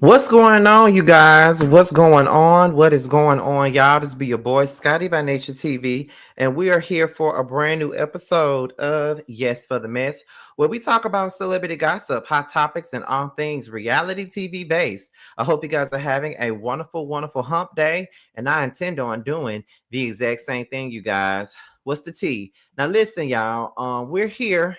What's going on, you guys? What's going on? What is going on, y'all? This be your boy Scotty by Nature TV, and we are here for a brand new episode of Yes for the Mess, where we talk about celebrity gossip, hot topics, and all things reality TV based. I hope you guys are having a wonderful, wonderful hump day, and I intend on doing the exact same thing, you guys. What's the tea? Now, listen, y'all. We're here.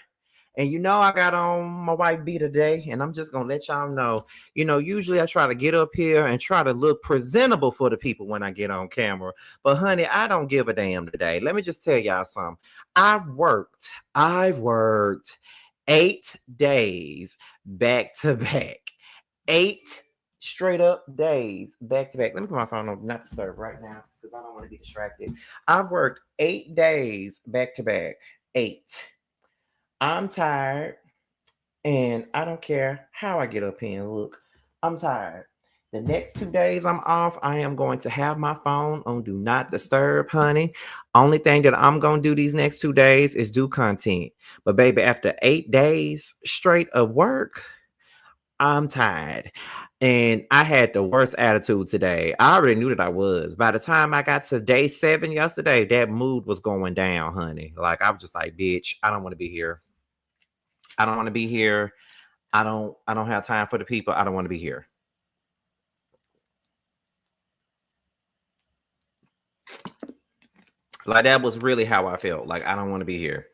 And I got on my white beater today, and I'm just gonna let y'all know. Usually I try to get up here and try to look presentable for the people when I get on camera. But honey, I don't give a damn today. Let me just tell y'all something. I've worked 8 days back to back. 8 straight up days back to back. Let me put my phone on not disturb right now because I don't want to be distracted. I've worked 8 days back to back. Eight. I'm tired, and I don't care how I get up here and look. I'm tired. The next 2 days I'm off, I am going to have my phone on do not disturb, honey. Only thing that I'm going to do these next 2 days is do content. But baby, after 8 days straight of work, I'm tired. And I had the worst attitude today. I already knew that I was. By the time I got to day 7 yesterday, that mood was going down, honey. Like I was just like, bitch, I don't want to be here. I don't want to be here. I don't have time for the people. I don't want to be here. Like that was really how I felt. Like I don't want to be here.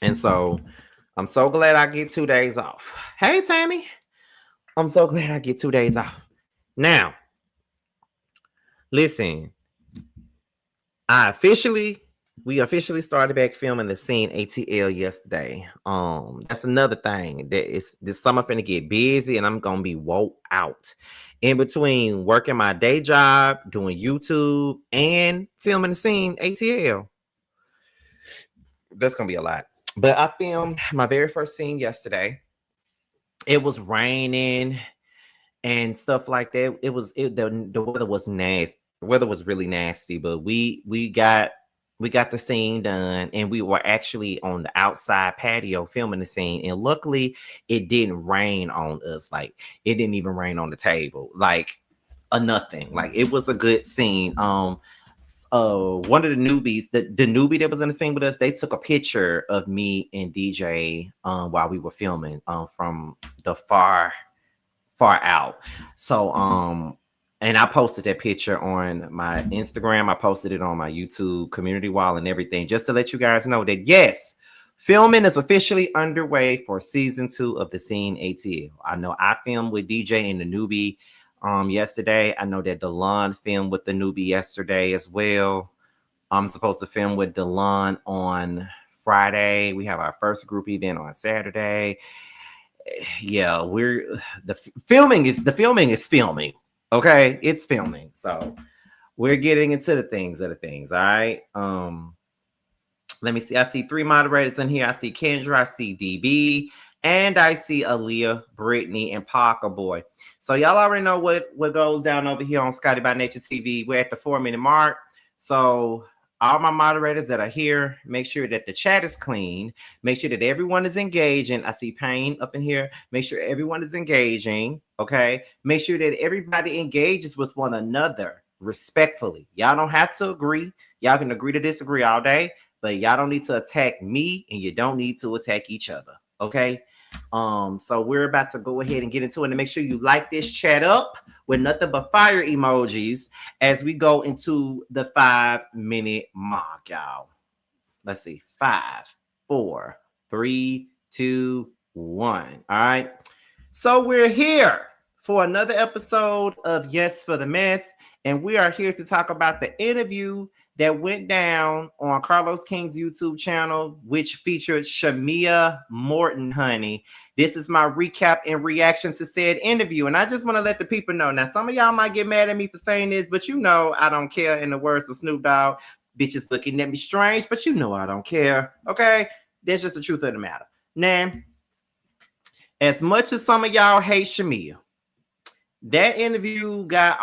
And so I'm so glad I get 2 days off. Hey Tammy. I'm so glad I get 2 days off. Now, listen, I officially we officially started back filming the scene ATL yesterday. That's another thing that is this summer finna get busy and I'm gonna be woke out. In between working my day job, doing YouTube, and filming the scene ATL. That's gonna be a lot. But I filmed my very first scene yesterday. It was raining and stuff like that. The weather was nasty. The weather was really nasty, but we got the scene done, and we were actually on the outside patio filming the scene. And luckily, it didn't rain on us. Like it didn't even rain on the table. Like a nothing. Like it was a good scene. One of the newbies, the newbie that was in the scene with us, they took a picture of me and DJ while we were filming from the far out. So and I posted that picture on my Instagram. I posted it on my YouTube community wall and everything, just to let you guys know that yes, filming is officially underway for season 2 of the Scene ATL. I know I filmed with DJ and the newbie yesterday. I know that Delon filmed with the newbie yesterday as well. I'm supposed to film with Delon on Friday. We have our first group event on Saturday. Yeah, the filming is filming. Okay, it's filming. So we're getting into the things of the things. All right. Let me see. I see 3 moderators in here. I see Kendra, I see DB, and I see Aaliyah, Brittany, and Parker Boy. So y'all already know what goes down over here on Scotty by Nature TV. We're at the 4-minute mark. So all my moderators that are here, make sure that the chat is clean. Make sure that everyone is engaging. I see Payne up in here. Make sure everyone is engaging. Okay. Make sure that everybody engages with one another respectfully. Y'all don't have to agree. Y'all can agree to disagree all day, but y'all don't need to attack me and you don't need to attack each other. Okay. So we're about to go ahead and get into it, and make sure you like this chat up with nothing but fire emojis as we go into the 5-minute mark, y'all. Let's see. 5, 4, 3, 2, 1. All right. So we're here for another episode of Yes for the Mess, and we are here to talk about the interview that went down on Carlos King's YouTube channel, which featured Shamea Morton, honey. This is my recap and reaction to said interview. And I just want to let the people know. Now, some of y'all might get mad at me for saying this, but I don't care. In the words of Snoop Dogg, bitches looking at me strange, but I don't care. Okay? That's just the truth of the matter. Now, as much as some of y'all hate Shamea, that interview got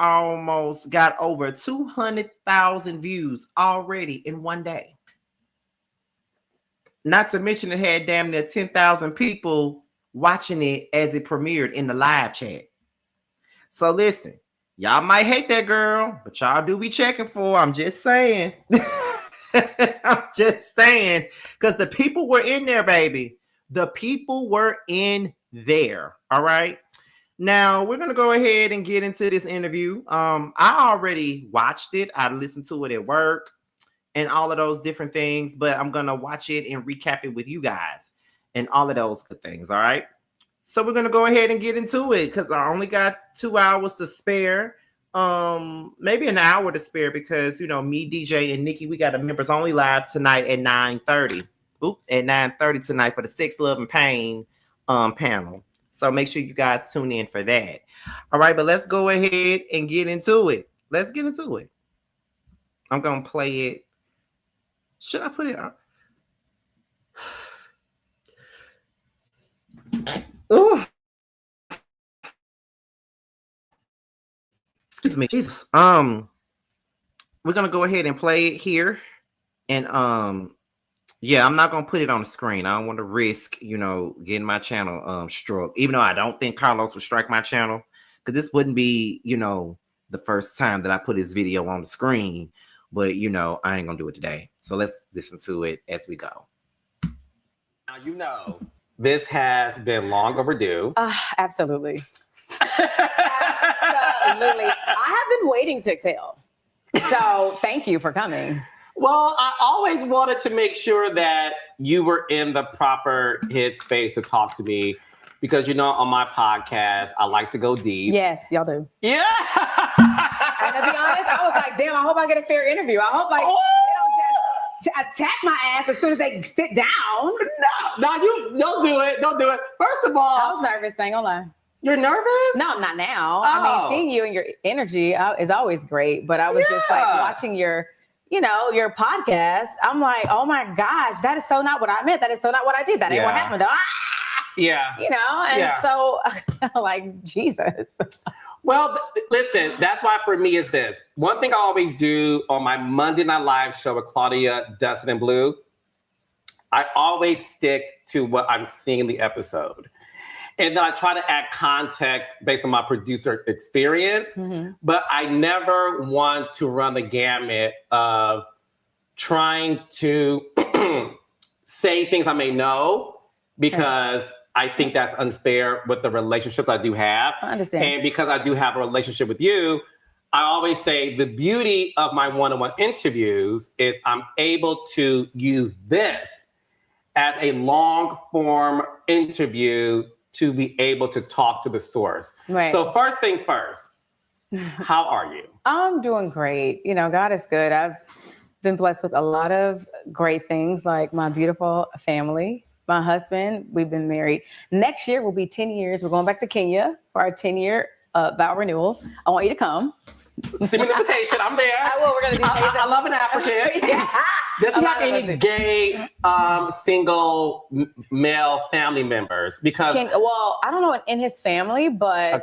over 200,000 views already in one day. Not to mention it had damn near 10,000 people watching it as it premiered in the live chat. So listen, y'all might hate that girl, but y'all do be checking for her. I'm just saying. I'm just saying. Because the people were in there, baby. The people were in there. All right. Now we're gonna go ahead and get into this interview. I already watched it. I listened to it at work and all of those different things, but I'm gonna watch it and recap it with you guys and all of those good things. All right. So we're gonna go ahead and get into it because I only got 2 hours to spare. Maybe an hour to spare because me, DJ, and Nikki, we got a members only live tonight at 9:30. At 9:30 tonight for the Sex, Love, and Pain panel. So make sure you guys tune in for that. All right, but let's go ahead and get into it. Let's get into it. I'm gonna play it. Should I put it on? Oh, excuse me, Jesus. We're gonna go ahead and play it here, and yeah, I'm not gonna put it on the screen. I don't want to risk, getting my channel struck. Even though I don't think Carlos would strike my channel, because this wouldn't be, the first time that I put his video on the screen. But I ain't gonna do it today. So let's listen to it as we go. Now this has been long overdue. Absolutely. Absolutely. I have been waiting to exhale. So thank you for coming. Well, I always wanted to make sure that you were in the proper headspace to talk to me because, on my podcast, I like to go deep. Yes, y'all do. Yeah. And to be honest, I was like, damn, I hope I get a fair interview. I hope they don't just attack my ass as soon as they sit down. No, you don't do it. Don't do it. First of all, I was nervous, ain't gonna lie. You're nervous? No, not now. Oh. I mean, seeing you and your energy is always great, but I was just like watching your podcast. I'm like, oh my gosh, that is so not what I meant. That is so not what I did. That ain't what happened. Yeah. So like, Jesus. Well, listen, that's why for me is this. One thing I always do on my Monday Night Live show with Claudia, Dustin, and Blue, I always stick to what I'm seeing in the episode. And then I try to add context based on my producer experience, but I never want to run the gamut of trying to say things I may know because I think that's unfair with the relationships I do have. I understand. And because I do have a relationship with you, I always say the beauty of my one-on-one interviews is I'm able to use this as a long form interview to be able to talk to the source. Right. So first thing first, how are you? I'm doing great. God is good. I've been blessed with a lot of great things, like my beautiful family, my husband. We've been married. Next year will be 10 years. We're going back to Kenya for our 10-year vow renewal. I want you to come. Send me the invitation. I'm there. I will. We're going to do I love an African. Yeah. Does he have any gay single male family members? Because I don't know in his family, but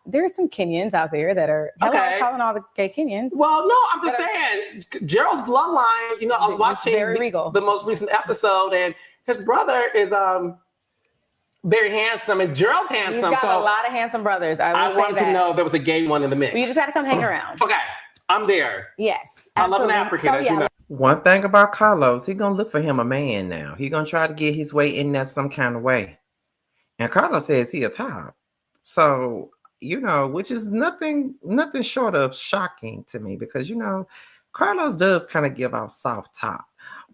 there are some Kenyans out there that are calling all the gay Kenyans. Well, no, I'm just saying Gerald's bloodline. I was watching the most recent episode, and his brother is very handsome, and Gerald's handsome. He's got a lot of handsome brothers. I wanted to know there was a gay one in the mix. Well, you just had to come hang around. Okay, I'm there. Yes, absolutely. I love an African, as you know. One thing about Carlos, he's gonna look for him a man now. He's gonna try to get his way in there some kind of way. And Carlos says he a top. So, which is nothing short of shocking to me because Carlos does kind of give off soft top.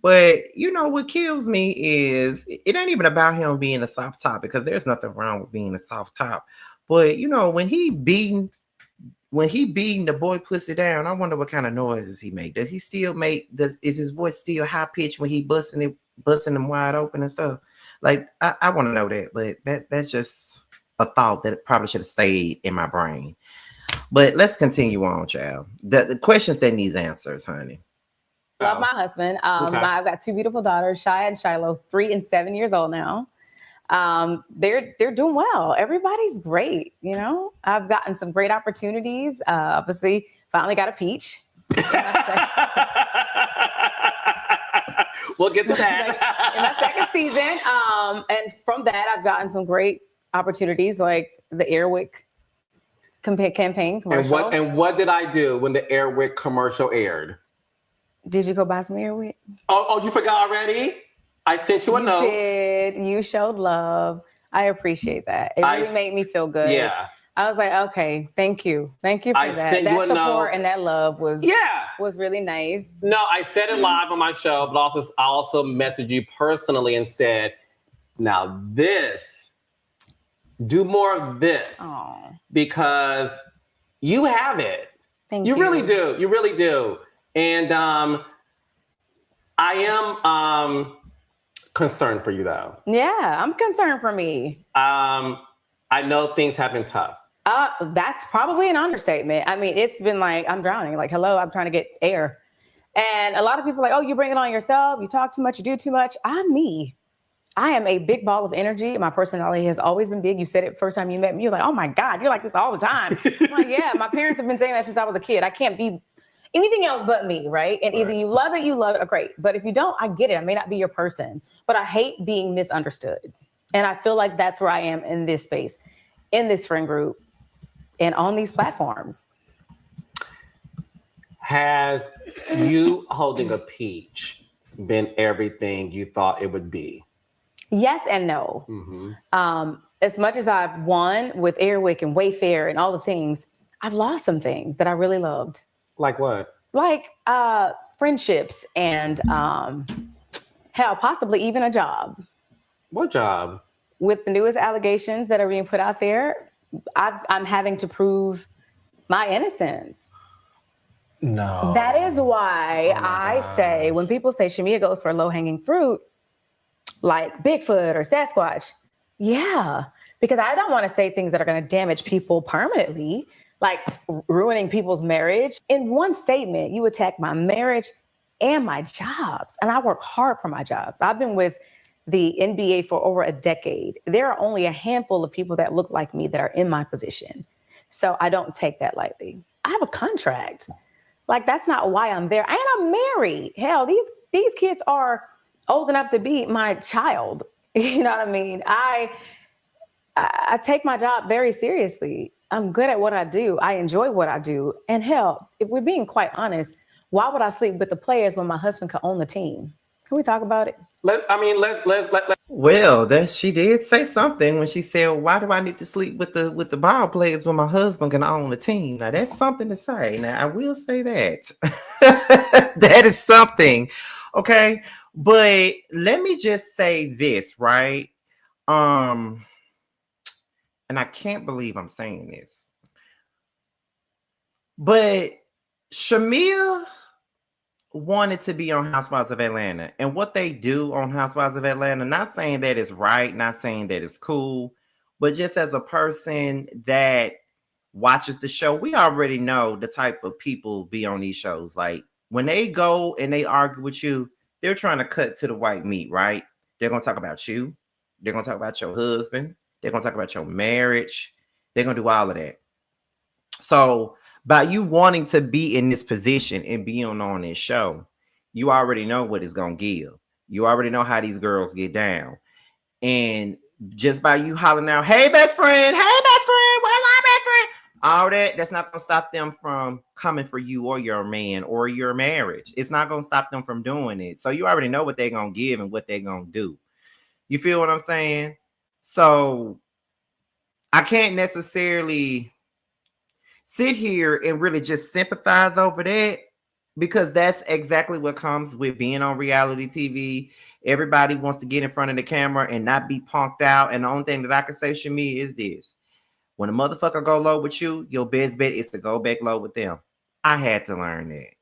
But what kills me is it ain't even about him being a soft top because there's nothing wrong with being a soft top. But when he beating the boy pussy down, I wonder what kind of noises he make. Does he still make? Is his voice still high pitched when he busting them wide open and stuff? Like I want to know that, but that's just a thought that probably should have stayed in my brain. But let's continue on, child. The questions that needs answers, honey. Love my husband. I've got 2 beautiful daughters, Shia and Shiloh, 3 and 7 years old now. They're doing well. Everybody's great. I've gotten some great opportunities. Obviously, finally got a peach. We'll get to that in my second season. And from that, I've gotten some great opportunities like the Airwick campaign commercial. And what did I do when the Airwick commercial aired? Did you go buy some Airwick? Oh, you forgot already? I sent you a note. You did. You showed love. I appreciate that. It really made me feel good. Yeah. I was like, okay, thank you for that. Sent That you a support note. and that love was really nice. No, I said it live on my show, but I also messaged you personally and said, now do more of this. Aww. Because you have it. Thank you. You really do. You really do. And I am concerned for you, though. Yeah, I'm concerned for me. I know things have been tough. That's probably an understatement. I mean, it's been like, I'm drowning. Like, hello, I'm trying to get air. And a lot of people are like, oh, you bring it on yourself. You talk too much. You do too much. I'm me. I am a big ball of energy. My personality has always been big. You said it first time you met me. You're like, oh my God, you're like this all the time. I'm like, yeah, my parents have been saying that since I was a kid. I can't be anything else but me, right? And either you love it, or great. But if you don't, I get it. I may not be your person, but I hate being misunderstood. And I feel like that's where I am in this space, in this friend group, and on these platforms. Has you holding a peach been everything you thought it would be? Yes and no. Mm-hmm. As much as I've won with Airwick and Wayfair and all the things, I've lost some things that I really loved. Like what? Like friendships and hell, possibly even a job. What job? With the newest allegations that are being put out there, I'm having to prove my innocence. No. That is why I say, when people say Shamea goes for low-hanging fruit, like Bigfoot or Sasquatch, yeah, because I don't want to say things that are going to damage people permanently, like ruining people's marriage. In one statement, you attack my marriage and my jobs, and I work hard for my jobs. I've been with the NBA for over a decade. There are only a handful of people that look like me that are in my position. So I don't take that lightly. I have a contract. Like, that's not why I'm there. And I'm married. Hell, these kids are old enough to be my child. You know what I mean? I take my job very seriously. I'm good at what I do. I enjoy what I do. And hell, if we're being quite honest, why would I sleep with the players when my husband could own the team? Can we talk about it? Let's. Well, she did say something when she said, "Why do I need to sleep with the ball players when my husband can own the team?" Now that's something to say. Now I will say that that is something, okay. But let me just say this, right? And I can't believe I'm saying this, but Shamea wanted to be on Housewives of Atlanta, and what they do on Housewives of Atlanta, not saying that it's right, not saying that it's cool, but just as a person that watches the show, we already know the type of people be on these shows. Like when they go and they argue with you, they're trying to cut to the white meat, right? They're going to talk about you. They're going to talk about your husband. They're going to talk about your marriage. They're going to do all of that. So by you wanting to be in this position and being on this show, you already know what it's going to give. You already know how these girls get down. And just by you hollering out, hey, best friend, where's our best friend? All that's not going to stop them from coming for you or your man or your marriage. It's not going to stop them from doing it. So you already know what they're going to give and what they're going to do. You feel what I'm saying? So I can't necessarily sit here and really just sympathize over that, because that's exactly what comes with being on reality TV. Everybody wants to get in front of the camera and not be punked out. And the only thing that I can say, Shamea, is this. When a motherfucker go low with you, your best bet is to go back low with them. I had to learn that.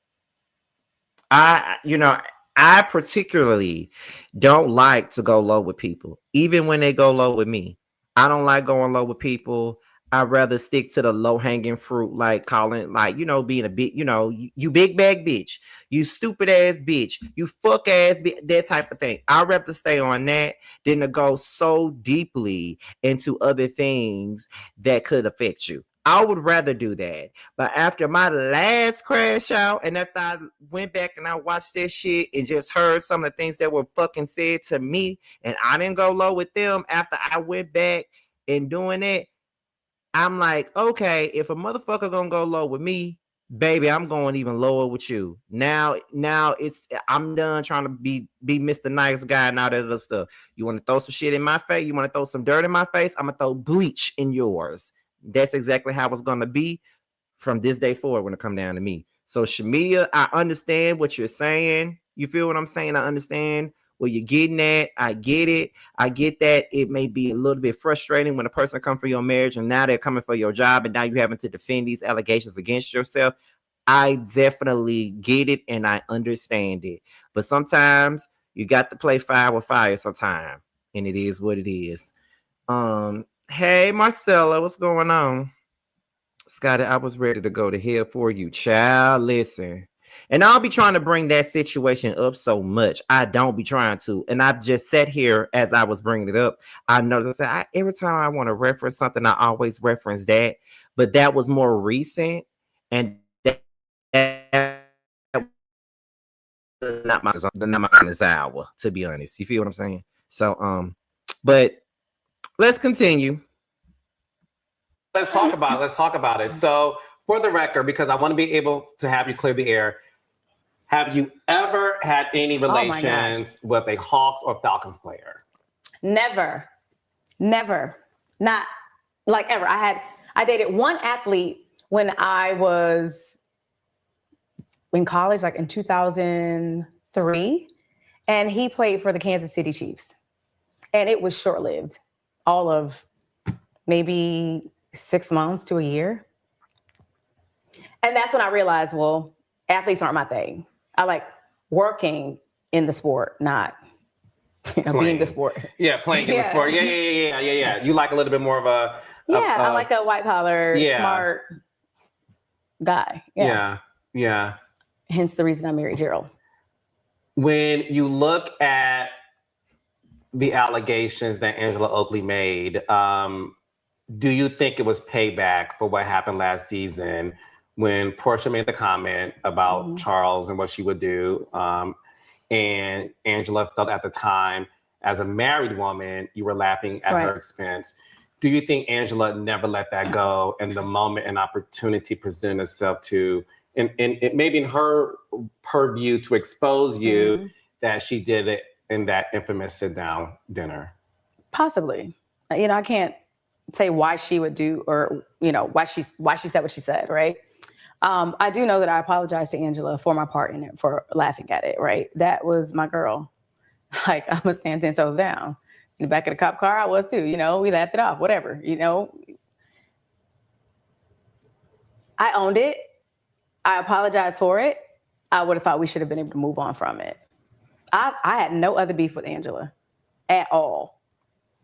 I particularly don't like to go low with people, even when they go low with me. I don't like going low with people. I'd rather stick to the low-hanging fruit, like calling, like, being a big, you big bag bitch, you stupid ass bitch, you fuck ass bitch, that type of thing. I'd rather stay on that than to go so deeply into other things that could affect you. I would rather do that. But after my last crash out, and after I went back and I watched this shit and just heard some of the things that were fucking said to me, and I didn't go low with them after I went back and doing it, I'm like, okay, if a motherfucker gonna go low with me, baby, I'm going even lower with you. Now I'm done trying to be Mr. Nice Guy and all that other stuff. You want to throw some shit in my face? You want to throw some dirt in my face? I'm gonna throw bleach in yours. That's exactly how it's gonna be from this day forward when it come down to me. So Shamea, I understand what you're saying. You feel what I'm saying? I understand where you're getting at. I get it. I get that it may be a little bit frustrating when a person comes for your marriage and now they're coming for your job and now you're having to defend these allegations against yourself. I definitely get it and I understand it. But sometimes you got to play fire with fire sometime. And it is what it is. Hey Marcella, what's going on? Scotty, I was ready to go to hell for you, child. Listen. And I'll be trying to bring that situation up so much. I don't be trying to. And I've just sat here as I was bringing it up. I noticed that every time I want to reference something, I always reference that. But that was more recent. And that was not my finest hour, to be honest. You feel what I'm saying? So, but let's continue. Let's talk about it. Let's talk about it. So, for the record, because I want to be able to have you clear the air, have you ever had any relations with a Hawks or Falcons player? Never. Not like ever. I dated one athlete when I was in college, like in 2003, and he played for the Kansas City Chiefs. And it was short-lived, all of maybe 6 months to a year. And that's when I realized, well, athletes aren't my thing. I like working in the sport, not being the sport. Yeah, playing in the sport. Yeah. You like a little bit more of a... I like a white collar, smart guy. Yeah. Hence the reason I married Gerald. When you look at the allegations that Angela Oakley made, do you think it was payback for what happened last season when Portia made the comment about Charles and what she would do? And Angela felt at the time, as a married woman, you were laughing at her expense. Do you think Angela never let that go, and the moment an opportunity presented itself to, and it maybe in her purview to expose you, that she did it in that infamous sit-down dinner? Possibly. I can't say why she would do, or why she said what she said, right? I do know that I apologized to Angela for my part in it, for laughing at it, right? That was my girl. Like, I'm gonna stand 10 toes down. In the back of the cop car, I was too. We laughed it off, whatever. I owned it. I apologized for it. I would have thought we should have been able to move on from it. I had no other beef with Angela at all.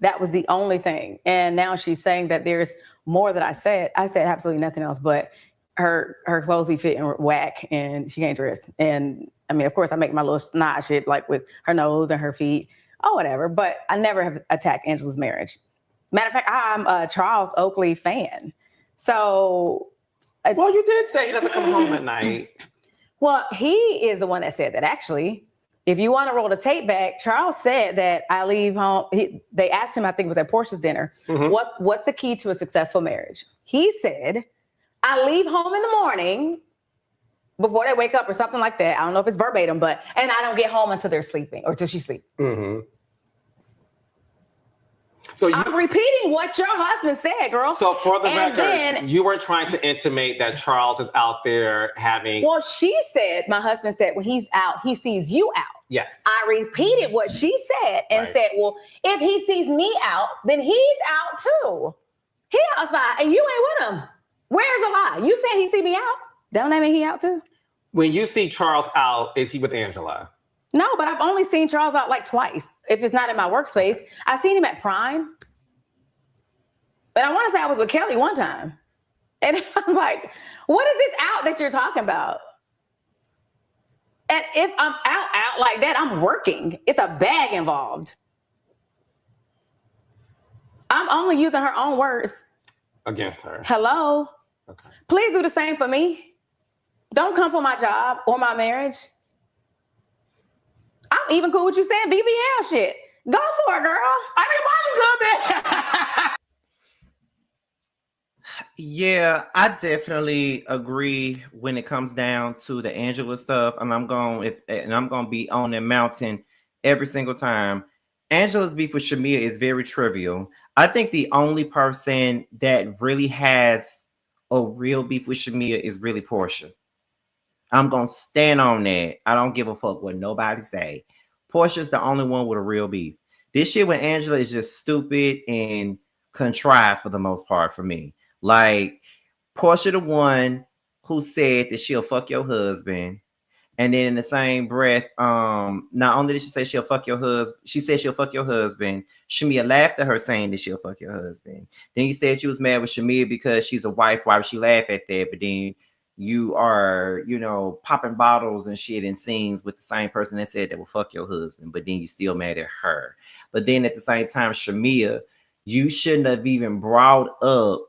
That was the only thing. And now she's saying that there's more that I said. I said absolutely nothing else, but her clothes be fitting whack and she can't dress. And I mean, of course, I make my little snot shit like with her nose and her feet. Oh, whatever. But I never have attacked Angela's marriage. Matter of fact, I'm a Charles Oakley fan. So. Well, you did say he doesn't come home at night. Well, he is the one that said that, actually. If you want to roll the tape back, Charles said that I leave home. They asked him, I think it was at Portia's dinner, what's the key to a successful marriage? He said, I leave home in the morning before they wake up or something like that. I don't know if it's verbatim, and I don't get home until they're sleeping or till she's sleeping. So I'm repeating what your husband said, girl. So for the record, you were trying to intimate that Charles is out there having... Well, my husband said, when he's out, he sees you out. Yes. I repeated what she said and said, well, if he sees me out, then he's out too. He outside and you ain't with him. Where's the lie? You said he see me out. Don't that mean he out too? When you see Charles out, is he with Angela? No, but I've only seen Charles out like twice. If it's not in my workspace, I've seen him at Prime. But I want to say I was with Kelly one time. And I'm like, what is this out that you're talking about? And if I'm out like that, I'm working. It's a bag involved. I'm only using her own words. Against her. Hello? Okay. Please do the same for me. Don't come for my job or my marriage. I'm even cool with you saying BBL shit. Go for it, girl. I mean, mine is good, man. Yeah, I definitely agree when it comes down to the Angela stuff, and I'm gonna be on the mountain every single time. Angela's beef with Shamea is very trivial. I think the only person that really has a real beef with Shamea is really Portia. I'm gonna stand on that. I don't give a fuck what nobody say. Portia's the only one with a real beef. This shit with Angela is just stupid and contrived for the most part for me. Like Portia, the one who said that she'll fuck your husband, and then in the same breath, not only did she say she'll fuck your husband, she said she'll fuck your husband. Shamea laughed at her saying that she'll fuck your husband. Then you said she was mad with Shamea because she's a wife. Why would she laugh at that? But then you are, popping bottles and shit in scenes with the same person that said that will fuck your husband. But then you still mad at her. But then at the same time, Shamea, you shouldn't have even brought up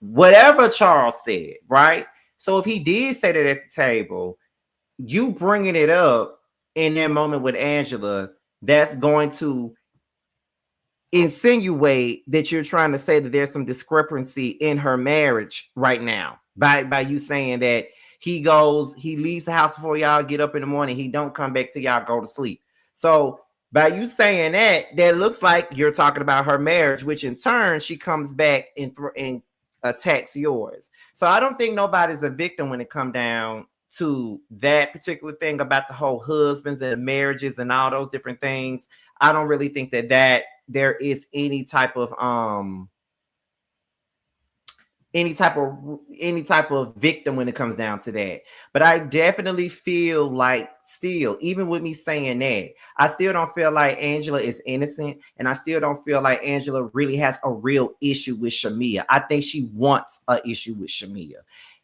whatever Charles said, right? So if he did say that at the table, you bringing it up in that moment with Angela, that's going to insinuate that you're trying to say that there's some discrepancy in her marriage right now by you saying that he leaves the house before y'all get up in the morning, he don't come back till y'all go to sleep. So by you saying that looks like you're talking about her marriage, which in turn she comes back and attacks yours. So I don't think nobody's a victim when it come down to that particular thing about the whole husbands and marriages and all those different things. I don't really think that there is any type of victim when it comes down to that. But I definitely feel like, still, even with me saying that, I still don't feel like Angela is innocent, and I still don't feel like Angela really has a real issue with Shamea. I think she wants an issue with Shamea.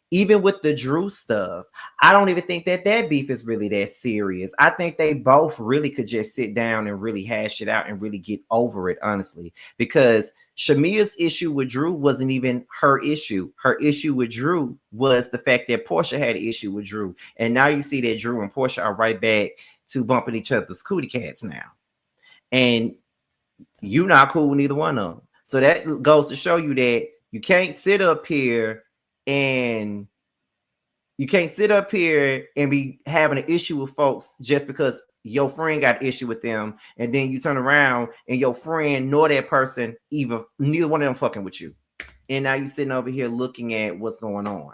Even with the Drew stuff, I don't even think that beef is really that serious. I think they both really could just sit down and really hash it out and really get over it, honestly, because Shamea's issue with Drew wasn't even her issue. Her issue with Drew was the fact that Portia had an issue with Drew. And now you see that Drew and Portia are right back to bumping each other's cootie cats now. And you not cool with neither one of them. So that goes to show you that you can't sit up here and be having an issue with folks just because your friend got an issue with them, and then you turn around and your friend nor that person, neither one of them fucking with you. And now you sitting over here looking at what's going on.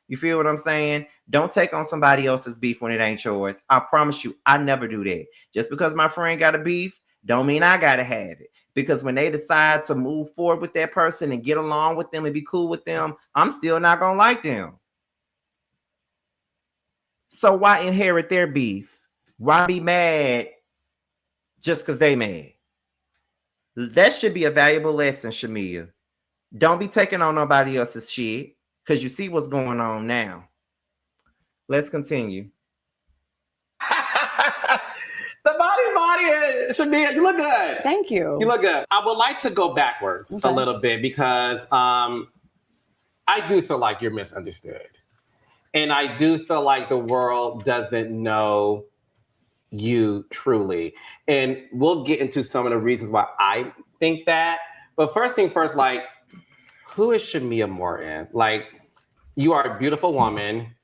You feel what I'm saying? Don't take on somebody else's beef when it ain't yours. I promise you, I never do that. Just because my friend got a beef, don't mean I gotta have it. Because when they decide to move forward with that person and get along with them and be cool with them, I'm still not gonna like them. So why inherit their beef? Why be mad just because they mad? That should be a valuable lesson, Shamea. Don't be taking on nobody else's shit, because you see what's going on now. Let's continue. The body, Shamea, you look good. Thank you. You look good. I would like to go backwards a little bit because I do feel like you're misunderstood. And I do feel like the world doesn't know you truly. And we'll get into some of the reasons why I think that. But first thing first, like, who is Shamea Morton? Like, you are a beautiful woman.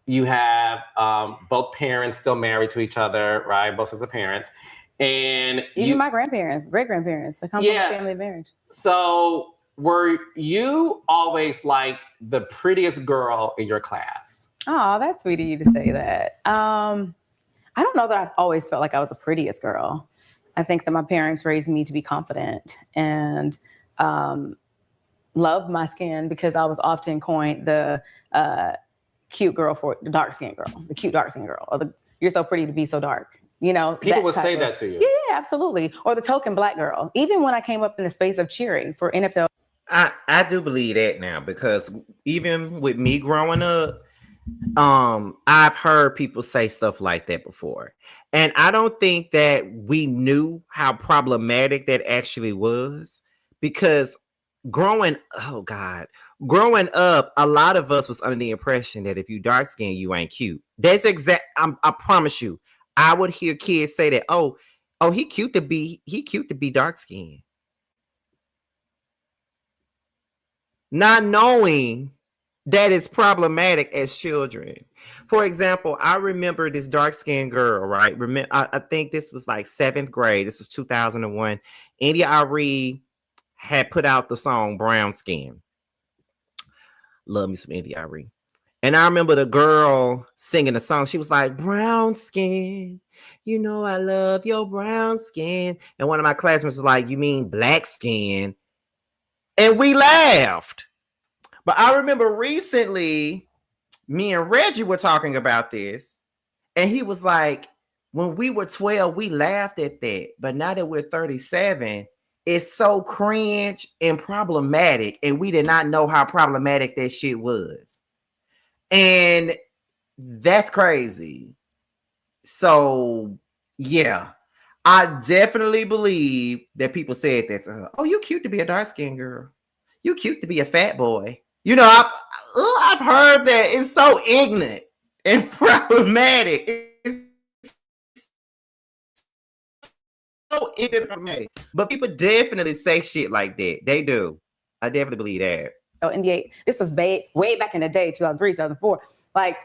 You have both parents still married to each other, right? Both sets of parents. And even my grandparents, great-grandparents, they come from a family of marriage. So were you always like the prettiest girl in your class? Oh, that's sweet of you to say that. I don't know that I've always felt like I was the prettiest girl. I think that my parents raised me to be confident and love my skin, because I was often coined the cute girl for the dark skinned girl, the cute dark skinned girl, or you're so pretty to be so dark. You know, people would say that to you. Yeah, absolutely. Or the token black girl. Even when I came up in the space of cheering for NFL. I do believe that now, because even with me growing up, I've heard people say stuff like that before. And I don't think that we knew how problematic that actually was, because growing up, a lot of us was under the impression that if you dark skinned, you ain't cute. That's I promise you, I would hear kids say that, oh, he cute to be dark skinned. not knowing that is problematic as children. For example, I remember this dark-skinned girl, right? I think this was like 7th grade. This was 2001. India Arie had put out the song Brown Skin. Love me some India Arie. And I remember the girl singing the song. She was like, brown skin, you know I love your brown skin. And one of my classmates was like, you mean black skin? And we laughed. But I remember recently, me and Reggie were talking about this. And he was like, when we were 12, we laughed at that. But now that we're 37, it's so cringe and problematic. And we did not know how problematic that shit was. And that's crazy. So, yeah, I definitely believe that people said that to her. Oh, you cute to be a dark-skinned girl. You cute to be a fat boy. You know, I've heard that. It's so ignorant and problematic. It's so ignorant and problematic. But people definitely say shit like that. They do. I definitely believe that. NBA. This was way back in the day, 2003, 2004. Like,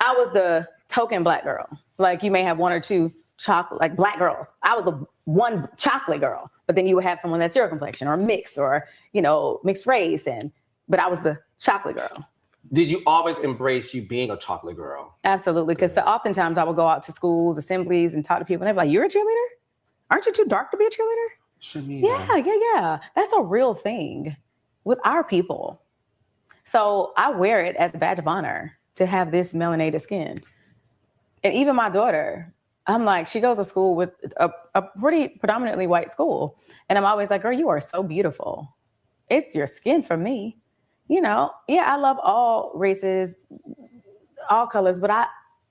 I was the token black girl. Like, you may have one or two chocolate, like black girls. I was the one chocolate girl, but then you would have someone that's your complexion or mixed or, you know, mixed race. But I was the chocolate girl. Did you always embrace you being a chocolate girl? Absolutely. Because oftentimes I would go out to schools, assemblies, and talk to people, and they'd be like, you're a cheerleader? Aren't you too dark to be a cheerleader? Shamea. Yeah. That's a real thing with our people. So I wear it as a badge of honor to have this melanated skin. And even my daughter, I'm like, she goes to school with a pretty predominantly white school. And I'm always like, girl, you are so beautiful. It's your skin for me. You know, yeah, I love all races, all colors, but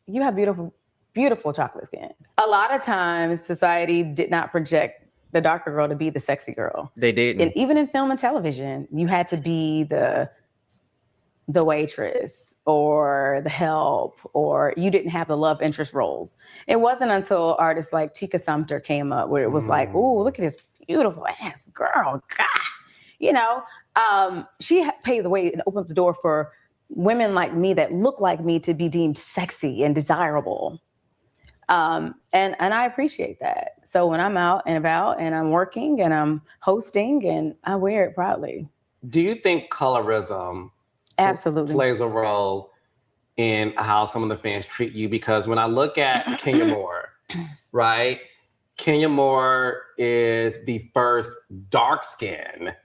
you have beautiful, beautiful chocolate skin. A lot of times society did not project the darker girl to be the sexy girl. They didn't. And even in film and television, you had to be the waitress or the help, or you didn't have the love interest roles. It wasn't until artists like Tika Sumpter came up where it was like, ooh, look at this beautiful ass girl. God. You know, she paved the way and opened up the door for women like me that look like me to be deemed sexy and desirable. And I appreciate that. So when I'm out and about and I'm working and I'm hosting, and I wear it proudly. Do you think colorism absolutely plays a role in how some of the fans treat you? Because when I look at Kenya Moore, right? Kenya Moore is the first dark-skinned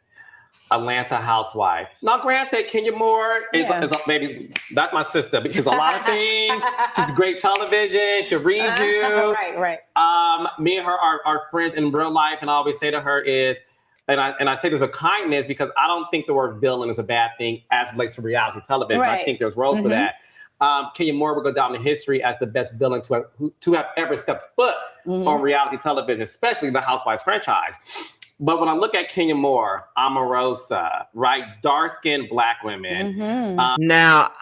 Atlanta housewife. Now, granted, Kenya Moore is maybe that's my sister because a lot of things. She's great television. She'll read you. Right. Me and her are friends in real life, and I always say to her is, and I say this with kindness because I don't think the word villain is a bad thing as it relates to reality television. Right. I think there's roles for that. Kenya Moore will go down in history as the best villain to have ever stepped foot on reality television, especially the Housewives franchise. But when I look at Kenya Moore, Omarosa, right? Dark-skinned black women. Now,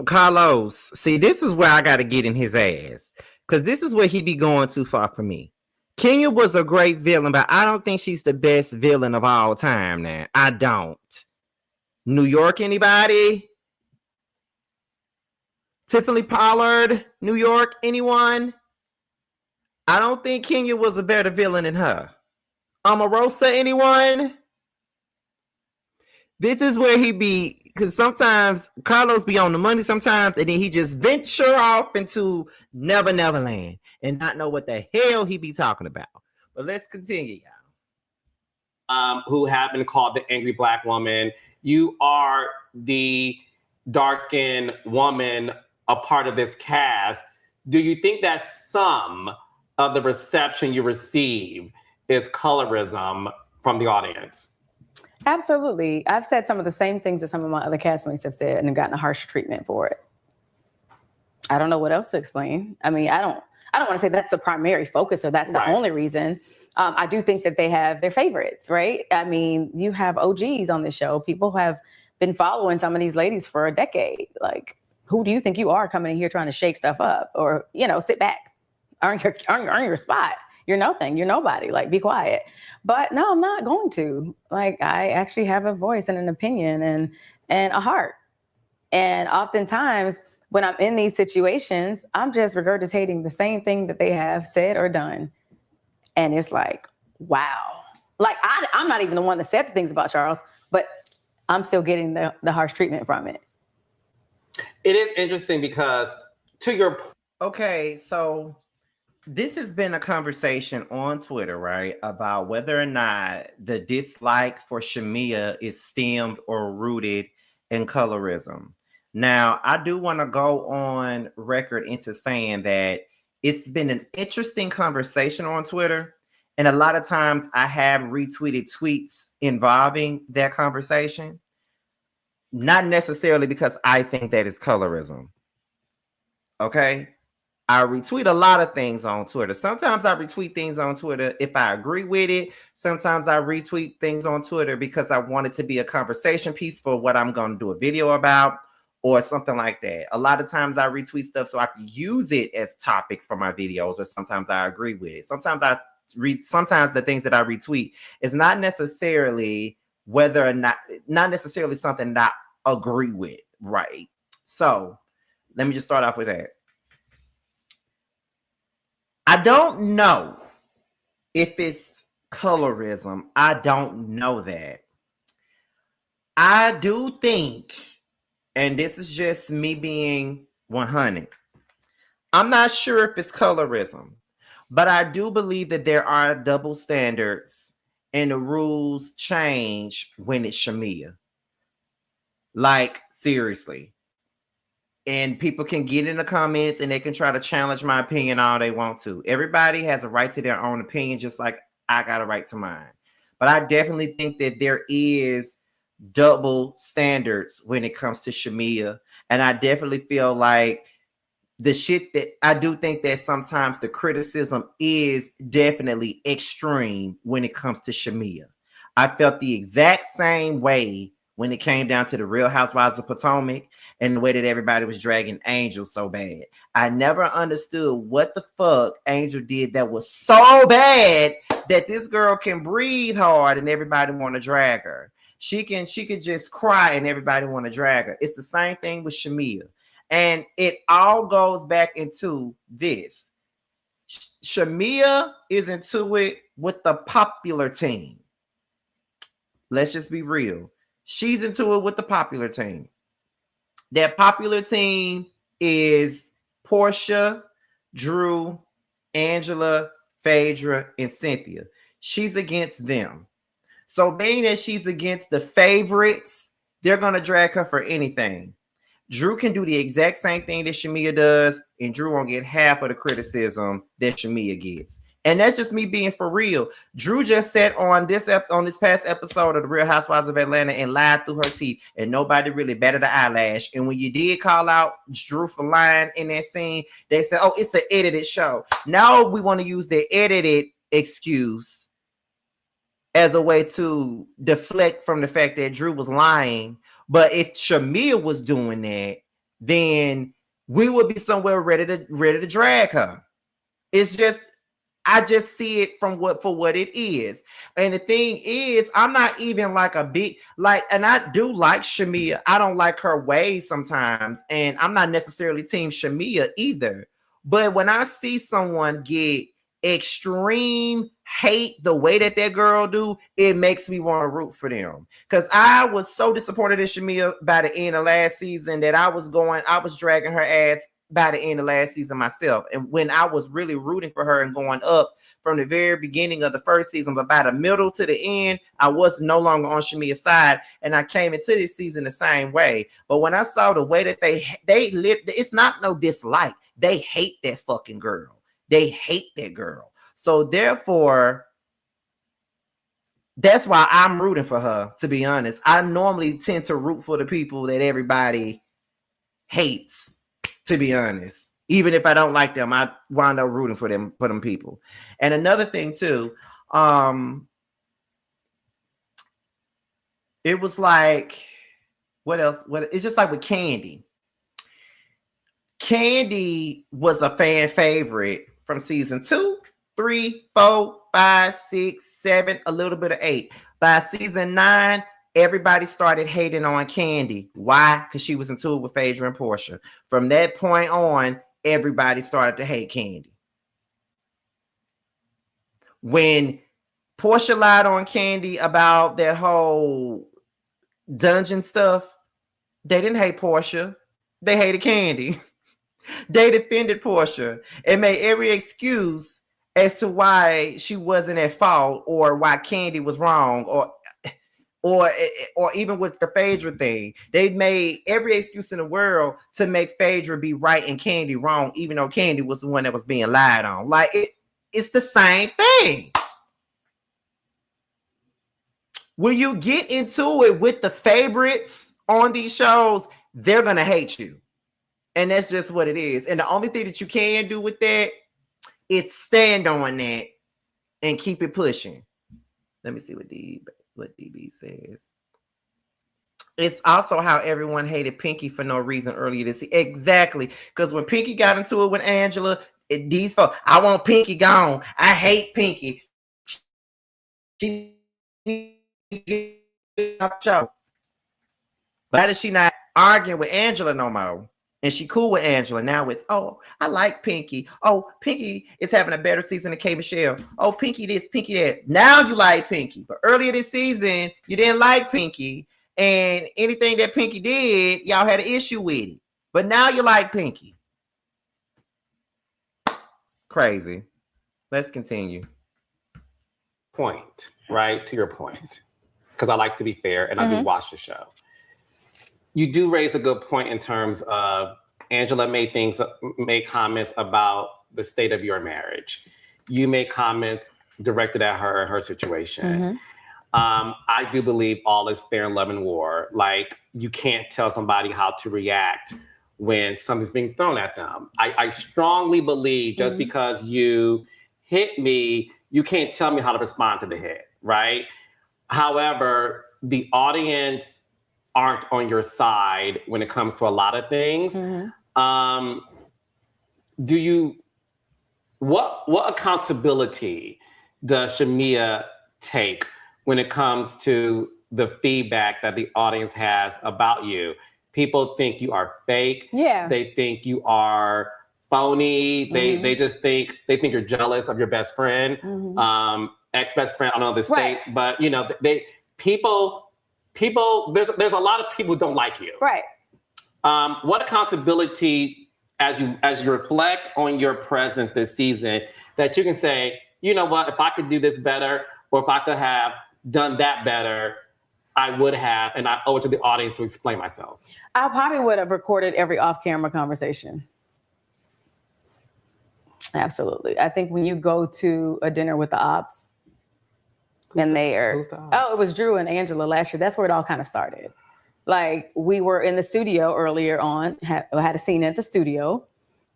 Carlos, see, this is where I got to get in his ass. Because this is where he be going too far for me. Kenya was a great villain, but I don't think she's the best villain of all time now. I don't. New York, anybody? Tiffany Pollard, New York, anyone? I don't think Kenya was a better villain than her. Omarosa, anyone? This is where he be, because sometimes Carlos be on the money sometimes, and then he just venture off into Never Land and not know what the hell he be talking about. But let's continue, y'all. Who have been called the angry black woman. You are the dark-skinned woman, a part of this cast. Do you think that some of the reception you receive is colorism from the audience? Absolutely. I've said some of the same things that some of my other castmates have said and have gotten a harsher treatment for it. I don't know what else to explain. I mean, I don't want to say that's the primary focus or that's the only reason. I do think that they have their favorites, right? I mean, you have OGs on this show. People have been following some of these ladies for a decade. Like, who do you think you are coming in here trying to shake stuff up or, you know, sit back, earn your spot? you're nothing. You're nobody. Like, be quiet. But no, I'm not going to. Like, I actually have a voice and an opinion and a heart. And oftentimes when I'm in these situations, I'm just regurgitating the same thing that they have said or done. And it's like, wow. Like, I'm not even the one that said the things about Charles, but I'm still getting the harsh treatment from it. It is interesting because to your point. Okay, so this has been a conversation on Twitter, right? About whether or not the dislike for Shamea is stemmed or rooted in colorism. Now, I do want to go on record into saying that it's been an interesting conversation on Twitter. And a lot of times I have retweeted tweets involving that conversation. Not necessarily because I think that is colorism. Okay? I retweet a lot of things on Twitter. Sometimes I retweet things on Twitter if I agree with it. Sometimes I retweet things on Twitter because I want it to be a conversation piece for what I'm going to do a video about or something like that. A lot of times I retweet stuff so I can use it as topics for my videos, or sometimes I agree with it. Sometimes the things that I retweet is not necessarily something that I agree with, right? So let me just start off with that. I don't know if it's colorism. I don't know that. I do think, and this is just me being 100, I'm not sure if it's colorism, but I do believe that there are double standards and the rules change when it's Shamea. Like, seriously. And people can get in the comments and they can try to challenge my opinion all they want to. Everybody has a right to their own opinion, just like I got a right to mine. But I definitely think that there is double standards when it comes to Shamea. And I definitely feel like I do think that sometimes the criticism is definitely extreme when it comes to Shamea. I felt the exact same way when it came down to the Real Housewives of Potomac and the way that everybody was dragging Angel so bad. I never understood what the fuck Angel did that was so bad that this girl can breathe hard and everybody want to drag her. She could just cry and everybody want to drag her. It's the same thing with Shamea. And it all goes back into this. Shamea is into it with the popular team. Let's just be real. She's into it with the popular team. That popular team is Portia, Drew, Angela, Phaedra, and Cynthia. She's against them. So being that she's against the favorites, they're going to drag her for anything. Drew can do the exact same thing that Shamea does, and Drew won't get half of the criticism that Shamea gets. And that's just me being for real. Drew just sat on this past episode of The Real Housewives of Atlanta and lied through her teeth, and nobody really batted an eyelash. And when you did call out Drew for lying in that scene, they said, "Oh, it's an edited show." Now we want to use the edited excuse as a way to deflect from the fact that Drew was lying. But if Shamea was doing that, then we would be somewhere ready to drag her. It's just, I just see it for what it is. And the thing is, I'm not even like a big, and I do like Shamea. I don't like her ways sometimes. And I'm not necessarily team Shamea either. But when I see someone get extreme hate the way that girl do, it makes me want to root for them. Because I was so disappointed in Shamea by the end of last season that I was dragging her ass by the end of last season myself. And when I was really rooting for her and going up from the very beginning of the first season, but by the middle to the end, I was no longer on Shamea's side. And I came into this season the same way. But when I saw the way that they lived, it's not no dislike. They hate that fucking girl. They hate that girl. So therefore, that's why I'm rooting for her, to be honest. I normally tend to root for the people that everybody hates, to be honest. Even if I don't like them, I wind up rooting for them people. And another thing too, it was like, what else? It's just like with Candy. Candy was a fan favorite from season 2 3, 4, 5, 6, 7, a little bit of 8. By season 9, everybody started hating on Candy. Why? Because she was into it with Phaedra and Portia. From that point on, everybody started to hate Candy. When Portia lied on Candy about that whole dungeon stuff, they didn't hate Portia. They hated Candy. They defended Portia and made every excuse as to why she wasn't at fault or why Candy was wrong or even with the Phaedra thing. They made every excuse in the world to make Phaedra be right and Candy wrong, even though Candy was the one that was being lied on. Like, it's the same thing. When you get into it with the favorites on these shows, they're going to hate you. And that's just what it is. And the only thing that you can do with that is stand on that and keep it pushing. Let me see what DB says. It's also how everyone hated Pinky for no reason earlier this year. Exactly. Because when Pinky got into it with Angela, these folks, I want Pinky gone. I hate Pinky. She off the show. Why is she not arguing with Angela no more? And she cool with Angela. Now it's, oh, I like Pinky. Oh, Pinky is having a better season than K. Michelle. Oh, Pinky this, Pinky that. Now you like Pinky. But earlier this season, you didn't like Pinky. And anything that Pinky did, y'all had an issue with it. But now you like Pinky. Crazy. Let's continue. Point, right? To your point. Because I like to be fair and I do watch the show. You do raise a good point in terms of Angela made comments about the state of your marriage. You made comments directed at her and her situation. I do believe all is fair in love and war. Like, you can't tell somebody how to react when something's being thrown at them. I strongly believe just because you hit me, you can't tell me how to respond to the hit, right? However, the audience aren't on your side when it comes to a lot of things. What accountability does Shamea take when it comes to the feedback that the audience has about you? People think you are fake. Yeah. They think you are phony. They just think you're jealous of your best friend, ex-best friend. I don't know the state, but you know, people, there's a lot of people who don't like you. Right. What accountability, as you reflect on your presence this season, that you can say, you know what, if I could do this better, or if I could have done that better, I would have, and I owe it to the audience to explain myself. I probably would have recorded every off-camera conversation. Absolutely. I think when you go to a dinner with the ops, and they are, it was Drew and Angela last year. That's where it all kind of started. Like, we were in the studio earlier on, had a scene at the studio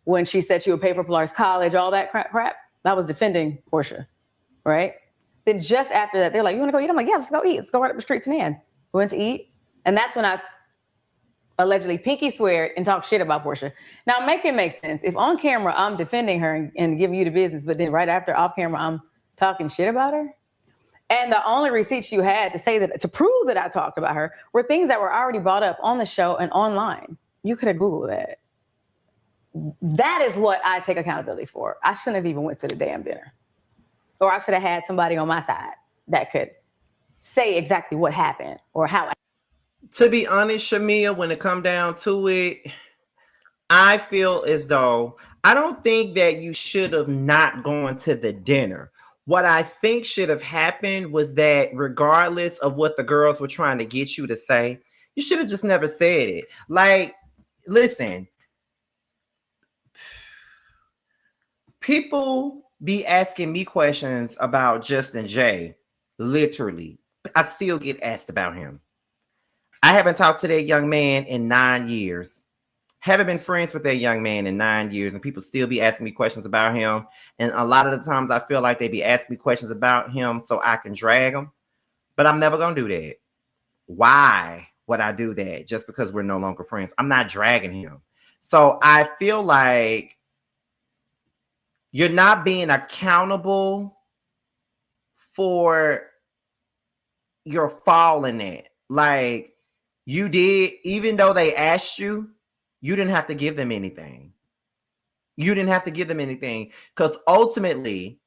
when she said she would pay for Pilar's college, all that crap. I was defending Portia, right? Then just after that, they're like, you want to go eat? I'm like, yeah, let's go eat. Let's go right up the street to Nan. We went to eat. And that's when I allegedly pinky swear and talk shit about Portia. Now, make it make sense. If on camera, I'm defending her and giving you the business, but then right after off camera, I'm talking shit about her. And the only receipts you had to prove that I talked about her were things that were already brought up on the show and online. You could have Googled that. That is what I take accountability for. I shouldn't have even went to the damn dinner. Or I should have had somebody on my side that could say exactly what happened or how. To be honest, Shamea, when it come down to it, I feel as though I don't think that you should have not gone to the dinner. What I think should have happened was that regardless of what the girls were trying to get you to say, you should have just never said it. Like, listen, people be asking me questions about Justin J. Literally, I still get asked about him. I haven't talked to that young man in 9 years. Haven't been friends with that young man in 9 years, and people still be asking me questions about him. And a lot of the times I feel like they be asking me questions about him so I can drag him, but I'm never going to do that. Why would I do that? Just because we're no longer friends. I'm not dragging him. So I feel like you're not being accountable for your fall in it. Like you did, even though they asked you, you didn't have to give them anything. You didn't have to give them anything because ultimately,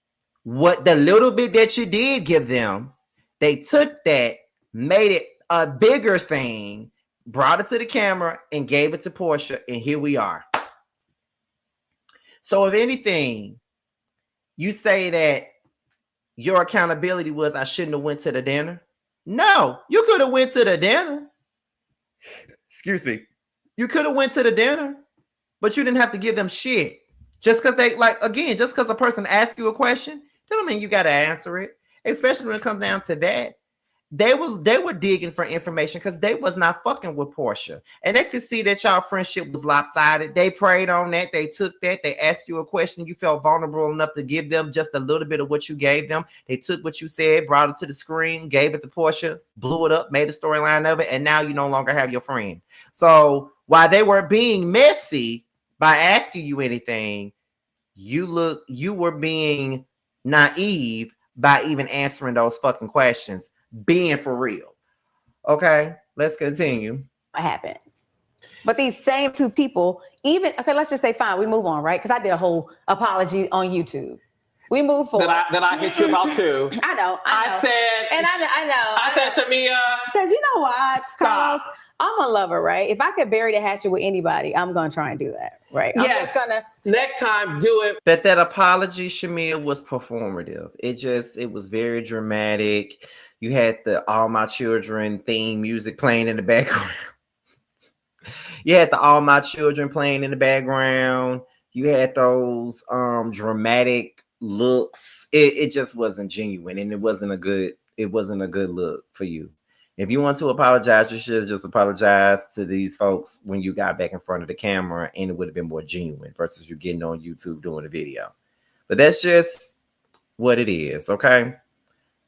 what the little bit that you did give them, they took that, made it a bigger thing, brought it to the camera, and gave it to Portia, and here we are. So, if anything, you say that your accountability was I shouldn't have went to the dinner. No, you could have went to the dinner. Excuse me. You could have went to the dinner, but you didn't have to give them shit. Just because they just because a person asks you a question, that don't mean you got to answer it. Especially when it comes down to that. They were digging for information because they was not fucking with Portia. And they could see that y'all friendship was lopsided. They preyed on that. They took that. They asked you a question. You felt vulnerable enough to give them just a little bit of what you gave them. They took what you said, brought it to the screen, gave it to Portia, blew it up, made a storyline of it, and now you no longer have your friend. So while they were being messy by asking you anything, you were being naive by even answering those fucking questions. Being for real. Okay, let's continue. What happened? But these same two people, let's just say fine, we move on, right? Because I did a whole apology on YouTube. We move forward. That I hit you about too. I know. I said, Shamea. Because you know what, Stop. Carlos? I'm a lover, right? If I could bury the hatchet with anybody, I'm gonna try and do that, right? Next time, do it. But that apology, Shamea, was performative. It was very dramatic. You had the All My Children theme music playing in the background. You had the All My Children playing in the background. You had those dramatic looks. It just wasn't genuine, and it wasn't a good look for you. If you want to apologize, you should just apologize to these folks when you got back in front of the camera, and it would have been more genuine versus you getting on YouTube doing a video. But that's just what it is, okay?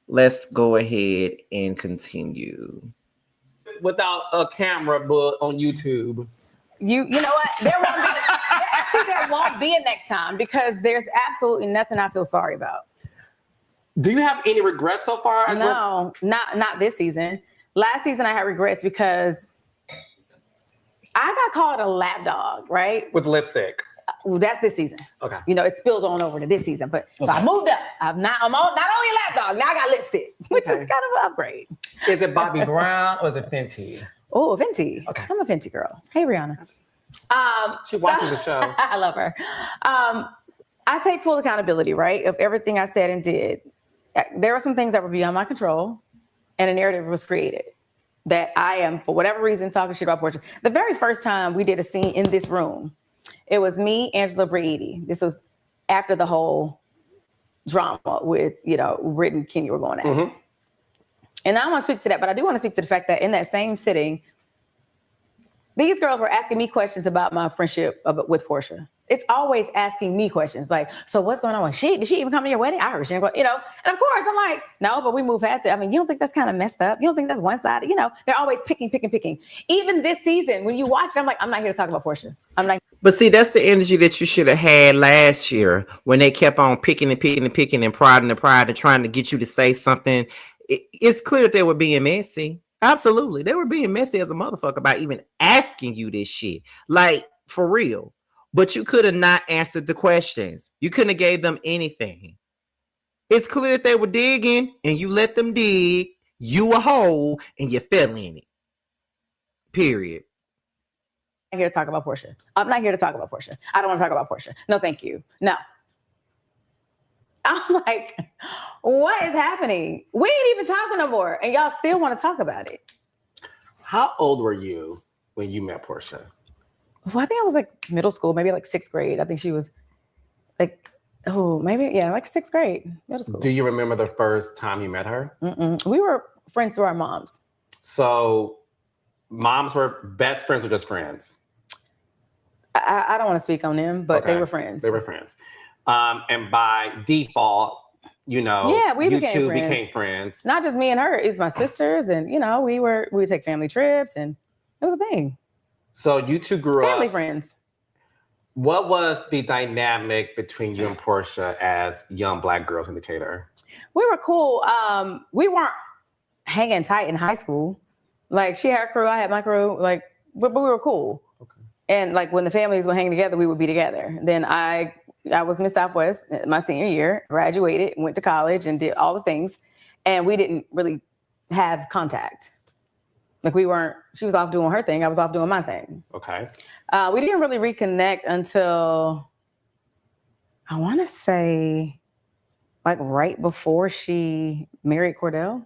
Let's go ahead and continue. Without a camera, but on YouTube. You know what? There won't be a next time because there's absolutely nothing I feel sorry about. Do you have any regrets so far? No, not this season. Last season I had regrets because I got called a lapdog, right? With lipstick. Well, that's this season. Okay. You know, it spilled on over to this season, but so I moved up. I'm not only a lapdog, now I got lipstick, which is kind of an upgrade. Is it Bobby Brown or is it Fenty? Oh, Fenty. Okay. I'm a Fenty girl. Hey, Rihanna. She watches the show. I love her. I take full accountability, right, of everything I said and did. There were some things that were beyond my control, and a narrative was created that I am, for whatever reason, talking shit about Portia. The very first time we did a scene in this room, it was me, Angela Brady. This was after the whole drama with, Britt and Kenny were going at. Mm-hmm. And I don't want to speak to that, but I do want to speak to the fact that in that same sitting, these girls were asking me questions about my friendship with Portia. It's always asking me questions like, so what's going on? Did she even come to your wedding? I heard she didn't go, and of course I'm like, no, but we move past it. I mean, you don't think that's kind of messed up? You don't think that's one-sided? They're always picking. Even this season, when you watch it, I'm like, I'm not here to talk about Portia. I'm like, but see, that's the energy that you should have had last year when they kept on picking and prodding and trying to get you to say something. It's clear that they were being messy. Absolutely. They were being messy as a motherfucker by even asking you this shit. Like, for real. But you could have not answered the questions. You couldn't have gave them anything. It's clear that they were digging and you let them dig. You a hole and you fell in it. Period. I'm here to talk about Portia. I'm not here to talk about Portia. I don't want to talk about Portia. No, thank you. No. I'm like, what is happening? We ain't even talking no more. And y'all still want to talk about it. How old were you when you met Portia? Well, I think I was like middle school, maybe like sixth grade. I think she was like, like sixth grade, middle school. Do you remember the first time you met her? Mm-mm. We were friends through our moms. So moms were best friends or just friends? I don't want to speak on them, but okay. They were friends. They were friends. And by default, we became friends. Not just me and her, it was my sisters, and we would take family trips, and it was a thing. So you two grew up family friends. What was the dynamic between you and Portia as young Black girls in Decatur? We were cool. We weren't hanging tight in high school. Like she had her crew, I had my crew. Like, but we were cool. Okay. And like when the families were hanging together, we would be together. Then I was Miss Southwest my senior year, graduated, went to college, and did all the things. And we didn't really have contact. Like she was off doing her thing, I was off doing my thing. Okay. We didn't really reconnect until, I want to say, like right before she married Cordell.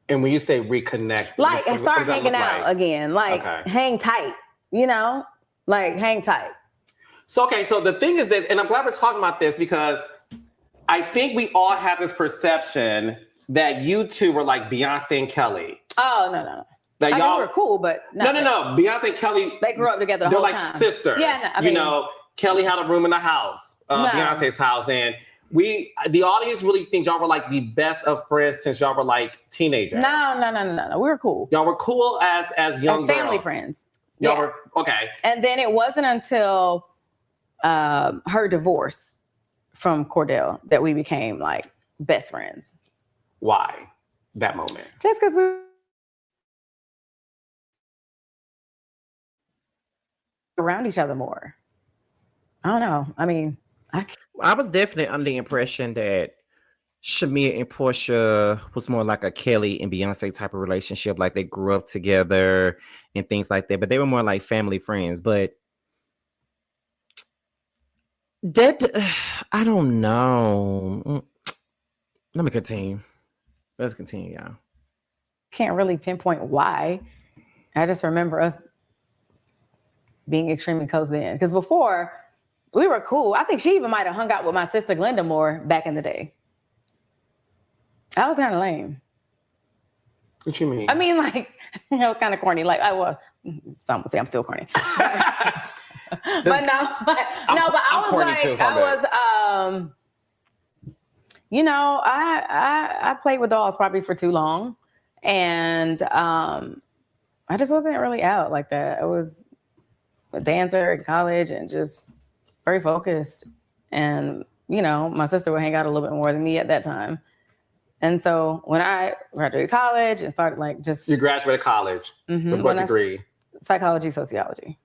And when you say reconnect, like and start hanging out again, like hang tight, like hang tight. So the thing is this, and I'm glad we're talking about this because I think we all have this perception that you two were like Beyonce and Kelly. Oh, no. That y'all were cool, but no. Beyonce and Kelly, they grew up together the whole time. They're like sisters. Yeah, I mean, Kelly had a room in the house, Beyonce's house, and the audience really thinks y'all were like the best of friends since y'all were like teenagers. No. We were cool. Y'all were cool as young girls. Family friends. Y'all were okay. And then it wasn't until her divorce from Cordell that we became like best friends. Why that moment? Just because we were around each other more. I don't know. I mean, I was definitely under the impression that Shamea and Portia was more like a Kelly and Beyonce type of relationship. Like they grew up together and things like that, but they were more like family friends. But that, I don't know. Let me continue. Let's continue, y'all. Can't really pinpoint why. I just remember us being extremely close then. Because before, we were cool. I think she even might have hung out with my sister Glenda more back in the day. I was kind of lame. What you mean? I mean, like, it was kind of corny. Like, some would say I'm still corny. I played with dolls probably for too long. And I just wasn't really out like that. I was a dancer in college and just very focused. And, my sister would hang out a little bit more than me at that time. And so when I graduated college and started You graduated college? Mm-hmm, with what degree? Psychology, sociology.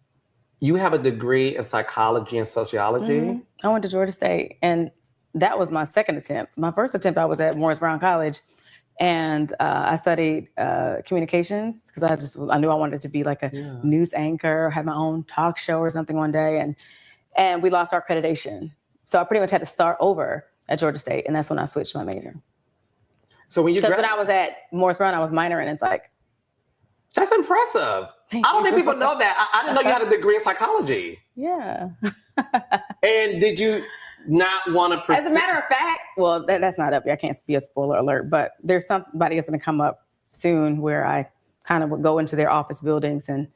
You have a degree in psychology and sociology? Mm-hmm. I went to Georgia State and that was my second attempt. My first attempt, I was at Morris Brown College and I studied communications because I knew I wanted to be like a news anchor, have my own talk show or something one day. And we lost our accreditation. So I pretty much had to start over at Georgia State. And that's when I switched my major. So when when I was at Morris Brown, I was minoring in psych. That's impressive. I don't think people know that. I didn't know you had a degree in psychology. Yeah. And did you not want to pursue? As a matter of fact, well, that's not up here. I can't be a spoiler alert, but there's somebody that's going to come up soon where I kind of would go into their office buildings and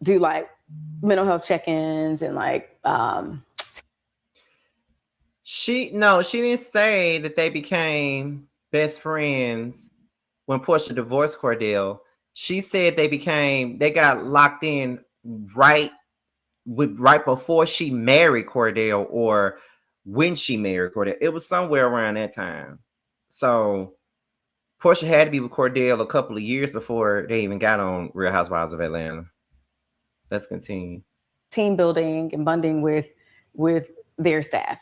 do like mental health check-ins and like. She didn't say that they became best friends when Portia divorced Cordell. She said they got locked in right before she married Cordell or when she married Cordell. It was somewhere around that time. So Portia had to be with Cordell a couple of years before they even got on Real Housewives of Atlanta. Let's continue. Team building and bonding with their staff.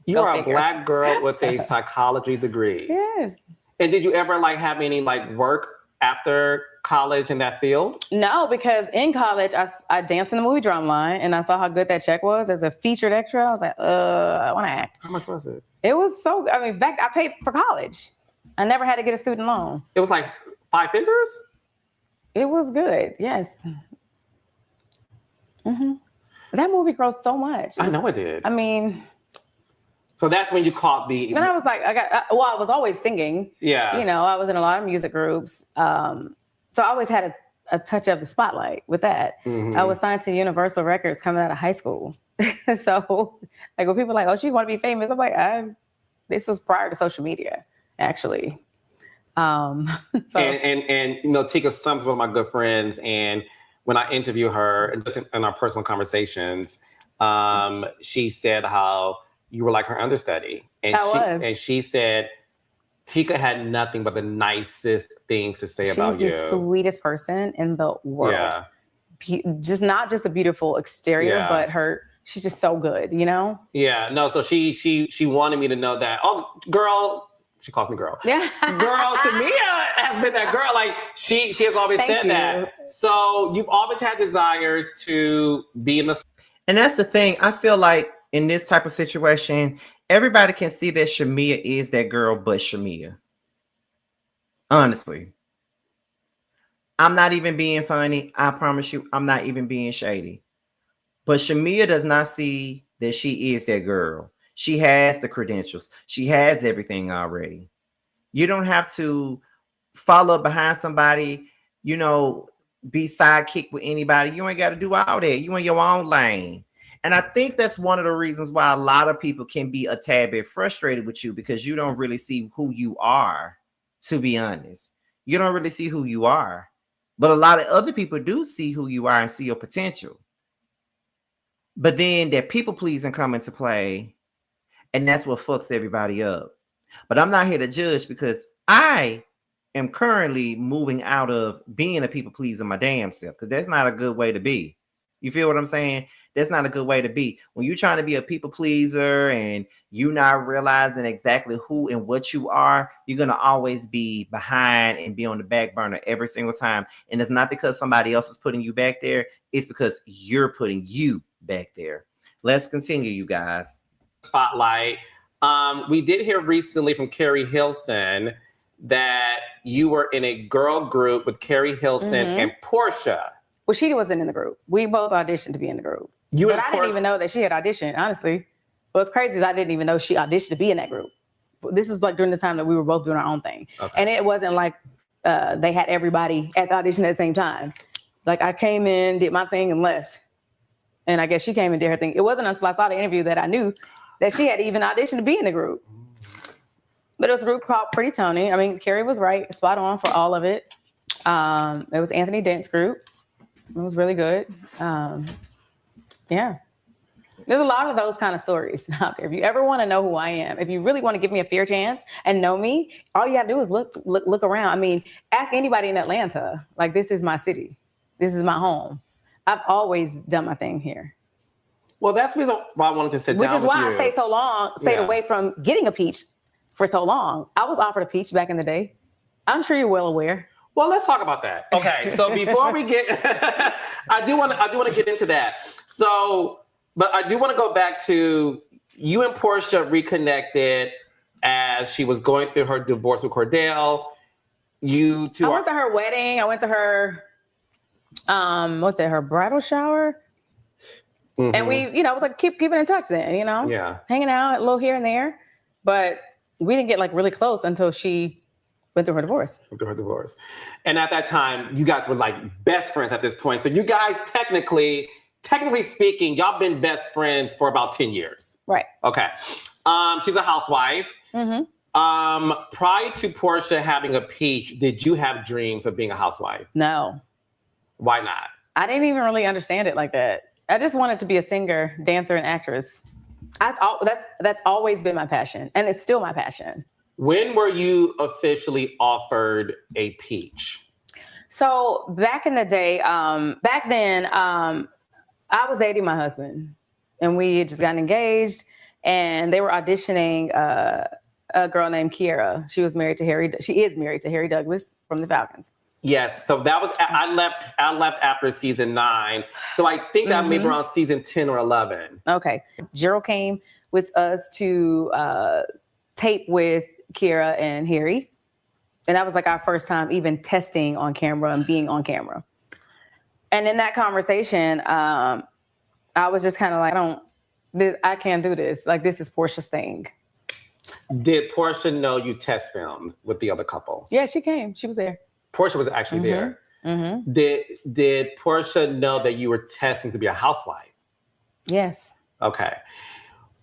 You are a Black girl with a psychology degree. Yes. And did you ever have any work after college in that field? No, because in college I danced in the movie Drumline and I saw how good that check was as a featured extra. I was like, I want to act. How much was it? It was I paid for college. I never had to get a student loan. It was like 5 figures? It was good, yes. Mm-hmm. That movie grossed so much. I know it did. I mean... So that's when you caught the... Then I was like, I was always singing. Yeah. I was in a lot of music groups. So I always had a touch of the spotlight with that. Mm-hmm. I was signed to Universal Records coming out of high school. So when people are like, oh, she want to be famous. I'm like, this was prior to social media, actually. So. And Tika Summ's one of my good friends. And when I interview her and just in our personal conversations, she said how you were like her understudy. And she said Tika had nothing but the nicest things to say about you. She's the sweetest person in the world. Yeah. Just not just a beautiful exterior, but she's just so good, you know? Yeah. No, so she wanted me to know that, oh, girl, she calls me girl. Yeah. Girl, Shamea has been that girl. Like she has always said that. So you've always had desires to be in the. And that's the thing. I feel like in this type of situation, everybody can see that Shamea is that girl, but Shamea. Honestly. I'm not even being funny. I promise you, I'm not even being shady. But Shamea does not see that she is that girl. She has the credentials. She has everything already. You don't have to follow behind somebody, you know, be sidekick with anybody. You ain't got to do all that. You in your own lane. And I think that's one of the reasons why a lot of people can be a tad bit frustrated with you, because you don't really see who you are, to be honest. You don't really see who you are. But a lot of other people do see who you are and see your potential. But then that people pleasing come into play, and that's what fucks everybody up. But I'm not here to judge, because I am currently moving out of being a people pleaser my damn self, because that's not a good way to be. You feel what I'm saying? That's not a good way to be. When you're trying to be a people pleaser and you not realizing exactly who and what you are, you're going to always be behind and be on the back burner every single time. And it's not because somebody else is putting you back there. It's because you're putting you back there. Let's continue, you guys. Spotlight. We did hear recently from Carrie Hilson that you were in a girl group with Carrie Hilson and Portia. Well, she wasn't in the group. We both auditioned to be in the group. But I didn't even know that she had auditioned, honestly. What's crazy is I didn't even know she auditioned to be in that group. This is like during the time that we were both doing our own thing. Okay. And it wasn't like they had everybody at the audition at the same time. Like I came in, did my thing and left. And I guess she came and did her thing. It wasn't until I saw the interview that I knew that she had even auditioned to be in the group. But it was a group called Pretty Tony. I mean, Carrie was right, spot on for all of it. It was Anthony Dent's group. It was really good. Yeah. There's a lot of those kind of stories out there. If you ever want to know who I am, if you really want to give me a fair chance and know me, all you have to do is look around. I mean, ask anybody in Atlanta. Like, this is my city. This is my home. I've always done my thing here. Well, that's the reason why I wanted to sit down with you. Which is why I stayed away from getting a peach for so long. I was offered a peach back in the day. I'm sure you're well aware. Well, let's talk about that. Okay, so before we get, I do want to get into that. So, but I do want to go back to you and Portia reconnected as she was going through her divorce with Cordell. You two. I went to her wedding. I went to her, her bridal shower. Mm-hmm. And we, was like keeping in touch then, hanging out a little here and there, but we didn't get like really close until she went through her divorce. And at that time, you guys were like best friends at this point. So you guys technically speaking, y'all been best friends for about 10 years. Right. Okay. She's a housewife. Mm-hmm. Prior to Portia having a peach, did you have dreams of being a housewife? No. Why not? I didn't even really understand it like that. I just wanted to be a singer, dancer, and actress. That's always been my passion, and it's still my passion. When were you officially offered a peach? So back in the day, I was dating my husband, and we had just gotten engaged, and they were auditioning a girl named Kiera. She is married to Harry Douglas from the Falcons. Yes, so that was I left after season 9. So I think that maybe around season 10 or 11. Okay. Gerald came with us to tape with Kiera and Harry. And that was like our first time even testing on camera and being on camera. And in that conversation, I was just kind of like, I can't do this. Like, this is Portia's thing. Did Portia know you test filmed with the other couple? Yeah, she came. She was there. Portia was actually there. Mm-hmm. Did Portia know that you were testing to be a housewife? Yes. Okay.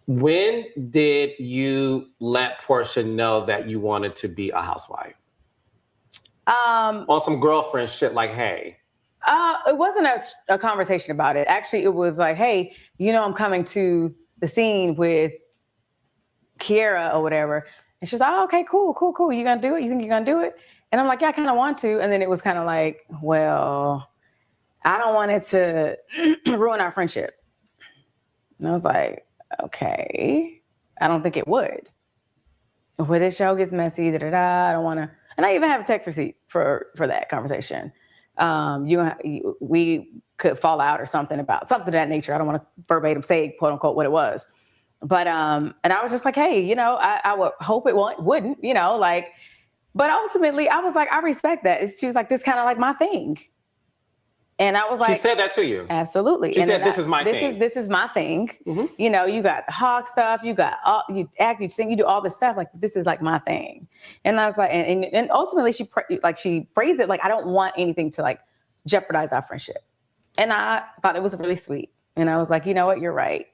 When did you let Portia know that you wanted to be a housewife? On some girlfriend shit like, hey. It wasn't a conversation about it. Actually, it was like, hey, I'm coming to the scene with Kiera or whatever. And she was like, oh, okay, cool. You gonna do it? You think you're gonna do it? And I'm like, yeah, I kind of want to. And then it was kind of like, well, I don't want it to ruin our friendship. And I was like, okay, I don't think it would. When this show gets messy, I don't want to. And I even have a text receipt for that conversation. We could fall out or something about something of that nature. I don't want to verbatim say, quote unquote, what it was. But and I was just like, hey, I would hope it wouldn't, but ultimately I was like, I respect that. She was like, this kind of like my thing. And I was like, she said that to you. Absolutely. She said, this is my thing. This is my thing. Mm-hmm. You got the hawk stuff, you got you act, you sing, you do all this stuff. Like, this is like my thing. And I was like, and ultimately she phrased it like, I don't want anything to like jeopardize our friendship. And I thought it was really sweet. And I was like, you know what, you're right.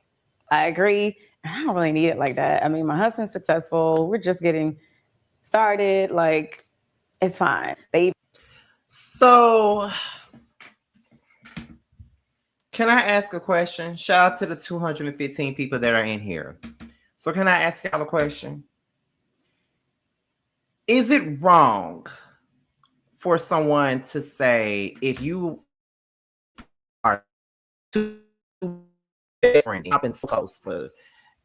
I agree. I don't really need it like that. I mean, my husband's successful. We're just getting started. Like, it's fine. So, can I ask a question? Shout out to the 215 people that are in here. So, can I ask y'all a question? Is it wrong for someone to say, if you are two friends, I've been so close for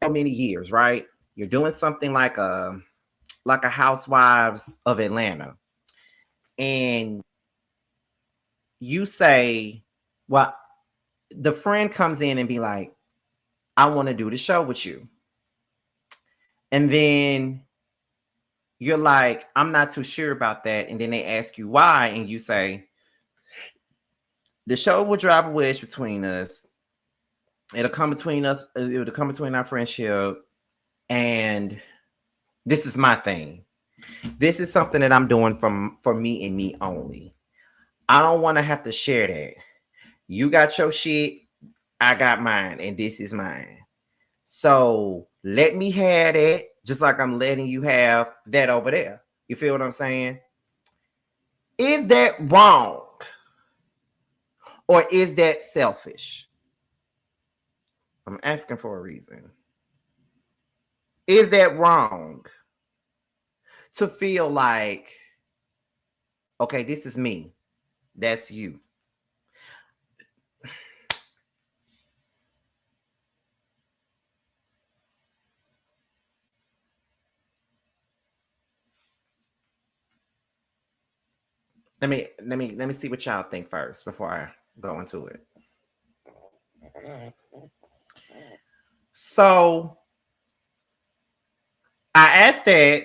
so many years, right? You're doing something like a Housewives of Atlanta, and you say, well, the friend comes in and be like, I want to do the show with you. And then you're like, I'm not too sure about that. And then they ask you why, and you say, the show will drive a wedge between us. It'll come between us. It'll come between our friendship. And this is my thing. This is something that I'm doing for me and me only. I don't want to have to share that. You got your shit, I got mine, and this is mine. So let me have that, just like I'm letting you have that over there. You feel what I'm saying? Is that wrong? Or is that selfish? I'm asking for a reason. Is that wrong to feel like, okay, this is me, that's you? Let me see what y'all think first before I go into it. So I asked that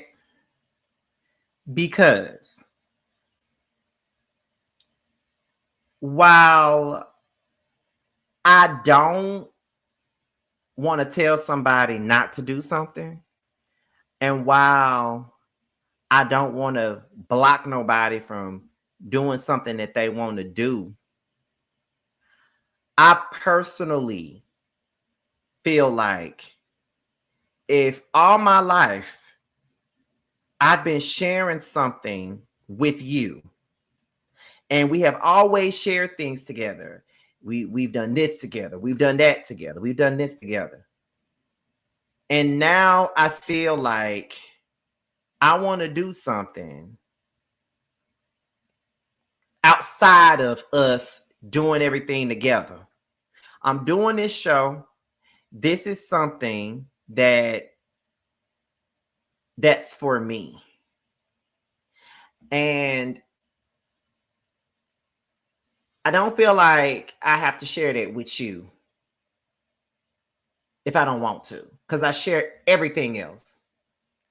because while I don't want to tell somebody not to do something, and while I don't want to block nobody from doing something that they want to do, I personally feel like if all my life I've been sharing something with you, and we have always shared things together. We've done this together. We've done that together. We've done this together. And now I feel like I want to do something outside of us doing everything together. I'm doing this show. This is something that's for me. And I don't feel like I have to share that with you if I don't want to, because I share everything else.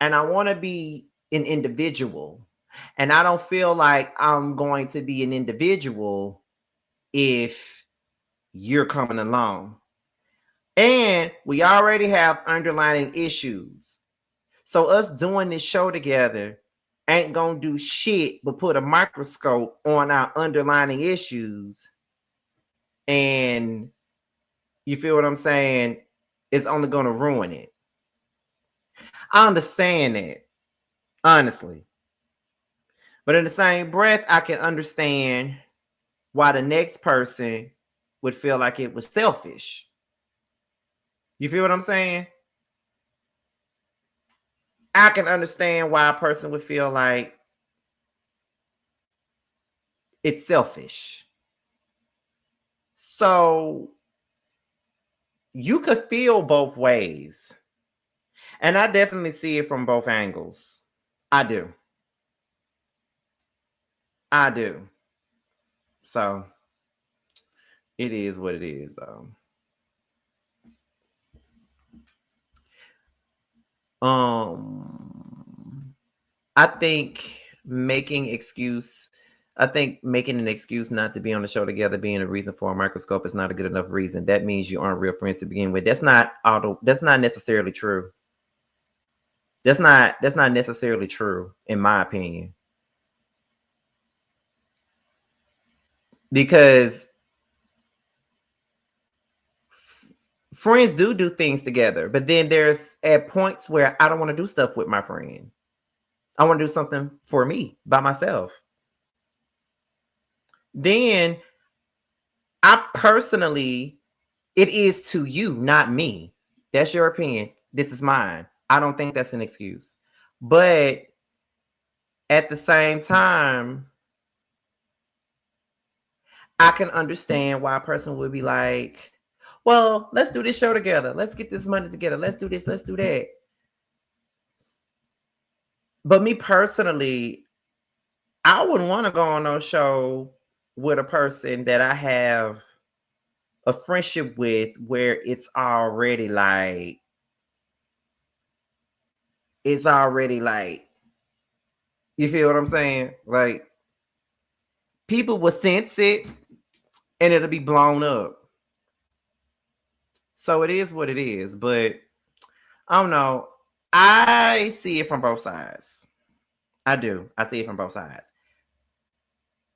And I want to be an individual. And I don't feel like I'm going to be an individual if you're coming along. And we already have underlying issues. So us doing this show together ain't gonna do shit but put a microscope on our underlying issues. And you feel what I'm saying? It's only gonna ruin it. I understand that, honestly. But in the same breath, I can understand while the next person would feel like it was selfish. You feel what I'm saying? I can understand why a person would feel like it's selfish. So you could feel both ways. And I definitely see it from both angles. I do. I do. So it is what it is, though. I think making an excuse not to be on the show together being a reason for a microscope is not a good enough reason. That means you aren't real friends to begin with. That's not necessarily true. That's not necessarily true, in my opinion. Because friends do things together, but then there's at points where I don't want to do stuff with my friend. I want to do something for me by myself. Then I personally, it is to you, not me. That's your opinion. This is mine. I don't think that's an excuse. But at the same time, I can understand why a person would be like, well, let's do this show together. Let's get this money together. Let's do this. Let's do that. But me personally, I wouldn't want to go on no show with a person that I have a friendship with where it's already like, you feel what I'm saying? Like, people will sense it and it'll be blown up. So it is what it is. But I don't know. I see it from both sides. I do. I see it from both sides.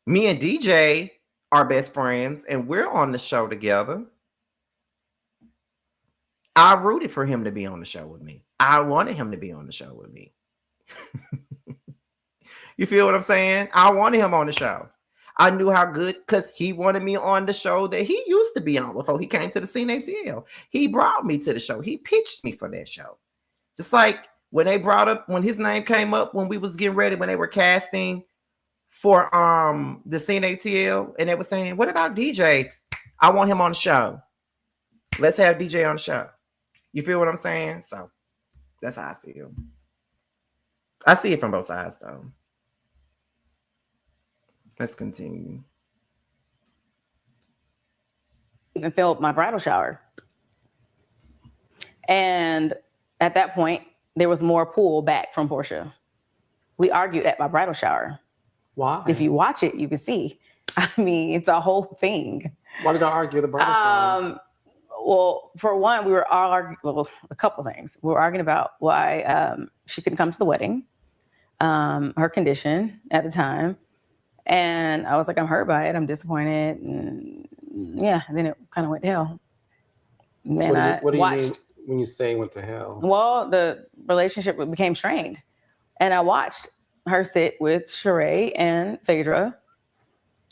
Me and DJ are best friends and we're on the show together. I rooted for him to be on the show with me. I wanted him to be on the show with me. You feel what I'm saying? I wanted him on the show. I knew how good, because he wanted me on the show that he used to be on before he came to the Scene ATL. He brought me to the show. He pitched me for that show. Just like when his name came up, when we was getting ready, when they were casting for the Scene ATL, and they were saying, what about DJ? I want him on the show. Let's have DJ on the show. You feel what I'm saying? So that's how I feel. I see it from both sides, though. Let's continue. Even filmed my bridal shower. And at that point, there was more pull back from Portia. We argued at my bridal shower. Why? If you watch it, you can see. I mean, it's a whole thing. Why did I argue at the bridal shower? Well, for one, we were all arguing, a couple things. We were arguing about why she couldn't come to the wedding, her condition at the time. And I was like, I'm hurt by it. I'm disappointed. And yeah, and then it kind of went to hell. And then what do you mean when you say went to hell? Well, the relationship became strained. And I watched her sit with Sheree and Phaedra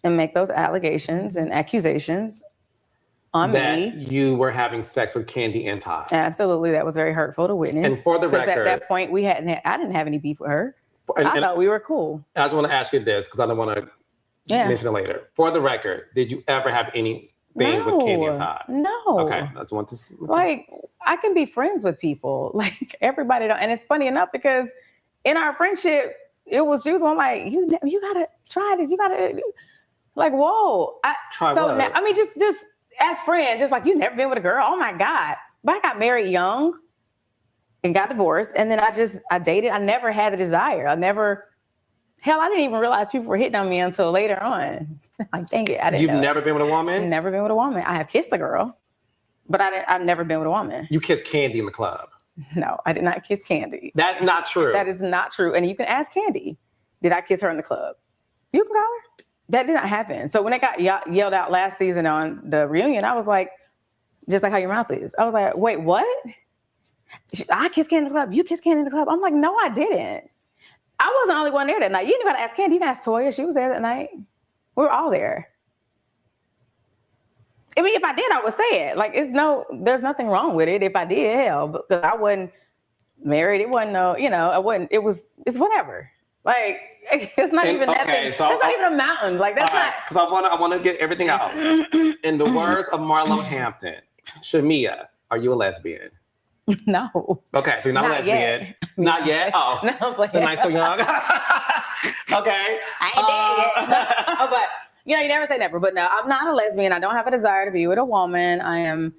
and make those allegations and accusations on me. You were having sex with Candy and Todd. Absolutely. That was very hurtful to witness. And for the record, because at that point, I didn't have any beef with her. I thought we were cool. I just want to ask you this, because I don't want to mention it later. For the record, did you ever have anything with Candy and Todd? No. Okay. I just want to... Like, I can be friends with people. Like, everybody don't. And it's funny enough because in our friendship, she was on like, you got to try this. You got to... Like, whoa. Try what? Now, I mean, just as friends, just like, you never been with a girl? Oh, my God. But I got married young and got divorced. And then I dated. I never had the desire. I didn't even realize people were hitting on me until later on. Like, dang it, I didn't know. You've never been with a woman? Never been with a woman. I have kissed a girl, but I've never been with a woman. You kissed Candy in the club? No, I did not kiss Candy. That's not true. That is not true. And you can ask Candy, did I kiss her in the club? You can call her. That did not happen. So when it got yelled out last season on the reunion, I was like, just like how your mouth is. I was like, wait, what? I kissed Candy in the club. You kissed Candy in the club. I'm like, no, I didn't. I wasn't the only one there that night. You didn't got to ask Candy. You can ask Toya. She was there that night. We were all there. I mean, if I did, I would say it. Like, there's nothing wrong with it. If I did, hell, because I wasn't married. It wasn't it's whatever. Like, it's not even that thing. So that's not even a mountain. Like, that's not. Because I want to get everything out. In the words of Marlo Hampton, Shamea, are you a lesbian? No. Okay, so you're not a lesbian. Yet. Not yet? Oh. No, the nice so young. Okay. I ain't dead yet. No, but you never say never. But no, I'm not a lesbian. I don't have a desire to be with a woman. I'm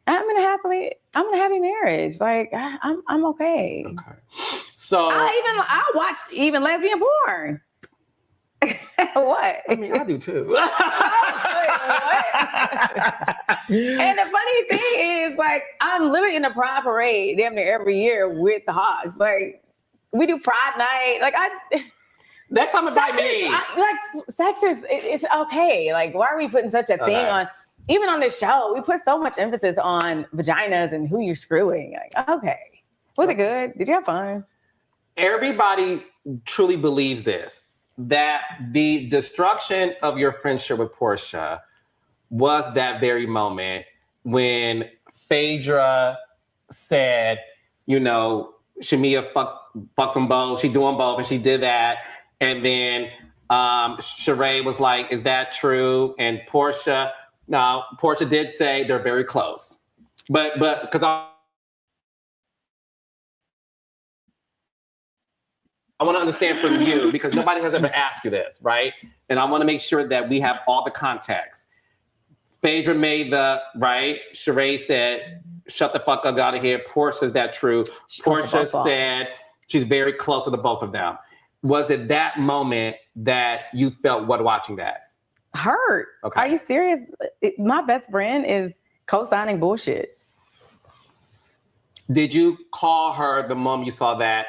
in a happy marriage. Like, I'm okay. Okay. So I watch even lesbian porn. What? I mean, I do too. And the funny thing is, like, I'm literally in a pride parade damn near every year with the Hogs. Like, we do Pride Night. Like, next time invite me. Sex is it's okay. Like, why are we putting such a thing on? Even on this show, we put so much emphasis on vaginas and who you're screwing. Like, okay, was it good? Did you have fun? Everybody truly believes this, that the destruction of your friendship with Portia was that very moment when Phaedra said, Shamea fucks them both. She doing both, and she did that. And then Sheree was like, "Is that true?" And Portia did say they're very close, but because I want to understand from you, because nobody has ever asked you this, right? And I want to make sure that we have all the context. Phaedra made Sheree said, "Shut the fuck up, out of here." Portia, is that true? Portia said she's very close to the both of them. Was it that moment that you felt what watching that? Hurt. Okay. Are you serious? My best friend is co-signing bullshit. Did you call her the moment you saw that?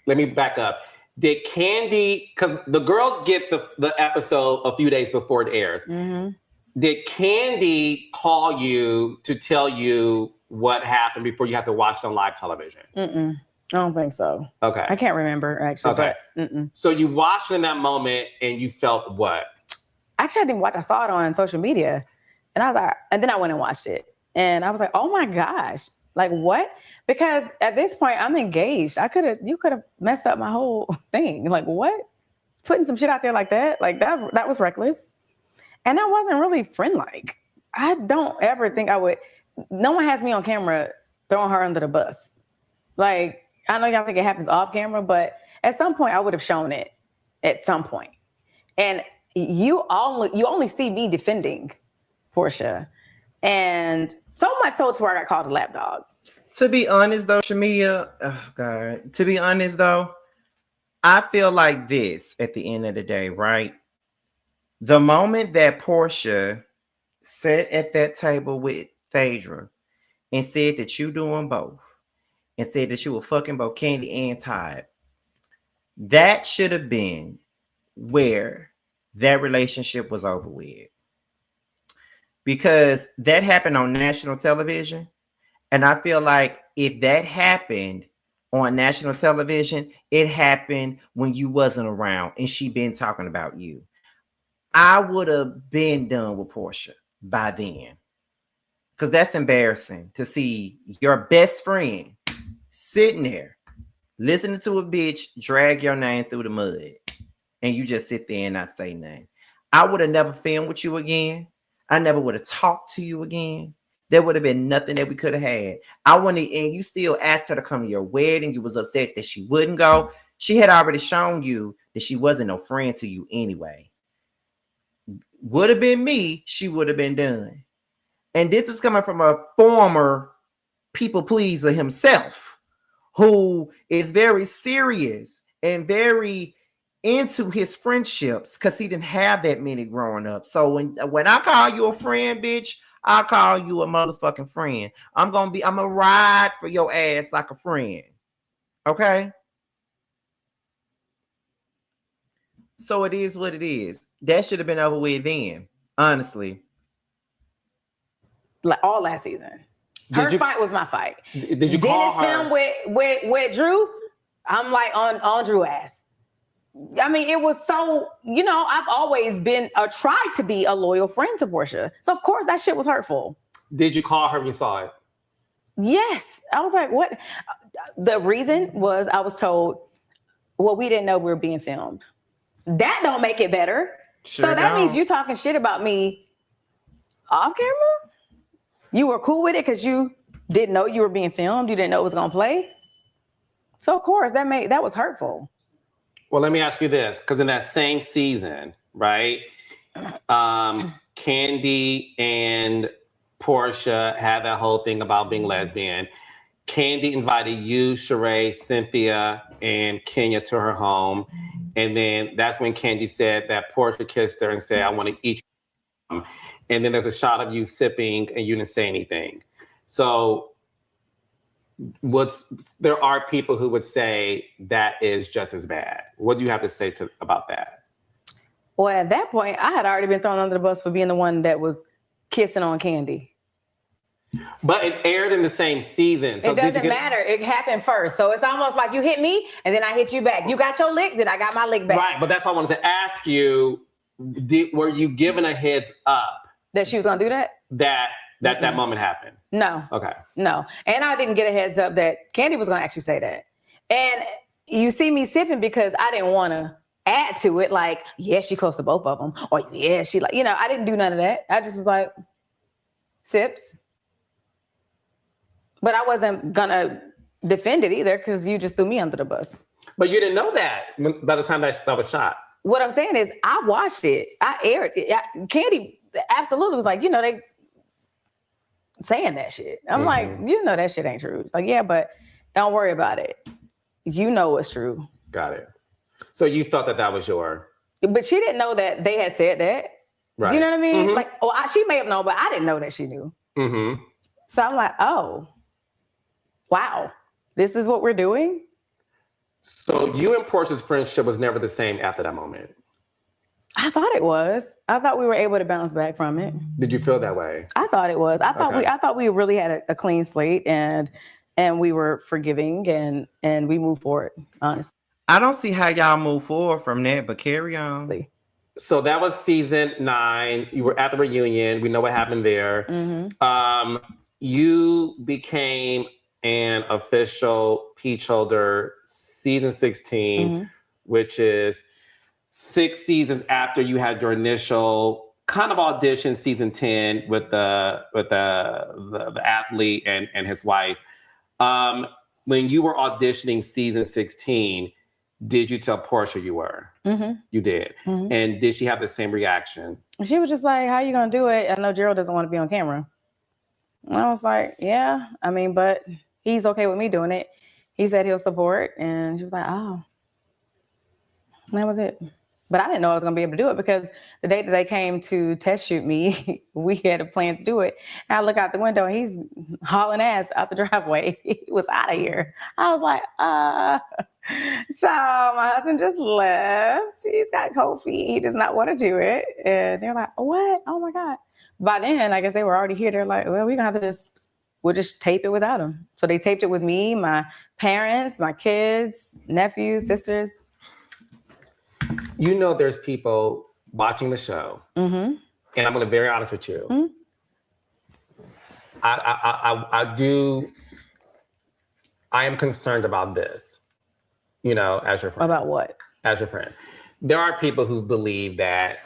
Let me back up. Did Candy, because the girls get the episode a few days before it airs. Mm-hmm. Did Candy call you to tell you what happened before you had to watch it on live television? Mm-mm. I don't think so. Okay. I can't remember, actually. Okay. But, so you watched it in that moment and you felt what? Actually, I didn't watch. I saw it on social media. And I was like, and then I went and watched it. And I was like, oh my gosh. Like, what? Because at this point, I'm engaged. You could have messed up my whole thing. Like, what? Putting some shit out there like that? Like, that was reckless. And that wasn't really friend-like. I don't ever think I would. No one has me on camera throwing her under the bus. Like, I know y'all think it happens off camera, but at some point I would have shown it at some point. And you only see me defending Portia. And so much so to where I got called a lapdog. To be honest though, Shamea, oh God, to be honest though, I feel like this at the end of the day, right? The moment that Portia sat at that table with Phaedra and said that you doing both, and said that you were fucking both Candy and Todd, that should have been where that relationship was over with. Because that happened on national television. And I feel like if that happened on national television, it happened when you wasn't around and she been talking about you. I would have been done with Portia by then. Because that's embarrassing to see your best friend sitting there, listening to a bitch drag your name through the mud, and you just sit there and not say nothing. I would have never filmed with you again. I never would have talked to you again. There would have been nothing that we could have had. And you still asked her to come to your wedding. You was upset that she wouldn't go. She had already shown you that she wasn't no friend to you anyway. Would have been me, she would have been done. And this is coming from a former people pleaser himself, who is very serious and very into his friendships because he didn't have that many growing up. So when I call you a friend, bitch, I'll call you a motherfucking friend. I'm gonna ride for your ass like a friend. Okay? So it is what it is. That should have been over with then, honestly. Like all last season. Her fight was my fight. Did you call her? Dennis film with Drew, I'm like on Drew ass. I mean, it was so, I've always been tried to be a loyal friend to Portia. So of course that shit was hurtful. Did you call her when you saw it? Yes. I was like, what? The reason was I was told, well, we didn't know we were being filmed. That don't make it better. Sure so that don't. means you talking shit about me off camera? You were cool with it because you didn't know you were being filmed. You didn't know it was going to play. So of course that was hurtful. Well, let me ask you this, because in that same season, right, Candy and Portia had that whole thing about being lesbian. Candy invited you, Sheree, Cynthia, and Kenya to her home. And then that's when Candy said that Portia kissed her and said, I want to eat you. And then there's a shot of you sipping and you didn't say anything. So there are people who would say that is just as bad. What do you have to say about that? Well, at that point, I had already been thrown under the bus for being the one that was kissing on Candy. But it aired in the same season. So it doesn't matter. It happened first. So it's almost like you hit me and then I hit you back. You got your lick, then I got my lick back. Right, but that's why I wanted to ask you, were you given a heads up? That she was going to do that? That moment happened? No. Okay. No. And I didn't get a heads up that Candy was going to actually say that. And you see me sipping because I didn't want to add to it. Like, yeah, she close to both of them. Or yeah, she like, I didn't do none of that. I just was like, sips. But I wasn't going to defend it either because you just threw me under the bus. But you didn't know that by the time that was shot. What I'm saying is I watched it. I aired it. Candy absolutely was like, they saying that shit. I'm like, that shit ain't true. Like, yeah, but don't worry about it. You know it's true. Got it. So you felt that was your... But she didn't know that they had said that. Right. Do you know what I mean? Mm-hmm. Like, she may have known, but I didn't know that she knew. Mm-hmm. So I'm like, oh, wow, this is what we're doing? So you and Portia's friendship was never the same after that moment? I thought it was. I thought we were able to bounce back from it. Did you feel that way? I thought it was. I thought we really had a clean slate and we were forgiving and we moved forward, honestly. I don't see how y'all move forward from that, but carry on. So that was season 9. You were at the reunion. We know what happened there. Mm-hmm. You became an official peach holder season 16, which is 6 seasons after you had your initial kind of audition, season 10 with the athlete and his wife. When you were auditioning season 16, did you tell Portia you were? Mm-hmm. You did. Mm-hmm. And did she have the same reaction? She was just like, how are you going to do it? I know Gerald doesn't want to be on camera. And I was like, yeah, but he's okay with me doing it. He said he'll support. And she was like, oh, that was it. But I didn't know I was going to be able to do it because the day that they came to test shoot me, we had a plan to do it. And I look out the window and he's hauling ass out the driveway. He was out of here. I was like, So my husband just left. He's got cold feet. He does not want to do it. And they're like, what? Oh my God. By then, I guess they were already here. They're like, well, we'll just tape it without him. So they taped it with me, my parents, my kids, nephews, sisters. There's people watching the show, and I'm going to be very honest with you. Mm-hmm. I am concerned about this, as your friend. About what? As your friend. There are people who believe that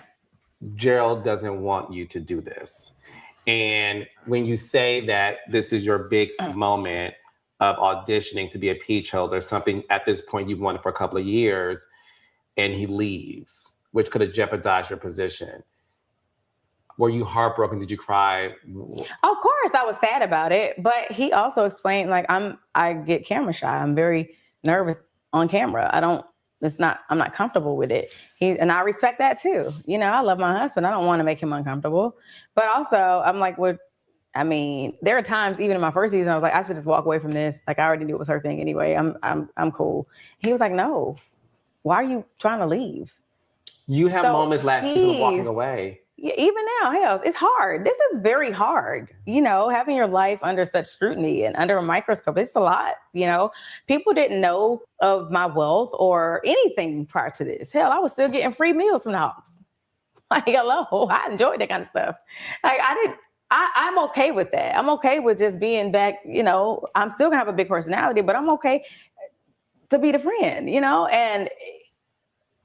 Gerald doesn't want you to do this. And when you say that this is your big moment of auditioning to be a peach holder, something at this point you've wanted for a couple of years, and he leaves, which could have jeopardized your position. Were you heartbroken? Did you cry? Of course, I was sad about it. But he also explained, like, I get camera shy. I'm very nervous on camera. I'm not comfortable with it. And I respect that too. I love my husband. I don't want to make him uncomfortable. But also, I'm like, there are times, even in my first season, I was like, I should just walk away from this. Like, I already knew it was her thing anyway. I'm cool. He was like, no. Why are you trying to leave? You have So moments last season of walking he's- away. Yeah, even now, hell, it's hard. This is very hard. Having your life under such scrutiny and under a microscope, it's a lot. People didn't know of my wealth or anything prior to this. Hell, I was still getting free meals from the house. Like, hello, I enjoyed that kind of stuff. Like, I'm okay with that. I'm okay with just being back. I'm still gonna have a big personality, but I'm okay to be the friend. And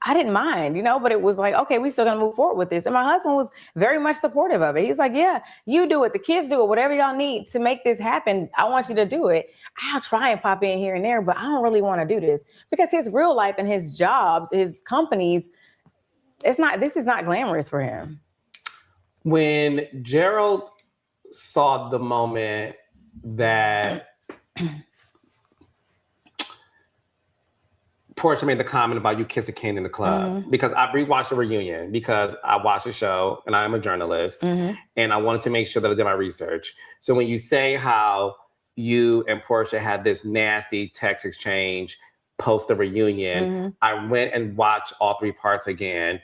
I didn't mind, but it was like, okay, we still gonna move forward with this. And my husband was very much supportive of it. He's like, yeah, you do it. The kids do it. Whatever y'all need to make this happen, I want you to do it. I'll try and pop in here and there, but I don't really want to do this because his real life and his jobs, his companies, this is not glamorous for him. When Gerald saw the moment that Portia made the comment about you kissing Kane in the club, because I rewatched the reunion because I watched the show and I'm a journalist and I wanted to make sure that I did my research. So when you say how you and Portia had this nasty text exchange post the reunion, I went and watched all 3 parts again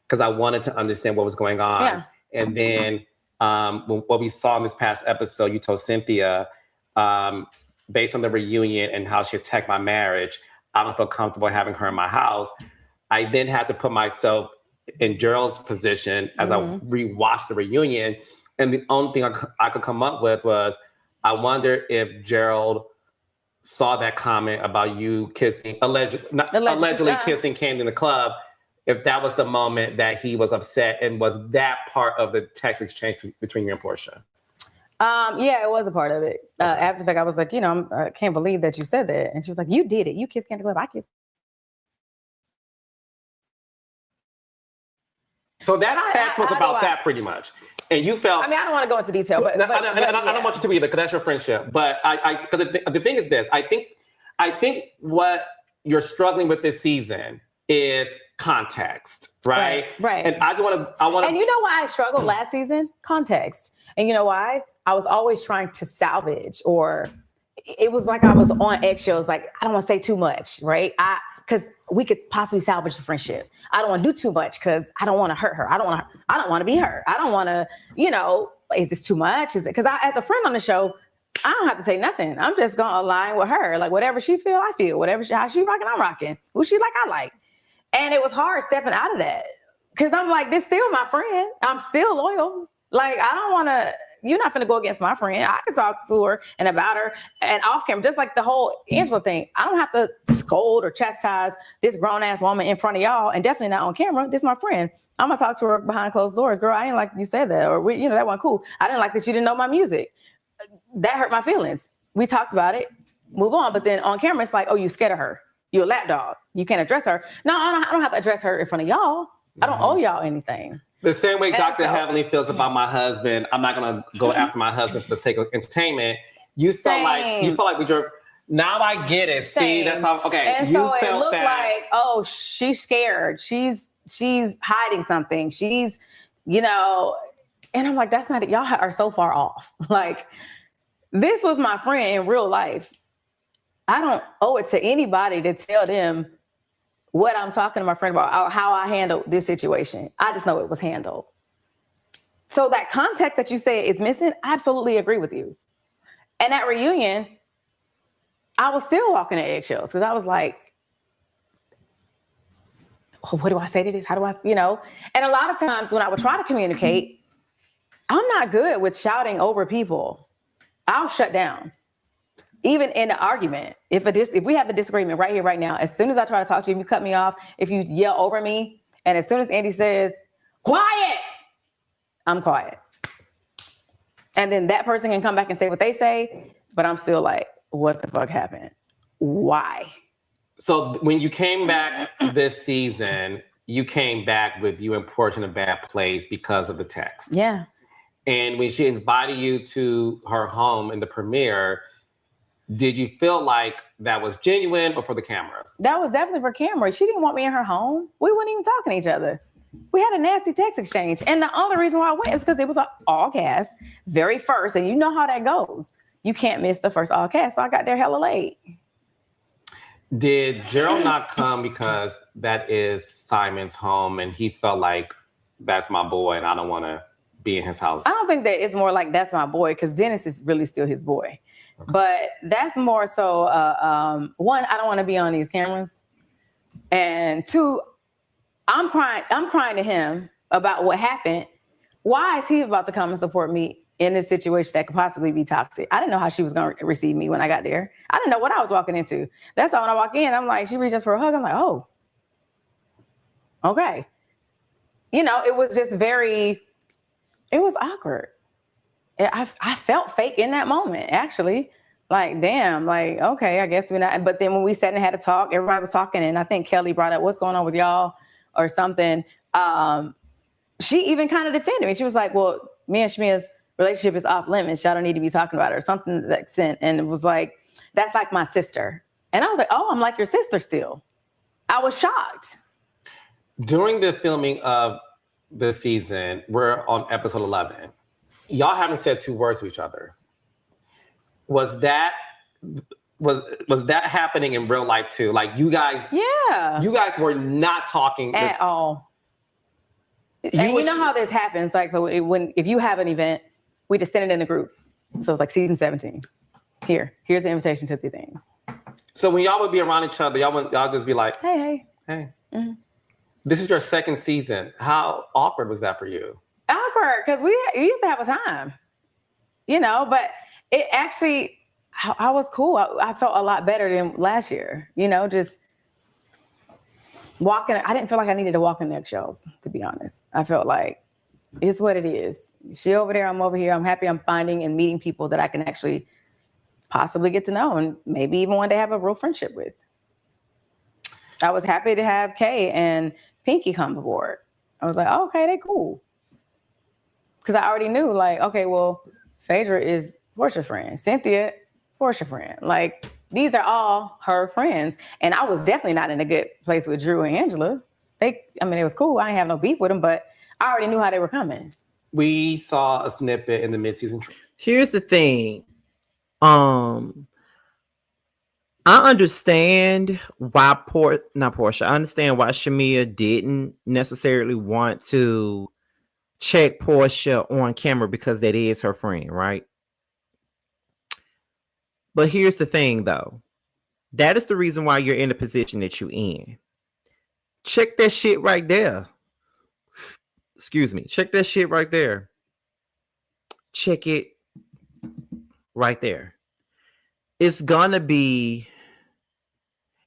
because I wanted to understand what was going on. Yeah. And then what we saw in this past episode, you told Cynthia, based on the reunion and how she attacked my marriage, I don't feel comfortable having her in my house. I then had to put myself in Gerald's position as I rewatched the reunion. And the only thing I could come up with was, I wonder if Gerald saw that comment about you kissing, allegedly kissing Candy in the club, if that was the moment that he was upset, and was that part of the text exchange between you and Portia? Yeah, it was a part of it. After the fact, I was like, I can't believe that you said that. And she was like, you did it. You kissed Candy Club. I kissed. So that text was about that pretty much. And you felt... I mean, I don't want to go into detail, but I don't want you to either, because that's your friendship. But because the thing is this, I think what you're struggling with this season is context, right? Right. And I want to. And you know why I struggled last season? Context. And you know why? I was always trying to salvage, or it was like I was on eggshells. Like, I don't want to say too much, right? Because we could possibly salvage the friendship. I don't want to do too much because I don't want to hurt her. I don't want to be hurt. I don't want to, is this too much? Is it? Because as a friend on the show, I don't have to say nothing. I'm just going to align with her. Like, whatever she feel, I feel. How she rocking, I'm rocking. Who she like, I like. And it was hard stepping out of that because I'm like, this still my friend. I'm still loyal. Like, I don't want to, you're not going to go against my friend. I can talk to her and about her and off camera, just like the whole Angela thing. I don't have to scold or chastise this grown ass woman in front of y'all, and definitely not on camera. This is my friend. I'm going to talk to her behind closed doors. Girl, I ain't like you said that, or that wasn't cool. I didn't like that you didn't know my music. That hurt my feelings. We talked about it, move on. But then on camera, it's like, oh, you scared of her. You're a lapdog. You can't address her. No, I don't have to address her in front of y'all. I don't owe y'all anything. The same way Dr. Heavenly feels about my husband. I'm not going to go after my husband for the sake of entertainment. You felt like with your, now I get it. Same. See, that's how, okay. And you so it felt looked that. like, oh, she's scared. She's hiding something. She's, and I'm like, that's not it. Y'all are so far off. Like, this was my friend in real life. I don't owe it to anybody to tell them what I'm talking to my friend about, or how I handled this situation. I just know it was handled. So that context that you say is missing, I absolutely agree with you. And that reunion, I was still walking at eggshells because I was like, oh, what do I say to this? How do I, And a lot of times when I would try to communicate, I'm not good with shouting over people. I'll shut down. Even in an argument, if we have a disagreement right here, right now, as soon as I try to talk to you, you cut me off, if you yell over me, and as soon as Andy says, quiet, I'm quiet. And then that person can come back and say what they say, but I'm still like, what the fuck happened? Why? So when you came back this season, you came back with you and Portia in a bad place because of the text. Yeah. And when she invited you to her home in the premiere, did you feel like that was genuine or for the cameras? That was definitely for cameras. She didn't want me in her home. We weren't even talking to each other. We had a nasty text exchange. And the only reason why I went is because it was an all cast, very first. And you know how that goes. You can't miss the first all cast. So I got there hella late. Did Gerald not come because that is Simon's home and he felt like that's my boy and I don't want to be in his house? I don't think that it's more like that's my boy because Dennis is really still his boy. Okay. But that's more so, one, I don't want to be on these cameras. And two, I'm crying to him about what happened. Why is he about to come and support me in this situation that could possibly be toxic? I didn't know how she was going to receive me when I got there. I didn't know what I was walking into. That's why when I walk in, I'm like, she reached us for a hug. I'm like, oh, okay. It was just it was awkward. I felt fake in that moment, actually. Like, damn, like, okay, I guess we're not. But then when we sat and had a talk, everybody was talking. And I think Kelly brought up what's going on with y'all or something. She even kind of defended me. She was like, well, me and Shamea's relationship is off limits. Y'all don't need to be talking about it or something to that extent. And it was like, that's like my sister. And I was like, oh, I'm like your sister still. I was shocked. During the filming of the season, we're on episode 11. Y'all haven't said 2 words to each other. Was that happening in real life too? Like you guys were not talking at all. And you know how this happens? Like if you have an event, we just send it in a group. So it's like season 17. Here's the invitation to the thing. So when y'all would be around each other, y'all just be like, hey. Mm-hmm. This is your second season. How awkward was that for you? Awkward, because we used to have a time, but it actually, I was cool. I felt a lot better than last year, just walking. I didn't feel like I needed to walk in eggshells, to be honest. I felt like it's what it is. She over there, I'm over here. I'm happy I'm finding and meeting people that I can actually possibly get to know and maybe even one day have a real friendship with. I was happy to have Kay and Pinky come aboard. I was like, oh, okay, they cool. Because I already knew, like, okay, well, Phaedra is Portia's friend. Cynthia, Portia's friend. Like, these are all her friends. And I was definitely not in a good place with Drew and Angela. It was cool. I didn't have no beef with them, but I already knew how they were coming. We saw a snippet in the mid-season. Here's the thing. I understand why Portia. I understand why Shamea didn't necessarily want to check Portia on camera because that is her friend, right? But here's the thing, though. That is the reason why you're in the position that you're in. Check that shit right there. Excuse me. Check that shit right there. Check it right there. It's going to be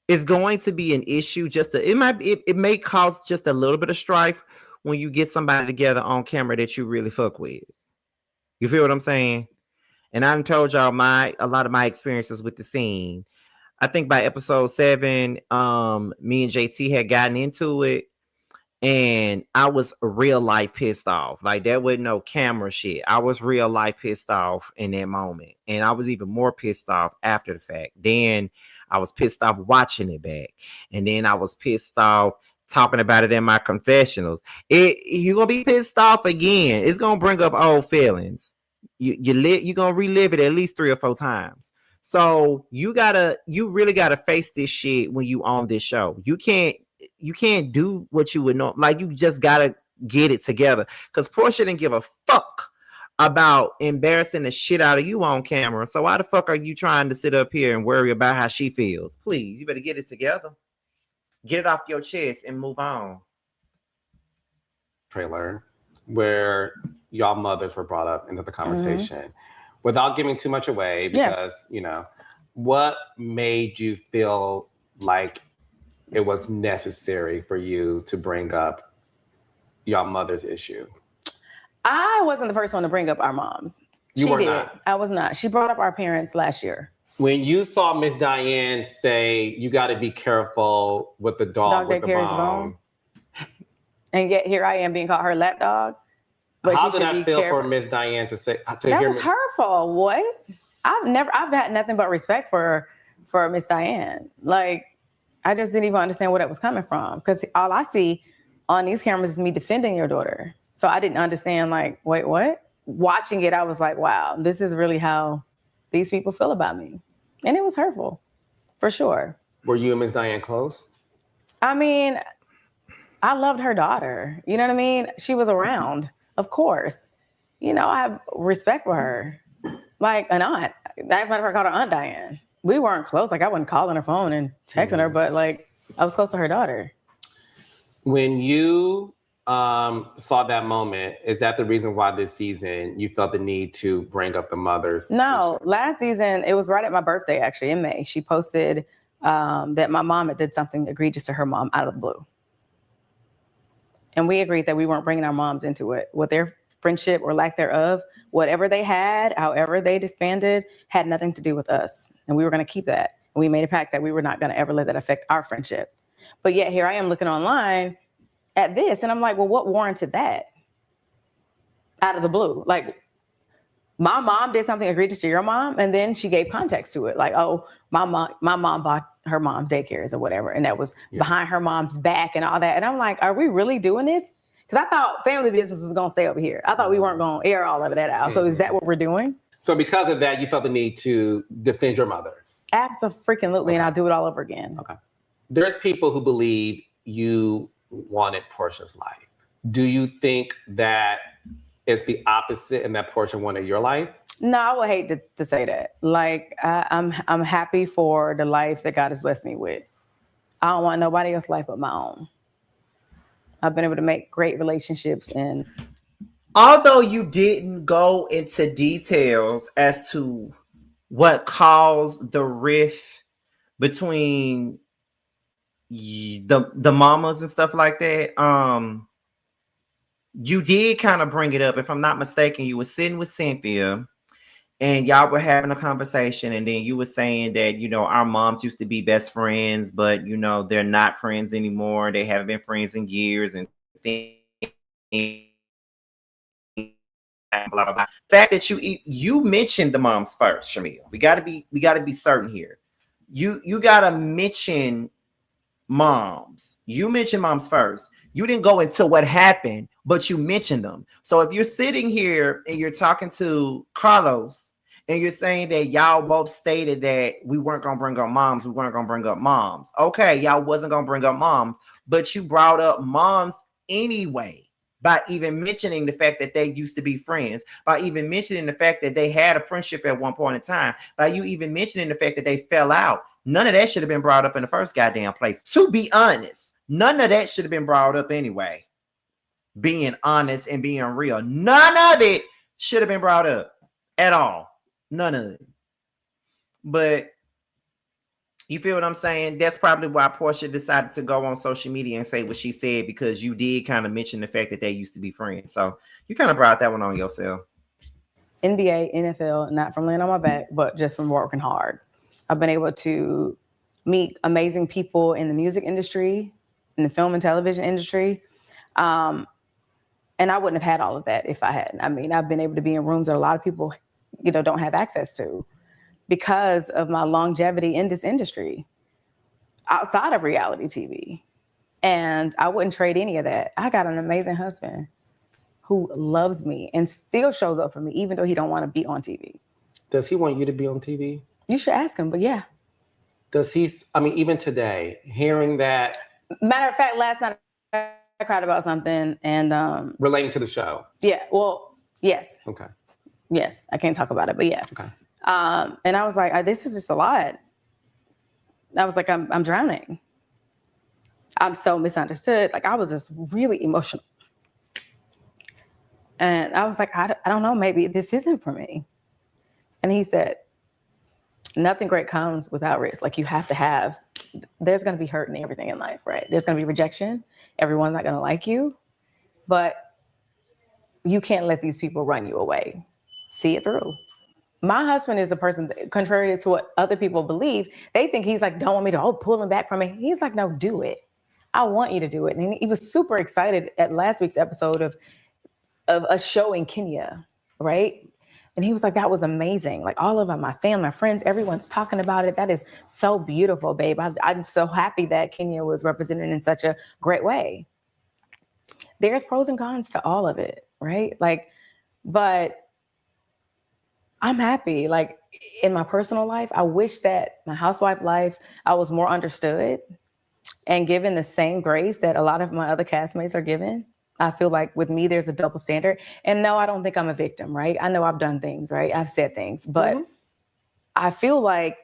an issue. It may cause just a little bit of strife when you get somebody together on camera that you really fuck with. You feel what I'm saying? And I've told y'all a lot of my experiences with the scene. I think by episode 7, me and JT had gotten into it, and I was real life pissed off. Like, there wasn't no camera shit. I was real life pissed off in that moment, and I was even more pissed off after the fact. Then I was pissed off watching it back, and then I was pissed off talking about it in my confessionals. You're gonna be pissed off again. It's gonna bring up old feelings. You're gonna relive it at least 3 or 4 times. So you really gotta face this shit when you on this show. You can't do what you would know. Like, you just gotta get it together. Because Portia didn't give a fuck about embarrassing the shit out of you on camera. So why the fuck are you trying to sit up here and worry about how she feels? Please, you better get it together. Get it off your chest and move on. Trailer where y'all mothers were brought up into the conversation without giving too much away, because what made you feel like it was necessary for you to bring up y'all mother's issue? I wasn't the first one to bring up our moms. You were not. I was not. She brought up our parents last year. When you saw Miss Diane say, you got to be careful with the dog with the bone. And yet here I am being called her lap dog. But how did that feel for Miss Diane to say? That was hurtful. What? I've had nothing but respect for Miss Diane. Like, I just didn't even understand where that was coming from. Because all I see on these cameras is me defending your daughter. So I didn't understand, like, wait, what? Watching it, I was like, wow, this is really how these people feel about me. And it was hurtful, for sure. Were you and Miss Diane close? I mean, I loved her daughter. You know what I mean? She was around, of course. You know, I have respect for her. Like an aunt. As a matter of fact, I called her Aunt Diane. We weren't close. Like I wasn't calling her phone and texting her, but like I was close to her daughter. When you saw that moment, is that the reason why this season you felt the need to bring up the mothers? No, last season, it was right at my birthday, actually, in May. She posted that my mom had did something egregious to her mom out of the blue. And we agreed that we weren't bringing our moms into it. With their friendship or lack thereof, whatever they had, however they disbanded, had nothing to do with us. And we were going to keep that. And we made a pact that we were not going to ever let that affect our friendship. But yet here I am looking online at this, and I'm like, well, what warranted that? Out of the blue. Like, my mom did something egregious to your mom, and then she gave context to it. Like, oh, my mom bought her mom's daycares or whatever, and that was behind her mom's back and all that. And I'm like, are we really doing this? Because I thought family business was going to stay over here. I thought we weren't going to air all of that out. So is that what we're doing? So because of that, you felt the need to defend your mother? Absolutely, okay. And I'll do it all over again. Okay. There's people who believe you wanted Portia's life. Do you think that it's the opposite and that Portia wanted your life? No, I would hate to say that. Like, I'm happy for the life that God has blessed me with. I don't want nobody else's life but my own. I've been able to make great relationships. And although you didn't go into details as to what caused the rift between the mamas and stuff like that, you did kind of bring it up. If I'm not mistaken, you were sitting with Cynthia and y'all were having a conversation, and then you were saying that, you know, our moms used to be best friends, but, you know, they're not friends anymore. They haven't been friends in years, and things. Blah, blah, blah. The fact that you mentioned the moms first, Shamea. We gotta be certain here. You gotta mention moms. You mentioned moms first. You didn't go into what happened, but you mentioned them. So if you're sitting here and you're talking to Carlos and you're saying that y'all both stated that we weren't going to bring up moms, we weren't going to bring up moms. Okay, y'all wasn't going to bring up moms, but you brought up moms anyway by even mentioning the fact that they used to be friends, by even mentioning the fact that they had a friendship at one point in time, by you even mentioning the fact that they fell out. None of that should have been brought up in the first goddamn place. To be honest, none of that should have been brought up anyway. Being honest and being real. None of it should have been brought up at all. None of it. But you feel what I'm saying? That's probably why Portia decided to go on social media and say what she said, because you did kind of mention the fact that they used to be friends. So you kind of brought that one on yourself. NBA, NFL, not from laying on my back, but just from working hard. I've been able to meet amazing people in the music industry, in the film and television industry. And I wouldn't have had all of that if I hadn't. I mean, I've been able to be in rooms that a lot of people, you know, don't have access to because of my longevity in this industry outside of reality TV. And I wouldn't trade any of that. I got an amazing husband who loves me and still shows up for me, even though he don't want to be on TV. Does he want you to be on TV? You should ask him, but yeah. Does he, I mean, even today, hearing that. Matter of fact, last night I cried about something and. Relating to the show? Yeah, well, yes. Okay. Yes, I can't talk about it, but yeah. Okay. And I was like, this is just a lot. I was like, I'm drowning. I'm so misunderstood. Like, I was just really emotional. And I was like, I don't know, maybe this isn't for me. And he said, nothing great comes without risk. Like, you have to have, there's going to be hurt in everything in life, right? There's going to be rejection. Everyone's not going to like you, but you can't let these people run you away. See it through. My husband is the person that, contrary to what other people believe, they think he's like, don't want me to pull him back from me. He's like, no, do it. I want you to do it. And he was super excited at last week's episode of a show in Kenya, right? And he was like, that was amazing. Like, all of my family, my friends, everyone's talking about it. That is so beautiful, babe. I'm so happy that Kenya was represented in such a great way. There's pros and cons to all of it, right? Like, but I'm happy. Like in my personal life, I wish that my housewife life, I was more understood and given the same grace that a lot of my other castmates are given. I feel like with me, there's a double standard. And no, I don't think I'm a victim, right? I know I've done things, right? I've said things, but I feel like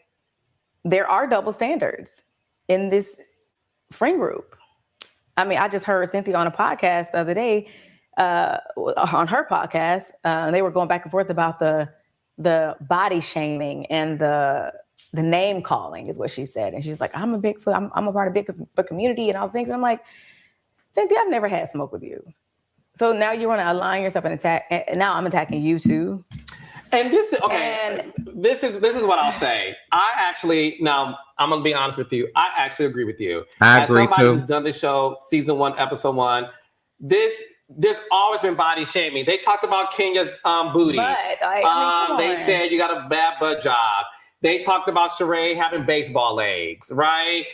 there are double standards in this friend group. I mean, I just heard Cynthia on a podcast the other day, on her podcast, they were going back and forth about the body shaming and the name calling is what she said. And she's like, I'm a Bigfoot, I'm a part of Bigfoot community and all things. And I'm like, Cynthia, I've never had smoke with you. So now you want to align yourself and attack, and now I'm attacking you too. And this is this is what I'll say. I actually, now I'm gonna be honest with you. I actually agree with you. I agree somebody too. who's done this show, season 1, episode 1, there's always been body shaming. They talked about Kenya's booty. But, they said you got a bad butt job. They talked about Sheree having baseball legs, right?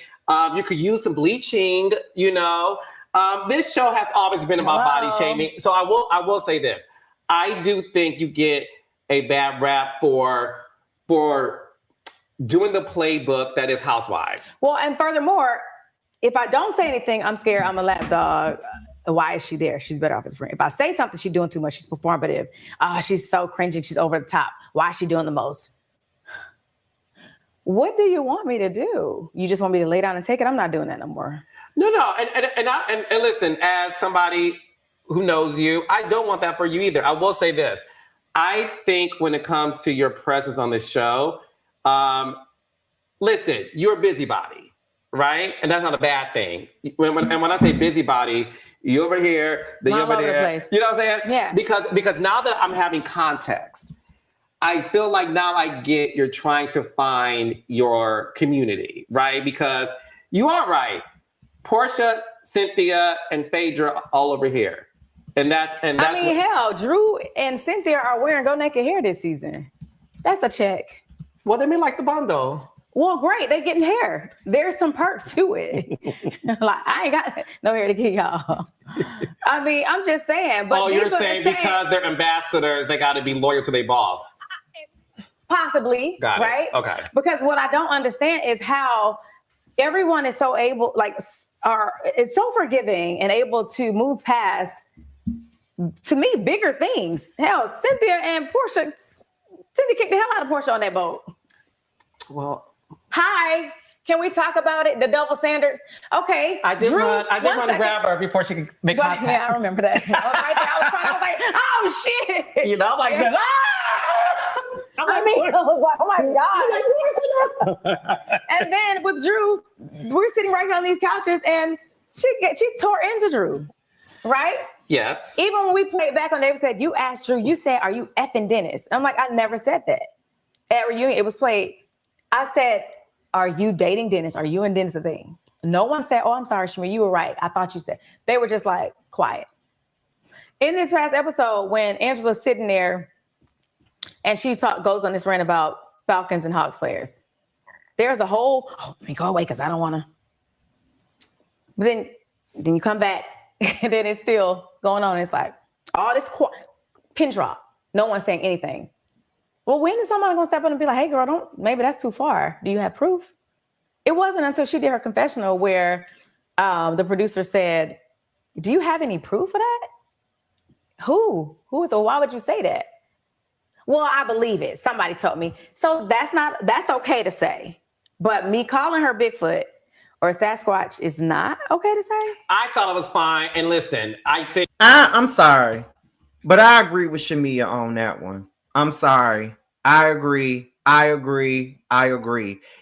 You could use some bleaching, you know. This show has always been about body shaming. So I will say this. I do think you get a bad rap for doing the playbook that is Housewives. Well, and furthermore, if I don't say anything, I'm scared I'm a lapdog. Why is she there? She's better off as a friend. If I say something, she's doing too much. She's performative. She's so cringy. She's over the top. Why is she doing the most? What do you want me to do? You just want me to lay down and take it? I'm not doing that no more. No. And listen, as somebody who knows you, I don't want that for you either. I will say this. I think when it comes to your presence on this show, listen, you're a busybody, right? And that's not a bad thing. When I say busybody, you over here, then you over there. You know what I'm saying? Yeah. Because now that I'm having context, I feel like now I get you're trying to find your community, right? Because you are right. Portia, Cynthia, and Phaedra all over here. And that's I mean, hell, Drew and Cynthia are wearing go naked hair this season. That's a check. Well, they mean like the bundle. Well, great. They getting hair. There's some perks to it. Like I ain't got no hair to give y'all. I mean, I'm just saying. But you're saying because they're ambassadors, they got to be loyal to their boss. Possibly. Got it. Right? Okay. Because what I don't understand is how everyone is so able, is so forgiving and able to move past, to me, bigger things. Hell, Cynthia kicked the hell out of Portia on that boat. Well, hi, can we talk about it? The double standards. Okay. I did want to grab her before she could make contact. Yeah, I remember that. I was right there. I was like, oh shit. You know, like this. I was like, oh my God. And then with Drew, we're sitting right here on these couches and she tore into Drew, right? Yes. Even when we played back on, they said, you asked Drew, you said, are you effing Dennis? I'm like, I never said that. At reunion, it was played. I said, are you dating Dennis? Are you and Dennis a thing? No one said, oh, I'm sorry, Shamea, you were right. I thought you said. They were just like, quiet. In this past episode, when Angela's sitting there and she goes on this rant about Falcons and Hawks players, there's a whole, let me go away because I don't want to. But then you come back and then it's still going on. It's like, all this pin drop. No one's saying anything. Well, when is somebody going to step up and be like, hey, girl, maybe that's too far. Do you have proof? It wasn't until she did her confessional where the producer said, do you have any proof of that? Who is, or why would you say that? Well, I believe it. Somebody told me. So that's okay to say. But me calling her Bigfoot or Sasquatch is not okay to say? I thought it was fine. And listen, I think... I'm sorry, but I agree with Shamea on that one. I'm sorry. I agree.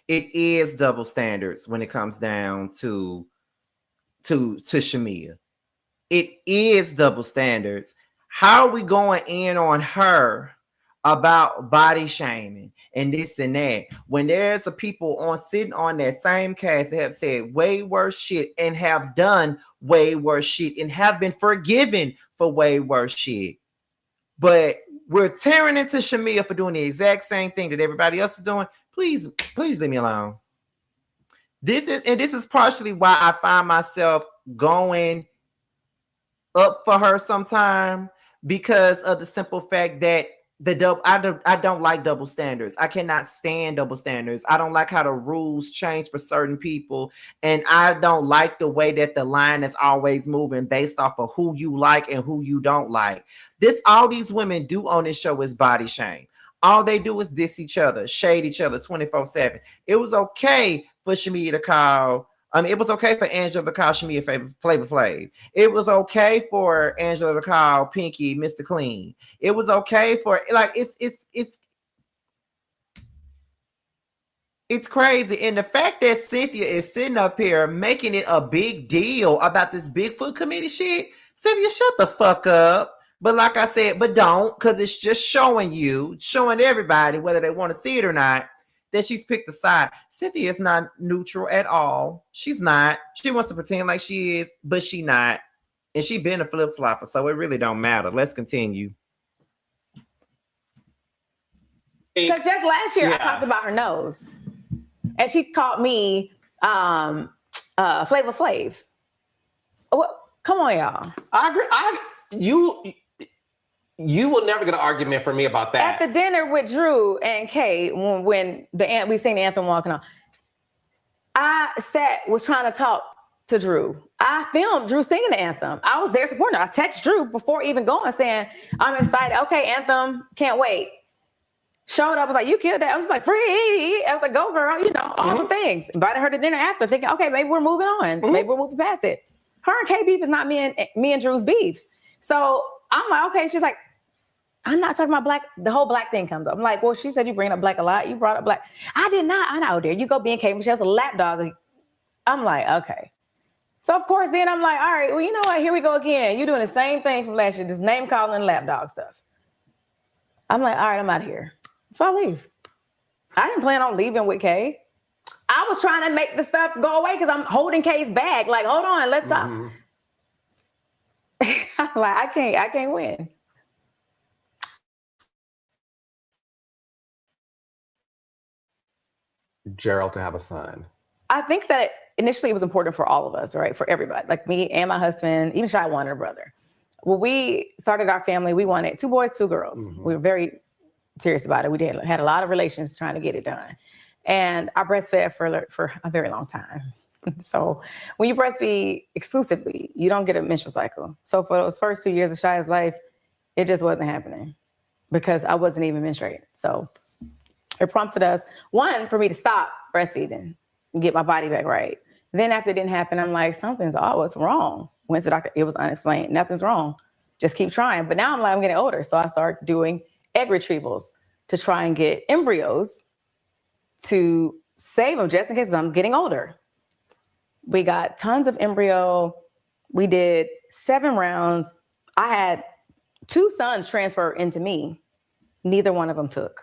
It is double standards when it comes down to Shamea. It is double standards. How are we going in on her about body shaming and this and that when there's a people sitting on that same cast that have said way worse shit and have done way worse shit and have been forgiven for way worse shit? But we're tearing into Shamea for doing the exact same thing that everybody else is doing. Please leave me alone. This is partially why I find myself going up for her sometime, because of the simple fact that I don't like double standards. I cannot stand double standards. I don't like how the rules change for certain people, and I don't like the way that the line is always moving based off of who you like and who you don't like. This all these women do on this show is body shame. All they do is diss each other, shade each other 24/7. It was okay for Shamea to call. I mean, it was okay for Angela to call Shamea Flavor Flav. It was okay for Angela to call Pinky Mr. Clean. It was okay for like it's crazy. And the fact that Cynthia is sitting up here making it a big deal about this Bigfoot committee shit, Cynthia, shut the fuck up. But like I said, but don't, because it's just showing everybody, whether they want to see it or not, that she's picked a side. Cynthia is not neutral at all. She's not. She wants to pretend like she is, but she not. And she been a flip-flopper, so it really don't matter. Let's continue. Because just last year I talked about her nose. And she called me Flavor Flav. What? Come on, y'all. I agree. You will never get an argument from me about that. At the dinner with Drew and Kay, when we sing the anthem walking on, I was trying to talk to Drew. I filmed Drew singing the anthem. I was there supporting her. I text Drew before even going saying, I'm excited. Okay, anthem, can't wait. Showed up, was like, you killed that. I was like, free. I was like, go girl, all the things. Invited her to dinner after, thinking, okay, maybe we're moving on. Maybe we're moving past it. Her and Kay beef is not me and Drew's beef. So I'm like, okay. She's like, I'm not talking about black. The whole black thing comes up. I'm like, well, she said you bring up black a lot. You brought up black. I did not. I know, dear. You go be in Kay. She has a lap dog. I'm like, okay. So of course, then I'm like, all right, well, you know what? Here we go again. You're doing the same thing from last year, this name calling lap dog stuff. I'm like, all right, I'm out of here. So I leave. I didn't plan on leaving with Kay. I was trying to make the stuff go away because I'm holding Kay's bag. Like, hold on, let's talk. I'm like, I can't win. Gerald to have a son. I think that initially it was important for all of us, right? For everybody, like me and my husband, even Shy wanted a brother. When we started our family, we wanted 2 boys, 2 girls. We were very serious about it. We had a lot of relations trying to get it done. And I breastfed for a very long time. So when you breastfeed exclusively, you don't get a menstrual cycle. So for those first 2 years of Shia's life, it just wasn't happening because I wasn't even menstruating. So it prompted us, one, for me to stop breastfeeding and get my body back right. Then after it didn't happen, I'm like, what's wrong? Went to the doctor, it was unexplained. Nothing's wrong. Just keep trying. But now I'm like, I'm getting older. So I started doing egg retrievals to try and get embryos to save them just in case I'm getting older. We got tons of embryo. We did 7 rounds. I had 2 sons transfer into me. Neither one of them took.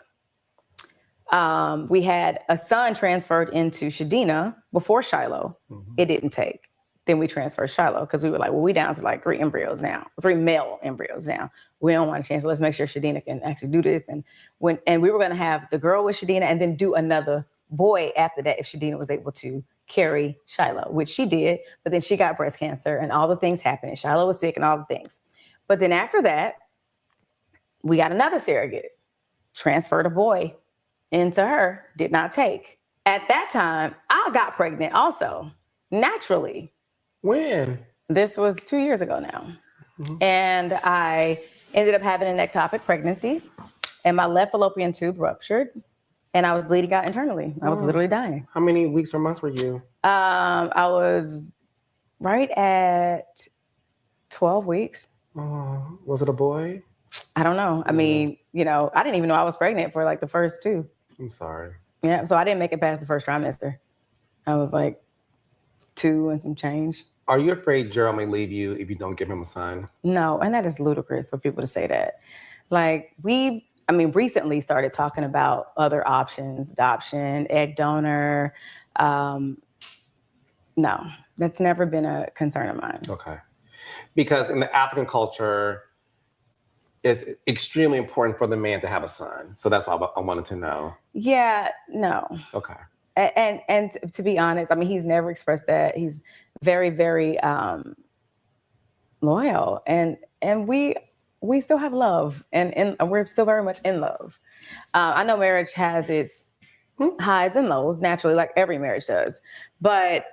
We had a son transferred into Shadina before Shiloh. It didn't take. Then we transferred Shiloh because we were like, well, we down to like 3 embryos now, 3 male embryos now. We don't want a chance. Let's make sure Shadina can actually do this. And we were going to have the girl with Shadina and then do another boy after that if Shadina was able to carry Shiloh, which she did. But then she got breast cancer and all the things happened. And Shiloh was sick and all the things. But then after that, we got another surrogate, transferred a boy into her, did not take. At that time, I got pregnant also, naturally. When? This was 2 years ago now. And I ended up having an ectopic pregnancy and my left fallopian tube ruptured and I was bleeding out internally. I was literally dying. How many weeks or months were you? I was right at 12 weeks. Was it a boy? I don't know. I mean, I didn't even know I was pregnant for like the first 2. I'm sorry. Yeah, so I didn't make it past the first trimester. I was like 2 and some change. Are you afraid Gerald may leave you if you don't give him a son? No, and that is ludicrous for people to say that. Like recently started talking about other options, adoption, egg donor. No, that's never been a concern of mine. Okay. Because in the African culture, it's extremely important for the man to have a son. So that's why I wanted to know. Yeah, no. Okay. And to be honest, he's never expressed that. He's very, very loyal. And we we still have love, and we're still very much in love. I know marriage has its highs and lows, naturally, like every marriage does. But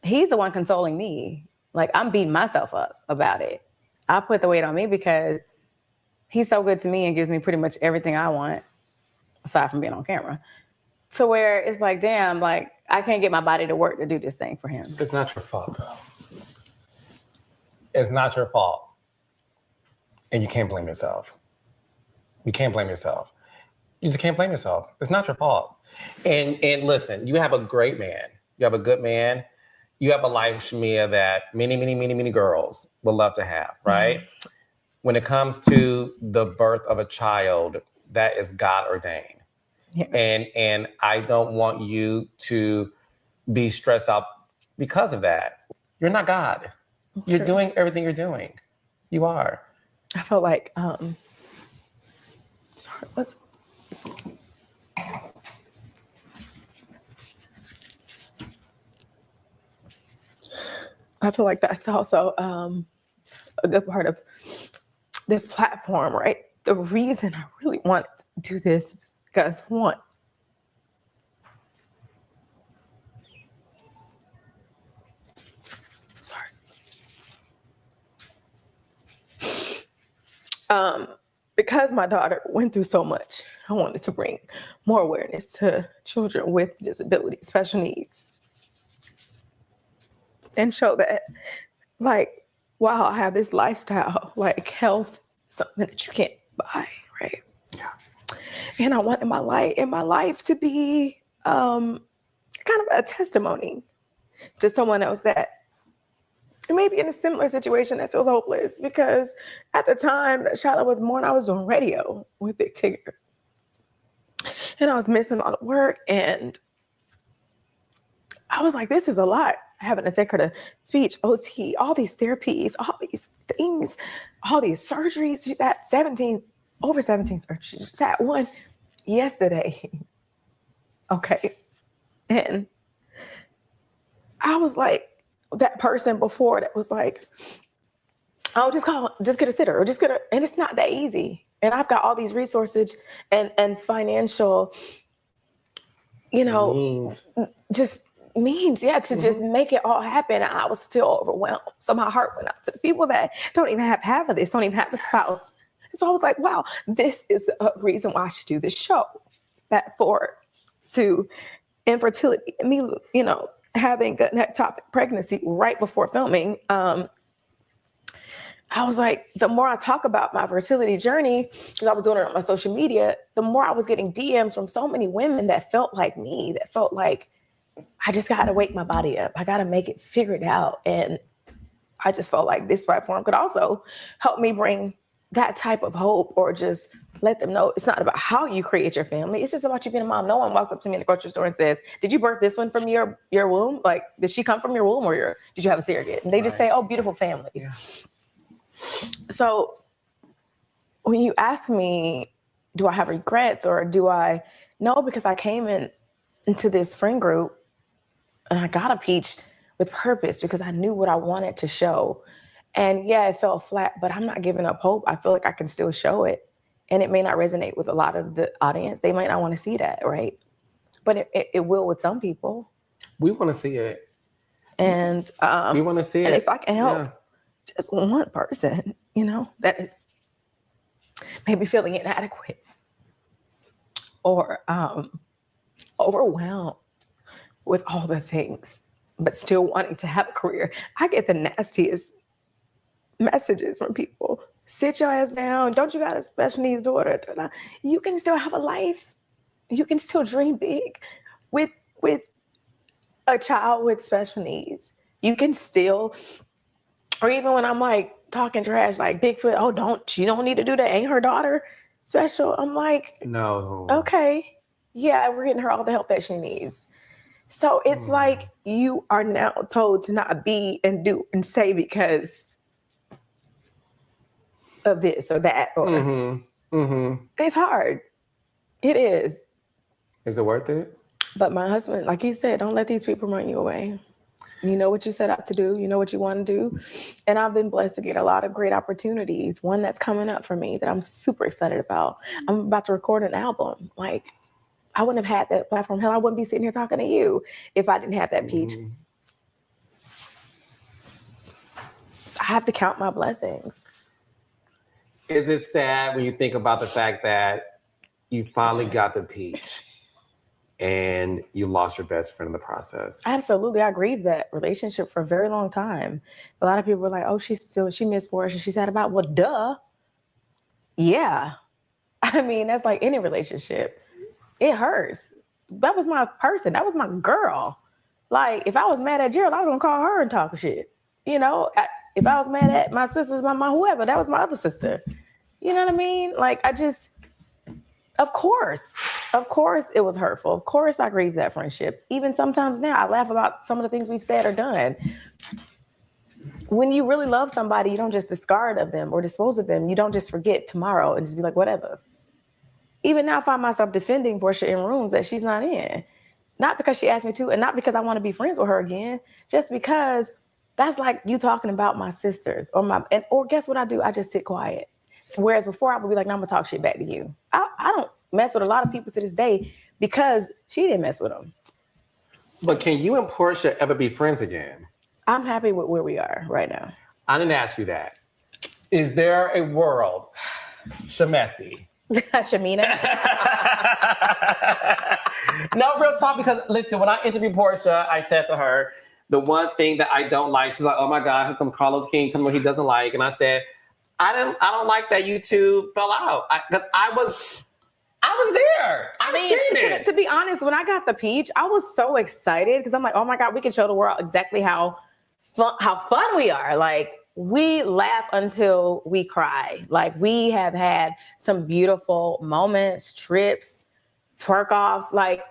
he's the one consoling me. Like, I'm beating myself up about it. I put the weight on me because he's so good to me and gives me pretty much everything I want, aside from being on camera. To where it's like, damn, like, I can't get my body to work to do this thing for him. It's not your fault, though. It's not your fault. And you can't blame yourself. You can't blame yourself. You just can't blame yourself. It's not your fault. And listen, you have a great man. You have a good man. You have a life, Shamea, that many girls would love to have, right? Mm-hmm. When it comes to the birth of a child, that is God ordained. Yeah. And I don't want you to be stressed out because of that. You're not God. You're True. Doing everything you're doing. You are. I felt like, I feel like that's also a good part of this platform, right? The reason I really wanted to do this is because, one, because my daughter went through so much, I wanted to bring more awareness to children with disabilities, special needs, and show that, like, wow, I have this lifestyle, like health, something that you can't buy, right? Yeah. And I wanted my life to be kind of a testimony to someone else that may be in a similar situation that feels hopeless, because at the time that Charlotte was born, I was doing radio with Big Tigger. And I was missing all the work, and I was like, this is a lot. Having to take her to speech, OT, all these therapies, all these things, all these surgeries. She's at over 17 surgeries. She's at one yesterday. Okay. And I was like, that person before that was like, oh, just get a sitter, or and it's not that easy. And I've got all these resources and financial, just means, to just make it all happen. And I was still overwhelmed. So my heart went out to the people that don't even have half of this, don't even have a spouse. And so I was like, wow, this is a reason why I should do this show. Fast forward to infertility, me, having an ectopic pregnancy right before filming. I was like, the more I talk about my fertility journey, because I was doing it on my social media, the more I was getting DMs from so many women that felt like me, that felt like, I just got to wake my body up. I got to make it figured out. And I just felt like this platform could also help me bring that type of hope, or just let them know it's not about how you create your family. It's just about you being a mom. No one walks up to me in the grocery store and says, did you birth this one from your womb? Like, did she come from your womb, or did you have a surrogate? And they just say, oh, beautiful family. Yeah. So when you ask me, do I have regrets, or do I? No, because I came into this friend group and I got a peach with purpose, because I knew what I wanted to show. And yeah, it fell flat, but I'm not giving up hope. I feel like I can still show it. And it may not resonate with a lot of the audience. They might not want to see that, right? But it will with some people. We want to see it. And we want to see it. And if I can help just one person, that is maybe feeling inadequate or overwhelmed with all the things, but still wanting to have a career. I get the nastiest messages from people. Sit your ass down. Don't you got a special needs daughter? You can still have a life. You can still dream big with a child with special needs. You can still, or even when I'm like talking trash, like Bigfoot, you don't need to do that. Ain't her daughter special? I'm like, no. Okay. Yeah, we're getting her all the help that she needs. So it's like you are now told to not be and do and say because of this or that. Or It's hard. It is. Is it worth it? But my husband, like he said, don't let these people run you away. You know what you set out to do. You know what you want to do. And I've been blessed to get a lot of great opportunities. One that's coming up for me that I'm super excited about. I'm about to record an album. Like, I wouldn't have had that platform. Hell, I wouldn't be sitting here talking to you if I didn't have that peach. I have to count my blessings. Is it sad when you think about the fact that you finally got the peach and you lost your best friend in the process? Absolutely. I grieved that relationship for a very long time. A lot of people were like, oh, she missed Portia. She's sad about, well, duh. Yeah. I mean, that's like any relationship. It hurts. That was my person. That was my girl. Like, if I was mad at Gerald, I was going to call her and talk shit. You know, if I was mad at my sisters, my whoever, that was my other sister. You know what I mean? Like, of course it was hurtful. Of course I grieve that friendship. Even sometimes now I laugh about some of the things we've said or done. When you really love somebody, you don't just discard of them or dispose of them. You don't just forget tomorrow and just be like, whatever. Even now I find myself defending Portia in rooms that she's not in. Not because she asked me to, and not because I want to be friends with her again, just because that's like you talking about my sisters or guess what I do? I just sit quiet. So whereas before I would be like, no, I'm gonna talk shit back to you. I don't mess with a lot of people to this day because she didn't mess with them. But can you and Portia ever be friends again? I'm happy with where we are right now. I didn't ask you that. Is there a world, Shamesi? Shamina? No, real talk, because listen, when I interviewed Portia, I said to her, the one thing that I don't like, she's like, oh my God, here comes Carlos King, tell me what he doesn't like. And I said, I don't like that you two fell out. Because I was there. I mean, to be honest, when I got the peach, I was so excited because I'm like, oh my God, we can show the world exactly how fun we are. Like, we laugh until we cry. Like, we have had some beautiful moments, trips, twerk offs. Like,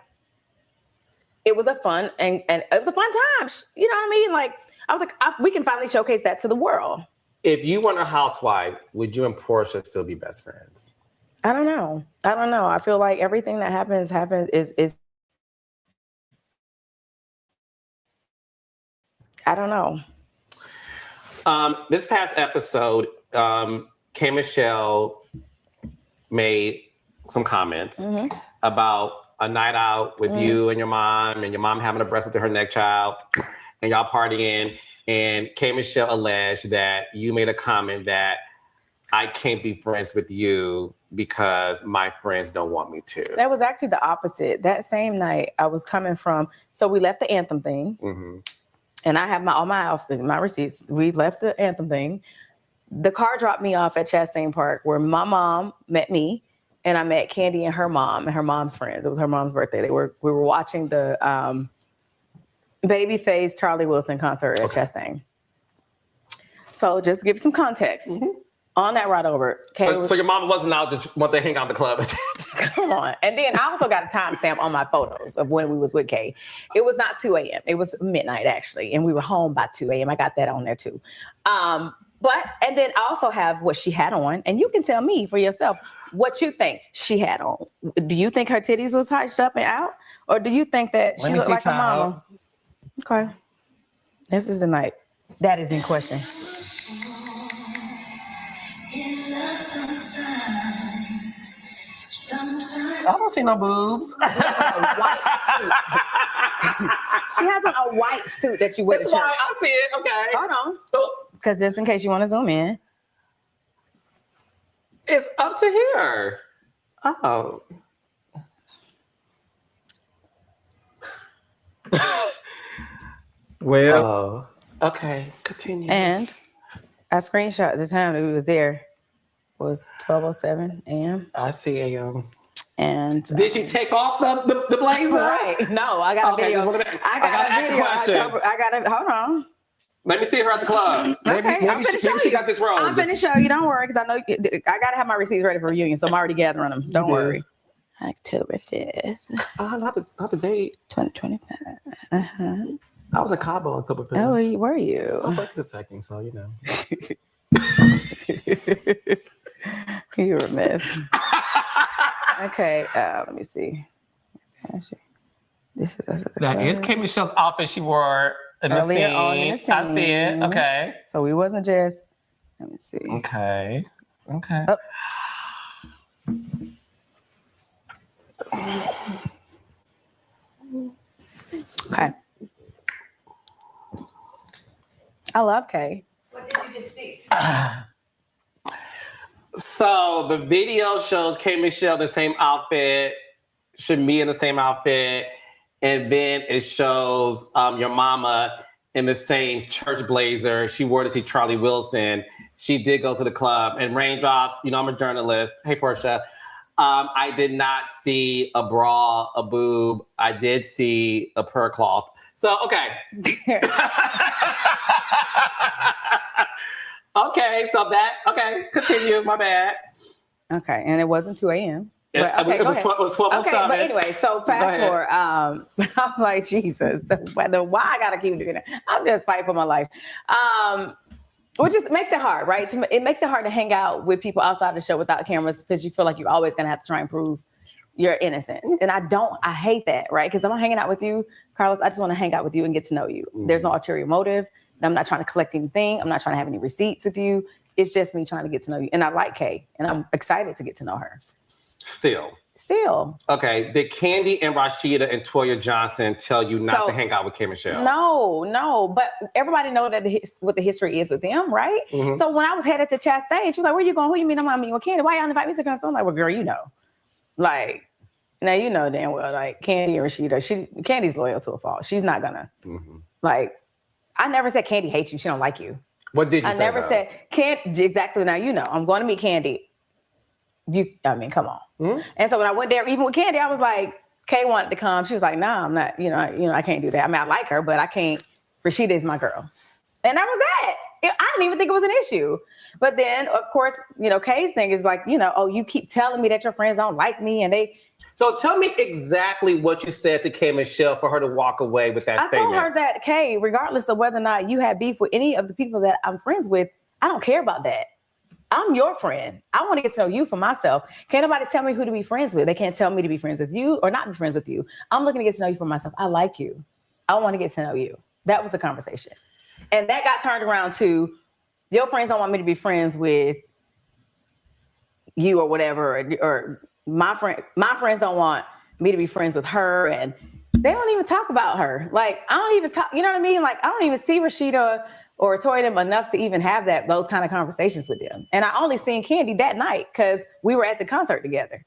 it was a fun and it was a fun time. You know what I mean? Like, I was like, we can finally showcase that to the world. If you weren't a housewife, would you and Portia still be best friends? I don't know. I feel like everything that happens is I don't know. This past episode, K. Michelle made some comments about a night out with you and your mom having a breast with her neck child, and y'all partying. And K. Michelle alleged that you made a comment that I can't be friends with you because my friends don't want me to. That was actually the opposite. That same night, I was coming from, so we left the anthem thing. And I have all my outfits, my receipts. We left the anthem thing. The car dropped me off at Chastain Park where my mom met me, and I met Candy and her mom and her mom's friends. It was her mom's birthday. We were watching the Babyface Charlie Wilson concert at Chastain. So just to give some context. On that ride over. So your mom wasn't out, just wanted to hang out in the club. Come on. And then I also got a timestamp on my photos of when we was with Kay. It was not 2 a.m. It was midnight, actually. And we were home by 2 a.m. I got that on there, too. And then I also have what she had on. And you can tell me for yourself what you think she had on. Do you think her titties was hunched up and out? Or do you think that she looked like her mama? Okay. This is the night. That is in question. I don't see no boobs. A white suit. She has on a white suit that you wear to church. I see it. Okay. Hold on. Because just in case you want to zoom in. It's up to here. Oh. Well. Oh. Okay. Continue. And I screenshot the time that we was there. Was 12:07 a.m. I see a And did she take off the blazer? Right. No, I got a video. I got a hold on. Let me see her at the club. Maybe she got this wrong. I'm finna show you. Don't worry, because I know I gotta have my receipts ready for reunion, so I'm already gathering them. Don't worry. October 5th. Not the date. 2025. I was in Cabo October 5th. Oh, were you? I worked a second, so you know. You were a mess. Okay, let me see. That is K. Michelle's outfit she wore earlier on in the scene. I see it. Okay. So we wasn't just. Let me see. Okay. Okay. Oh. Okay. I love Kay. What did you just see? So the video shows K Michelle in the same outfit, Shamea in the same outfit, and then it shows your mama in the same church blazer. She wore to see Charlie Wilson. She did go to the club. And Raindrops, you know I'm a journalist. Hey, Portia. I did not see a bra, a boob. I did see a purr cloth. So, okay. Okay, continue, my bad. Okay, and it wasn't 2 a.m. But, okay, it was 12:07. Okay, but anyway, so fast forward. I'm like, Jesus, why I gotta keep doing that? I'm just fighting for my life. Which just makes it hard, right? It makes it hard to hang out with people outside the show without cameras because you feel like you're always gonna have to try and prove your innocence. And I hate that, right? Because I'm hanging out with you, Carlos. I just want to hang out with you and get to know you. Mm-hmm. There's no ulterior motive. I'm not trying to collect anything. I'm not trying to have any receipts with you. It's just me trying to get to know you. And I like Kay, and I'm excited to get to know her. Still. Okay. Did Kandi and Rashida and Toya Johnson tell you not to hang out with K Michelle? No. But everybody know that what the history is with them, right? Mm-hmm. So when I was headed to Chastain, she was like, "Where you going? Who you mean? I'm not meeting with Kandi. Why y'all invite me to come?" So I'm like, "Well, girl, you know." Like, now you know damn well, like Kandi and Rashida, Candy's loyal to a fault. She's not gonna like. I never said Kandi hates you. She don't like you. What did you say? I never said Kandi. Exactly. Now you know. I'm going to meet Kandi. Come on. Mm-hmm. And so when I went there, even with Kandi, I was like, Kay wanted to come. She was like, "Nah, I'm not. I can't do that. I mean, I like her, but I can't. Rashida is my girl." And that was that. I didn't even think it was an issue. But then, of course, Kay's thing is like, oh, you keep telling me that your friends don't like me, and they. So tell me exactly what you said to K Michelle for her to walk away with that statement. I told her that, Kay, regardless of whether or not you have beef with any of the people that I'm friends with, I don't care about that. I'm your friend. I want to get to know you for myself. Can't nobody tell me who to be friends with. They can't tell me to be friends with you or not be friends with you. I'm looking to get to know you for myself. I like you. I want to get to know you. That was the conversation. And that got turned around to your friends don't want me to be friends with you or whatever, or my friends don't want me to be friends with her, and they don't even talk about her. Like, I don't even talk, you know what I mean? Like, I don't even see Rashida or Toya them enough to even have those kind of conversations with them. And I only seen Kandi that night because we were at the concert together.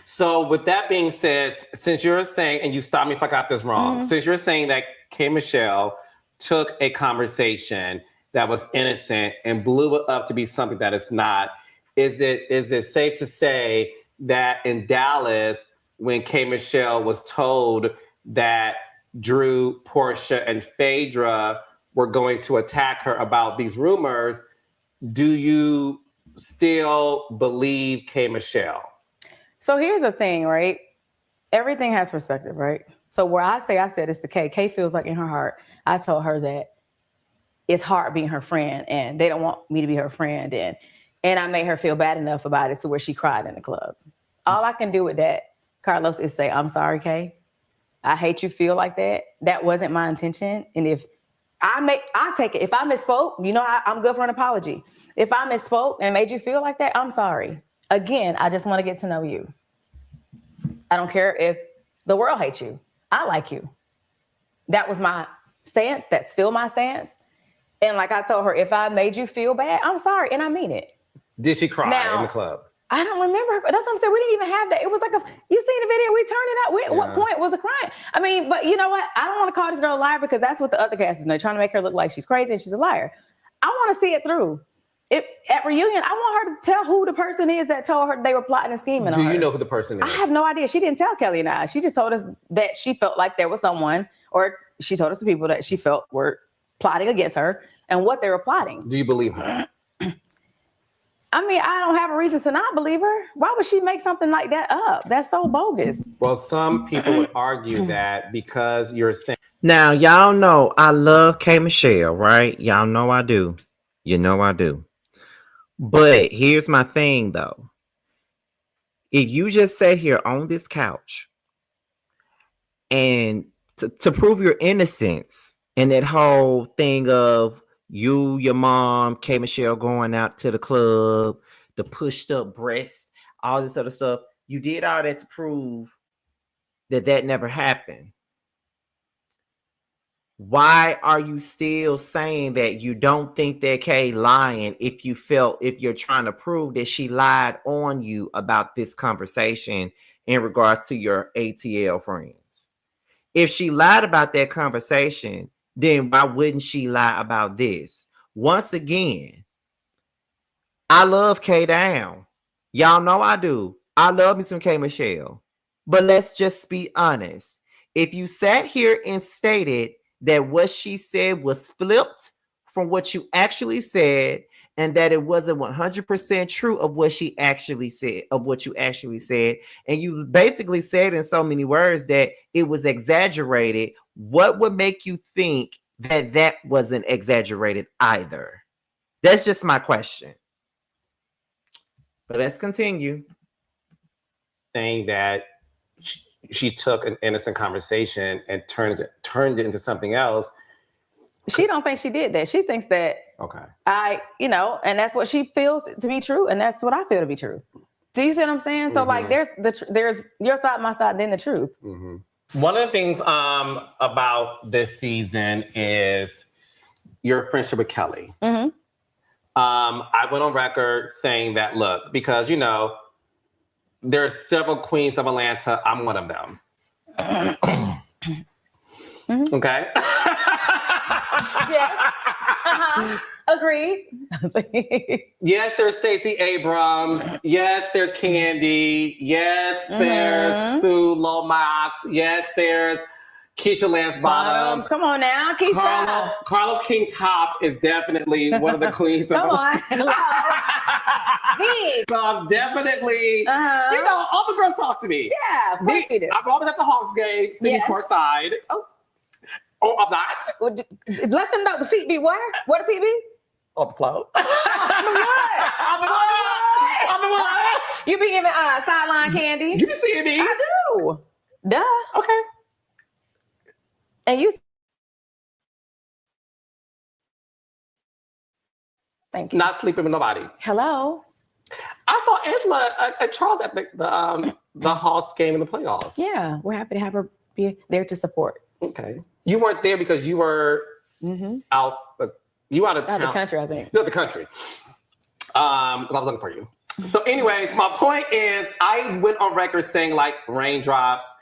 So with that being said, since you're saying, and you stop me if I got this wrong, since you're saying that K Michelle took a conversation that was innocent and blew it up to be something that it's not, is it safe to say that in Dallas, when K Michelle was told that Drew, Portia, and Phaedra were going to attack her about these rumors, do you still believe K Michelle? So here's the thing, right? Everything has perspective, right? So where I said it's to Kay. Kay feels like in her heart, I told her that it's hard being her friend and they don't want me to be her friend. And I made her feel bad enough about it to where she cried in the club. All I can do with that, Carlos, is say, I'm sorry, Kay. I hate you feel like that. That wasn't my intention. And if I'll take it. If I misspoke, I'm good for an apology. If I misspoke and made you feel like that, I'm sorry. Again, I just want to get to know you. I don't care if the world hates you. I like you. That was my stance. That's still my stance. And like I told her, if I made you feel bad, I'm sorry. And I mean it. Did she cry in the club? I don't remember. That's what I'm saying. We didn't even have that. It was like you seen the video, we turned it out. At what point was the crying? I mean, but you know what? I don't want to call this girl a liar because that's what the other cast is doing. Trying to make her look like she's crazy and she's a liar. I want to see it through. At reunion, I want her to tell who the person is that told her they were plotting and scheming on her. Do you know who the person is? I have no idea. She didn't tell Kelly and I. She just told us that she felt like there was someone, or she told us the people that she felt were plotting against her and what they were plotting. Do you believe her? I mean, I don't have a reason to not believe her. Why would she make something like that up? That's so bogus. Well, some people would argue that because you're saying. Now, y'all know I love K Michelle, right? Y'all know I do. You know I do. But here's my thing, though. If you just sat here on this couch and to prove your innocence and that whole thing of you, your mom, K Michelle going out to the club, the pushed up breasts, all this other stuff. You did all that to prove that never happened. Why are you still saying that you don't think that Kay lying if you're trying to prove that she lied on you about this conversation in regards to your ATL friends? If she lied about that conversation, then why wouldn't she lie about this? Once again, I love K Down. Y'all know I do. I love me some K Michelle. But let's just be honest. If you sat here and stated that what she said was flipped from what you actually said, and that it wasn't 100% true of what she actually said, of what you actually said, and you basically said in so many words that it was exaggerated, what would make you think that wasn't exaggerated either? That's just my question. But let's continue. Saying that she took an innocent conversation and turned it into something else. She don't think she did that. She thinks that and that's what she feels to be true, and that's what I feel to be true. Do you see what I'm saying? So like, there's your side, my side, then the truth. Mm-hmm. One of the things about this season is your friendship with Kelly. Mm-hmm. I went on record saying that, look, because there are several queens of Atlanta. I'm one of them. Mm-hmm. Okay. Yes. Agreed. Yes, there's Stacey Abrams. Yes, there's Candy. Yes, there's Sue Lomax. Yes, there's Keisha Lance Bottoms. Come on now, Keisha. Carlos King Top is definitely one of the queens. Come on. So I'm definitely, all the girls talk to me. Yeah, of course we do. I'm always at the Hawks game, sitting courtside. Oh, I'm not? Well, let them know the feet be where? Where the feet be? On the floor. On the what? You be giving sideline candy? You be seeing me? I do. Duh. Okay. And you. Thank you. Not sleeping with nobody. Hello. I saw Angela and Charles at the Hawks game in the playoffs. Yeah, we're happy to have her be there to support. Okay. You weren't there because you were out. You out of town. Out of the country, I think. You're out of the country. I was looking for you. So, anyways, my point is, I went on record saying like raindrops.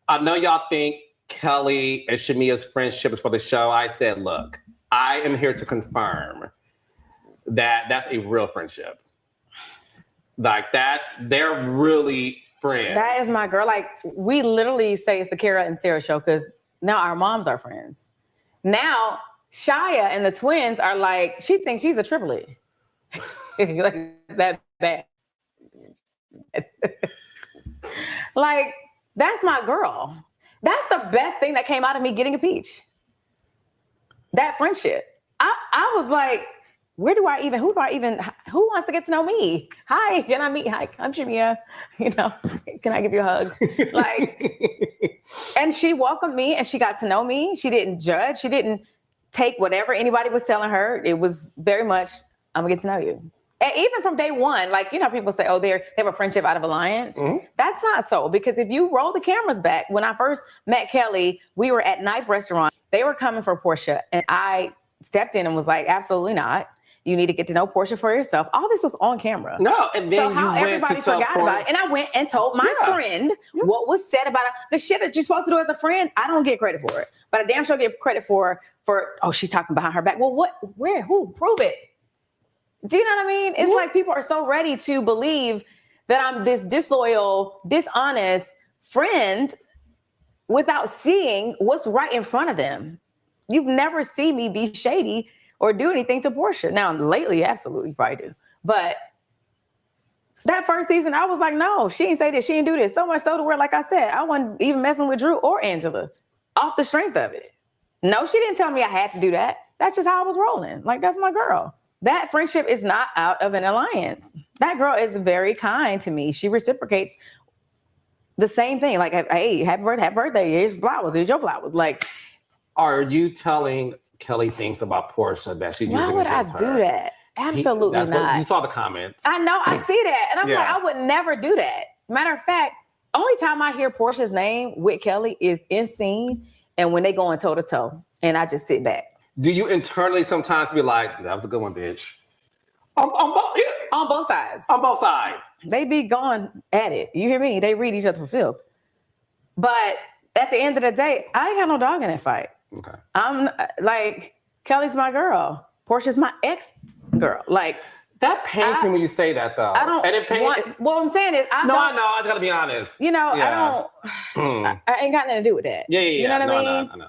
I know y'all think Kelly and Shamea's friendship is for the show. I said, look, I am here to confirm that that's a real friendship. Like they're really friends. That is my girl. Like, we literally say it's the Kara and Sarah show because now our moms are friends. Now Shia and the twins are like, she thinks she's a triplet. Like, that bad. Like, that's my girl. That's the best thing that came out of me getting a peach. That friendship. I was like, who wants to get to know me? Hi, can I meet? Hi, I'm Shamea. Can I give you a hug? Like, and she welcomed me and she got to know me. She didn't judge. She didn't take whatever anybody was telling her. It was very much, I'm gonna get to know you. And even from day one, like, people say, oh, they have a friendship out of alliance. Mm-hmm. That's not so, because if you roll the cameras back, when I first met Kelly, we were at Knife Restaurant. They were coming for Portia, and I stepped in and was like, absolutely not. You need to get to know Portia for yourself. All this was on camera. No, and then so how everybody forgot about it. And I went and told my friend what was said about it. The shit that you're supposed to do as a friend, I don't get credit for it. But I damn sure get credit for she's talking behind her back. Well, what, where, who? Prove it. Do you know what I mean? It's like people are so ready to believe that I'm this disloyal, dishonest friend without seeing what's right in front of them. You've never seen me be shady or do anything to Portia. Now, lately, absolutely, probably do. But that first season, I was like, no, she didn't say this. She didn't do this. So much so to where, like I said, I wasn't even messing with Drew or Angela off the strength of it. No, she didn't tell me I had to do that. That's just how I was rolling. Like, that's my girl. That friendship is not out of an alliance. That girl is very kind to me. She reciprocates the same thing. Like, hey, happy birthday. Here's flowers. Here's your flowers. Like, are you telling Kelly things about Portia that she's why using would I against her? do that? Absolutely not. You saw the comments. I know. I see that. And I'm Yeah. like, I would never do that. Matter of fact, only time I hear Portia's name with Kelly is in scene and when they going toe to toe. And I just sit back. Do you internally sometimes be like, that was a good one, bitch? On both sides. On both sides. They be going at it. You hear me? They read each other for filth. But at the end of the day, I ain't got no dog in that fight. Okay. I'm like, Kelly's my girl. Portia's my ex-girl. Like, that pains me when you say that, though. I don't. And it pains. What I'm saying is, I know. I just gotta be honest. You know, I don't. I ain't got nothing to do with that. Yeah. You know what I mean? No.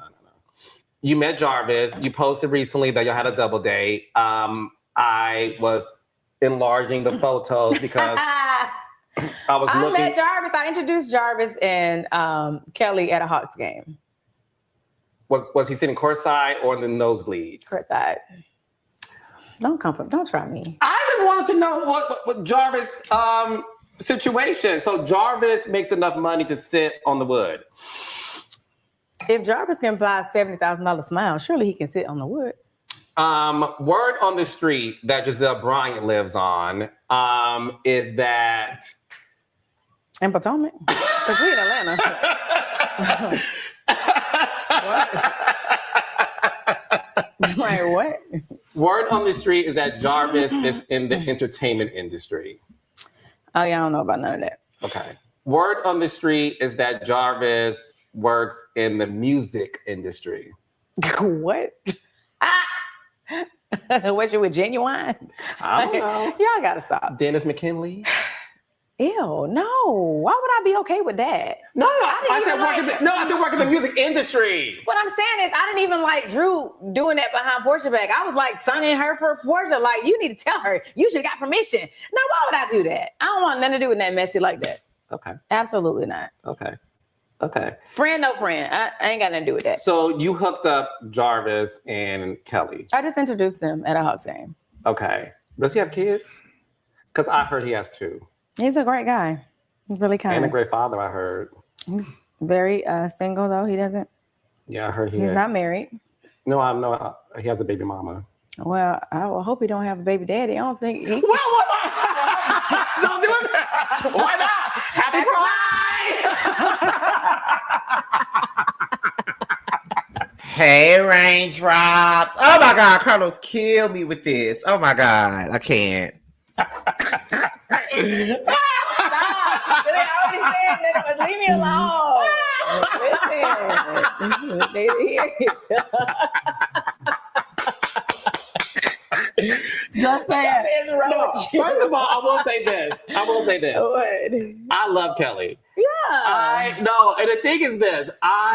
You met Jarvis. You posted recently that y'all had a double date. I was enlarging the photos because I met Jarvis. I introduced Jarvis and Kelly at a Hawks game. Was he sitting courtside or in the nosebleeds? Courtside. Don't try me. I just wanted to know what Jarvis situation. So Jarvis makes enough money to sit on the wood. If Jarvis can buy a $70,000 smile, surely he can sit on the wood. Word on the street that Giselle Bryant lives on is that in Potomac, because we in Atlanta. What? Like what? Word on the street is that Jarvis is in the entertainment industry. Oh yeah, I don't know about none of that. Okay. Word on the street is that Jarvis works in the music industry. What? Was you with Genuine? I don't know. Y'all gotta stop. Dennis McKinley? Ew, no. Why would I be okay with that? No, I said work in the music industry. What I'm saying is I didn't even like Drew doing that behind Portia back. I was like signing her for Portia. Like, you need to tell her. You should have got permission. Now, why would I do that? I don't want nothing to do with that messy like that. Okay. Absolutely not. Okay. Friend, no friend. I ain't got nothing to do with that. So you hooked up Jarvis and Kelly. I just introduced them at a Hawks game. Okay. Does he have kids? Because I heard he has 2. He's a great guy. He's really kind. And a great father, I heard. He's very single, though. He doesn't. Yeah, I heard he's not married. No, I know he has a baby mama. Well, I hope he don't have a baby daddy. I don't think he... Well, don't do it. Why not? Happy Pride! Hey, raindrops. Oh my God, Carlos, kill me with this. Oh my God, I can't. Stop. They already said that, but leave me alone. Listen. Just saying. First of all, I will say this. What? I love Kelly. Yeah. I know. And the thing is this.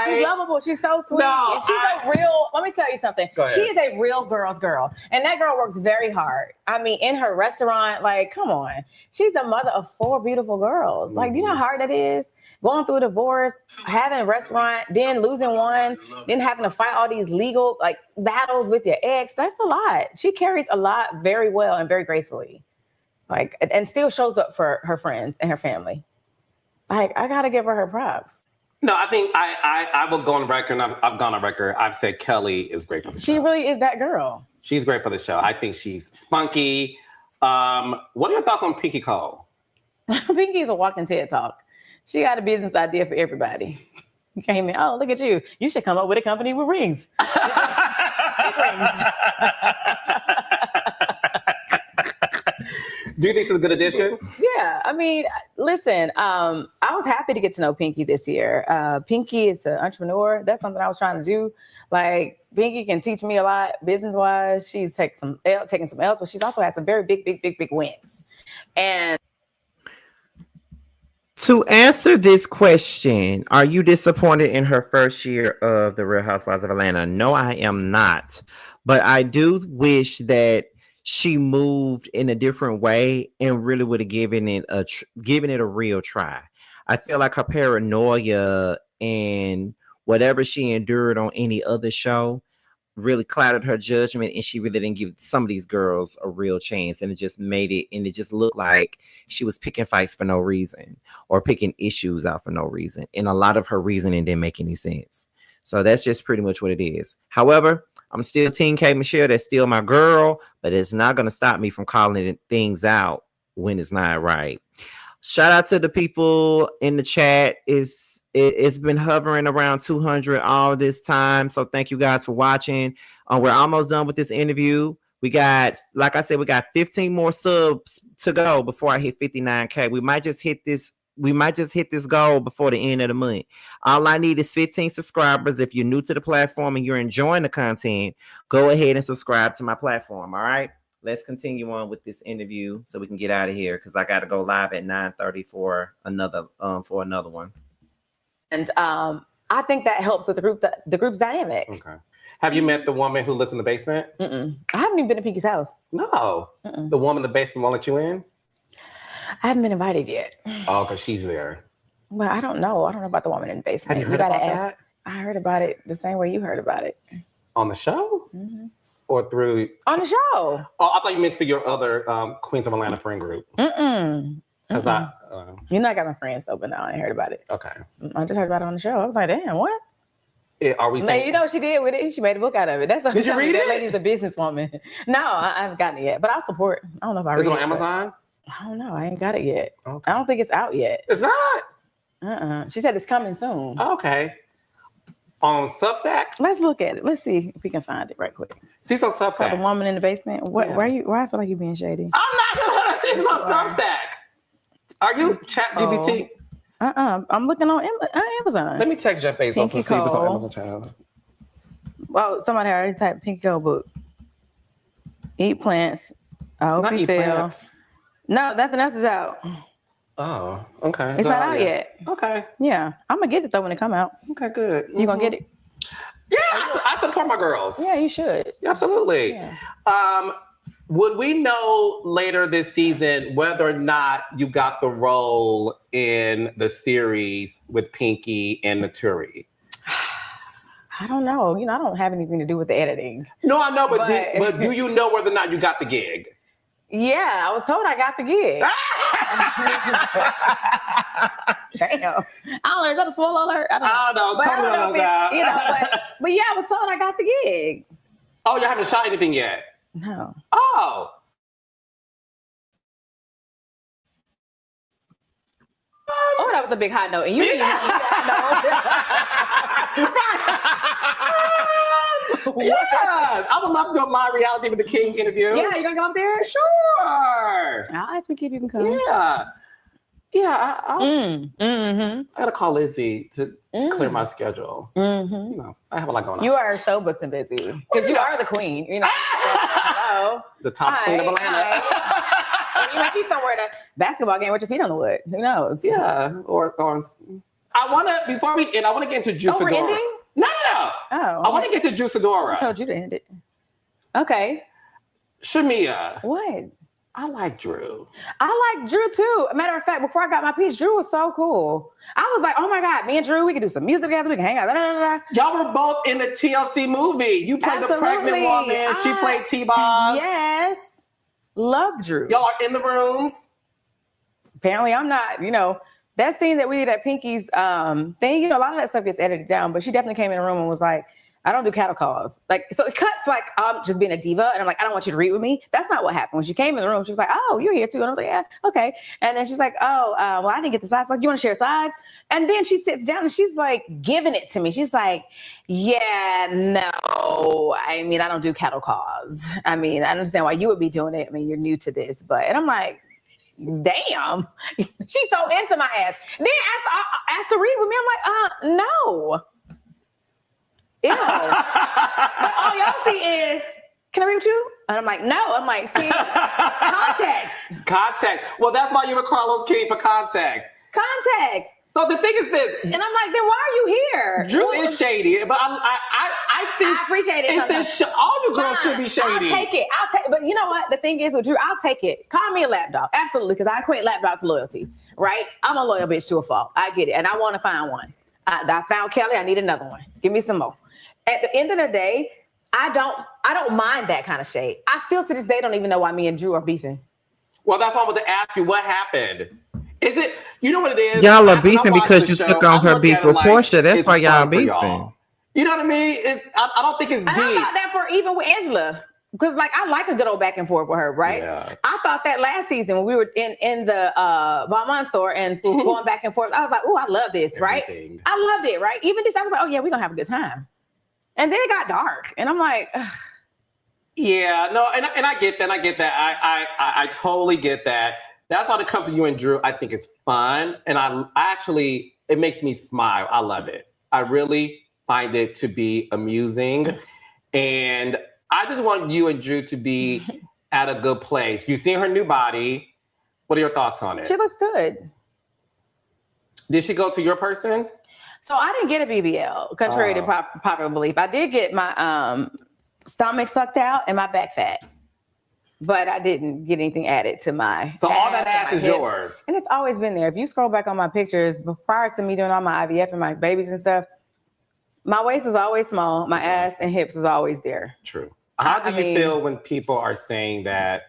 She's lovable. She's so sweet. No, and she's a real, let me tell you something. She is a real girl's girl. And that girl works very hard. I mean, in her restaurant, like, come on. She's the mother of 4 beautiful girls. Like, do you know how hard that is? Going through a divorce, having a restaurant, then losing one, then having to fight all these legal like battles with your ex. That's a lot. She carries a lot very well and very gracefully. Like, and still shows up for her friends and her family. Like, I gotta give her props. No, I think I will go on record, and I've gone on record. I've said Kelly is great for the show. She really is that girl. She's great for the show. I think she's spunky. What are your thoughts on Pinky Cole? Pinky's a walking TED Talk. She got a business idea for everybody. You came in, oh, look at you. You should come up with a company with rings. Do you think she's a good addition? Yeah, I mean, listen, I was happy to get to know Pinky this year. Pinky is an entrepreneur. That's something I was trying to do. Like, Pinky can teach me a lot business-wise. She's taking some L's, but she's also had some very big wins. And to answer this question, are you disappointed in her first year of The Real Housewives of Atlanta? No, I am not. But I do wish that she moved in a different way and really would have given it a real try. I feel like her paranoia and whatever she endured on any other show, really clouded her judgment, and she really didn't give some of these girls a real chance, and it just looked like she was picking fights for no reason or picking issues out for no reason, and a lot of her reasoning didn't make any sense. So that's just pretty much what it is. However, I'm still Team K Michelle. That's still my girl, but it's not going to stop me from calling things out when it's not right. Shout out to the people in the chat. It's been hovering around 200 all this time. So thank you guys for watching. We're almost done with this interview. We got, like I said, we got 15 more subs to go before I hit 59K. We might just hit this goal before the end of the month. All I need is 15 subscribers. If you're new to the platform and you're enjoying the content, go ahead and subscribe to my platform. All right. Let's continue on with this interview so we can get out of here, because I got to go live at 9:30 for another one. And I think that helps with the group's dynamic. Okay. Have you met the woman who lives in the basement? I haven't even been to Pinky's house. No. The woman in the basement won't let you in? I haven't been invited yet. Oh, because she's there. Well, I don't know. I don't know about the woman in the basement. Have you heard about ask. that? I heard about it the same way you heard about it. On the show? Or through... On the show. Oh, I thought you meant through your other Queens of Atlanta friend group. Because You know I got my friends though, but no, I ain't heard about it. Okay. I just heard about it on the show. I was like, damn, what? Are we saying... You know what she did with it? She made a book out of it. That's Did you read it? That lady's a businesswoman. No, I haven't gotten it yet, but I'll support. I don't know if I read it. Is it on Amazon? I don't know. I ain't got it yet. Okay. I don't think it's out yet. It's not? She said it's coming soon. Okay. On Substack? Let's look at it. Let's see if we can find it right quick. See, so So the Substack. woman in the basement. Why I feel like you're being shady? I'm not going to see it's on Substack. Are you ChatGPT? I'm looking on Amazon. Let me text Jeff Bezos Pinky and see if it's on Cole. Amazon channel. Well, somebody already typed Pinky Cole book. Eat plants. I hope Not you eat fail. plants. No, nothing else is out. Oh, okay. It's not out yet. Okay. Yeah, I'm gonna get it though when it come out. Okay, good. You gonna get it? Yeah, I support my girls. Yeah, you should. Absolutely. Yeah. Would we know later this season whether or not you got the role in the series with Pinky and Naturi? I don't know. I don't have anything to do with the editing. No, I know, but But- do you know whether or not you got the gig? Yeah, I was told I got the gig. Damn. I don't know. Is that a spoiler alert? I don't know. But I don't know but yeah, I was told I got the gig. Oh, you haven't shot anything yet? No. Oh. Oh, that was a big high note. And you didn't Yes, I would love to do a live reality with the King interview. Yeah, you gonna go up there? Sure. I'll ask Mickey if you can come. Yeah. Yeah, I gotta call Lizzie to clear my schedule. I have a lot going on. You are so booked and busy because you are the queen. Hello. The top queen of Atlanta. You might be somewhere at a basketball game with your feet on the wood. Who knows? Yeah. Or I wanna I wanna get into Juice we're Adora. ending? No. Oh, I wanna get to Juice Adora. I told you to end it. Okay. Shamea. What? I like Drew. I like Drew too. Matter of fact, before I got my piece, Drew was so cool. I was like, oh my God, me and Drew, we can do some music together. We can hang out. Y'all were both in the TLC movie. You played the pregnant woman. She played T-Boz. Yes. Love Drew. Y'all are in the rooms. Apparently I'm not, that scene that we did at Pinky's thing, a lot of that stuff gets edited down, but she definitely came in the room and was like, I don't do cattle calls. So it cuts like I'm just being a diva. And I'm like, I don't want you to read with me. That's not what happened. When she came in the room, she was like, oh, you're here too. And I was like, yeah, okay. And then she's like, oh, well, I didn't get the sides. Like, you want to share sides? And then she sits down and she's like giving it to me. She's like, yeah, no. I don't do cattle calls. I understand why you would be doing it. You're new to this, and I'm like, damn. She's so into my ass. Then asked to read with me. I'm like, no. Ew. But all y'all see is, can I read with you? And I'm like, no. I'm like, see, context. Context. Well, that's why you were Carlos King for context. Context. So the thing is this. And I'm like, then why are you here? Drew is shady, but I think I appreciate it. All you girls should be shady. I'll take it. But you know what? The thing is with Drew, I'll take it. Call me a lapdog. Absolutely. Because I equate lapdog to loyalty, right? I'm a loyal bitch to a fault. I get it. And I want to find one. I found Kelly. I need another one. Give me some more. At the end of the day, I don't mind that kind of shade. I still to this day don't even know why me and Drew are beefing. Well, that's why I wanted to ask you what happened. Is it, you know what it is? Y'all are beefing because you took on her beef with Portia. That's why y'all beefing. You know what I mean? I don't think it's deep. I thought that for even with Angela. Because like I like a good old back and forth with her, right? Yeah. I thought that last season when we were in the Balmain store and going back and forth, I was like, oh, I love this, right? I loved it, right? Even this, I was like, oh yeah, we're gonna have a good time. And then it got dark, and I'm like, ugh. Yeah, no, and I get that. I totally get that. That's why when it comes to you and Drew, I think it's fun, and I actually it makes me smile. I love it. I really find it to be amusing, and I just want you and Drew to be at a good place. You've seen her new body. What are your thoughts on it? She looks good. Did she go to your person? So I didn't get a BBL, contrary to popular belief. I did get my stomach sucked out and my back fat, but I didn't get anything added to my. So all that ass is yours, and it's always been there. If you scroll back on my pictures, prior to me doing all my IVF and my babies and stuff, my waist was always small. My ass and hips was always there. True. How do you feel when people are saying that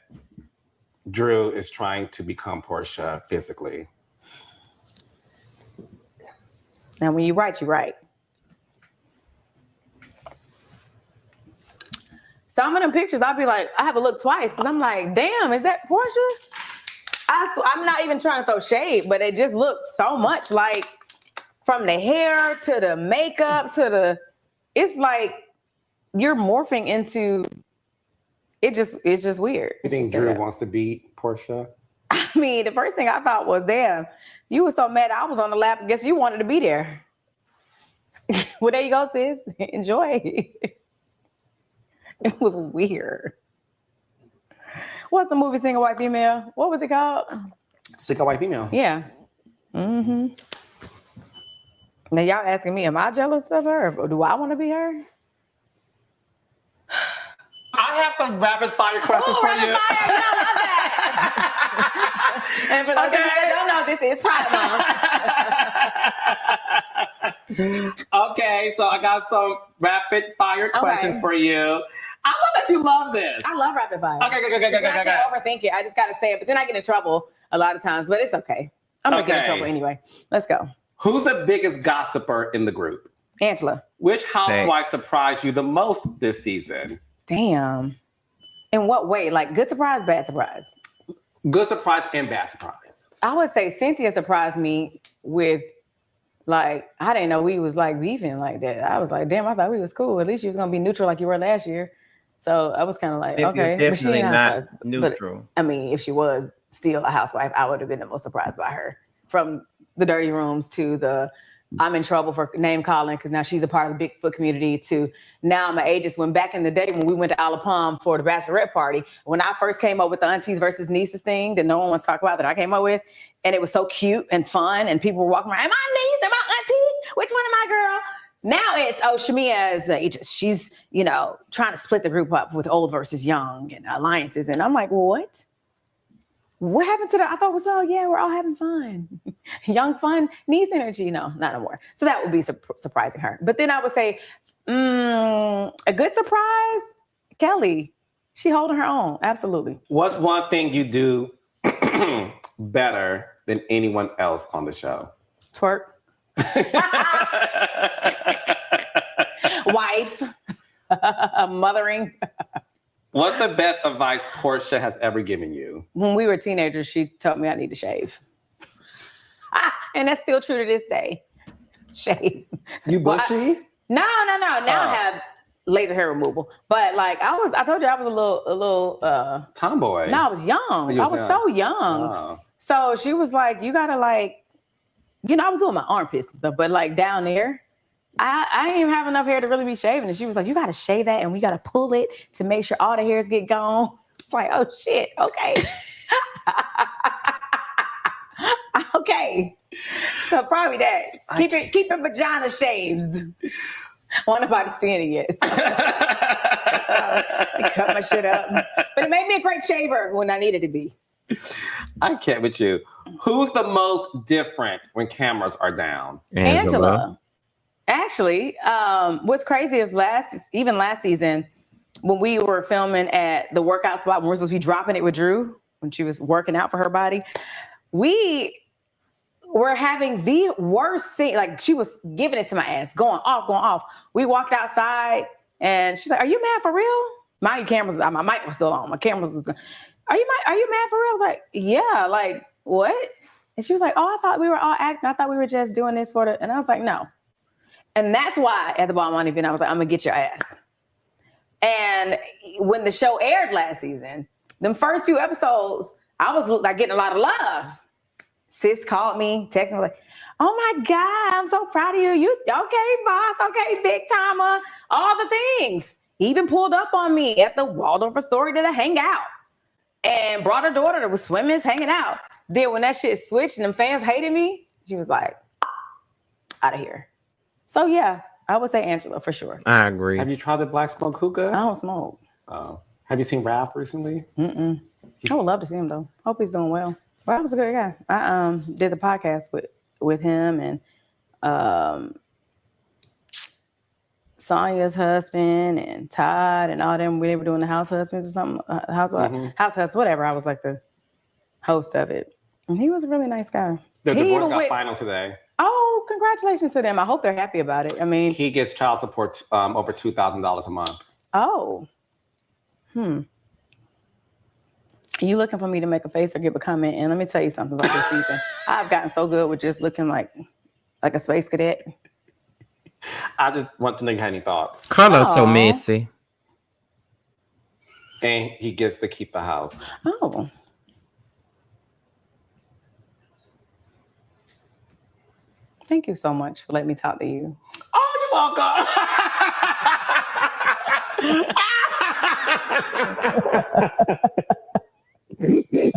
Drew is trying to become Portia physically? And when you're right, you're right. Some of them pictures, I'll be like, I have to look twice because I'm like, damn, is that Portia? I'm not even trying to throw shade, but it just looked so much like from the hair to the makeup to the, it's like you're morphing into, it's just weird. You think Drew wants to be Portia? I mean, the first thing I thought was, damn, you were so mad I was on the lap. I guess you wanted to be there. Well, there you go, sis. Enjoy. It was weird. What's the movie Single White Female? What was it called? Single White Female. Yeah. Mm-hmm. Now y'all asking me, am I jealous of her? Or do I want to be her? I have some rapid fire questions for you. Fire. I love that. And for those of you that don't know, this is Pride Month. Okay, so I got some rapid fire questions for you. I love that you love this. I love rapid fire. Okay. I can't overthink it. I just got to say it, but then I get in trouble a lot of times, but it's okay. I'm going to get in trouble anyway. Let's go. Who's the biggest gossiper in the group? Angela. Which housewife surprised you the most this season? Damn. In what way? Like good surprise, bad surprise? Good surprise and bad surprise. I would say Cynthia surprised me with, like, I didn't know we was like beefing like that. I was like, damn, I thought we was cool. At least you was going to be neutral like you were last year. So I was kind of like, Cynthia's okay. definitely not neutral. But, I mean, if she was still a housewife, I would have been the most surprised by her. From the dirty rooms to the I'm in trouble for name calling because now she's a part of the Bigfoot community to now I'm an ageist. When back in the day when we went to Isle of Palm for the bachelorette party, when I first came up with the aunties versus nieces thing that no one wants to talk about that I came up with, and it was so cute and fun and people were walking around, am I niece? Am I auntie? Which one am I, girl? Now it's, Shamea is the ageist. She's, trying to split the group up with old versus young and alliances. And I'm like, what? What happened to that? I thought it was, we're all having fun. Young fun, niece energy. No, not no more. So that would be surprising her. But then I would say, a good surprise, Kelly. She holding her own. Absolutely. What's one thing you do better than anyone else on the show? Twerk. Wife. Mothering. What's the best advice Portia has ever given you? When we were teenagers, she told me I need to shave. And that's still true to this day. Shave. You bushy? No. Now I have laser hair removal. But like I told you I was a little tomboy. No, I was young. I was so young. Oh. So she was like, you gotta I was doing my armpits and stuff, but like down there, I didn't even have enough hair to really be shaving. And she was like, you got to shave that and we got to pull it to make sure all the hairs get gone. It's like, oh shit. Okay. Okay. So probably that. Keep your vagina shaves. Won't nobody seeing it yet. So I cut my shit up. But it made me a great shaver when I needed to be. I can't with you. Who's the most different when cameras are down? Angela. Actually, what's crazy is last season, when we were filming at the workout spot, when we were supposed to be dropping it with Drew, when she was working out for her body, we were having the worst scene. Like, she was giving it to my ass, going off. We walked outside and she's like, "Are you mad for real?" My cameras, my mic was still on. My cameras was, Are you mad for real? I was like, "Yeah, like what?" And she was like, "Oh, I thought we were all acting. I thought we were just doing this for the," and I was like, "No." And that's why at the Ball Money event, I was like, "I'm gonna get your ass." And when the show aired last season, them first few episodes, I was like getting a lot of love. Sis called me, texted me like, "Oh my God, I'm so proud of you. You okay, boss? Okay, big timer, all the things." Even pulled up on me at the Waldorf Astoria to hang out and brought her daughter that was swimming, hanging out. Then when that shit switched and them fans hated me, she was like, "Out of here." So yeah, I would say Angela for sure. I agree. Have you tried the black smoke hookah? I don't smoke. Oh. Have you seen Ralph recently? I would love to see him though. Hope he's doing well. Ralph was a good guy. I did the podcast with him and Sonya's husband and Todd and all them. We were doing the House Husbands or something. House Husbands, whatever. I was like the host of it. And he was a really nice guy. The divorce got final today. Oh, congratulations to them. I hope they're happy about it. I mean, he gets child support over $2,000 a month. Oh. Are you looking for me to make a face or give a comment? And let me tell you something about this season. I've gotten so good with just looking like a space cadet. I just want to know you had any thoughts. Carlos so messy. And he gets to keep the house. Oh. Thank you so much for letting me talk to you. Oh, you're welcome.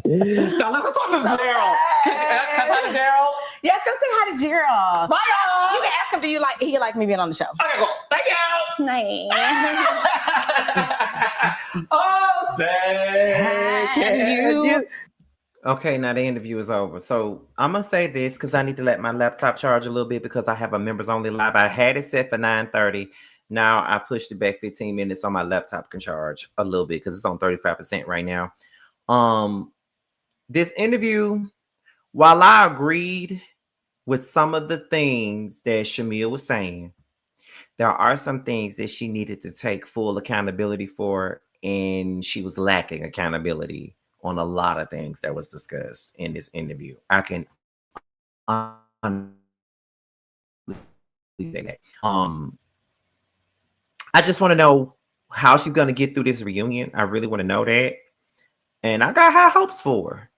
Now let's talk to Gerald. Can hi to Gerald? Yes, go say hi to Gerald. Bye, y'all. You can ask him, he like me being on the show? Okay, cool. Thank you. Nice. Oh, say can you? Okay, now the interview is over. So I'm gonna say this because I need to let my laptop charge a little bit because I have a members only live. I had it set for 9:30. Now I pushed it back 15 minutes so my laptop can charge a little bit because it's on 35% right now. This interview, while I agreed with some of the things that Shamea was saying, there are some things that she needed to take full accountability for, and she was lacking accountability on a lot of things that was discussed in this interview. I can say that. I just want to know how she's going to get through this reunion. I really want to know that. And I got high hopes for her.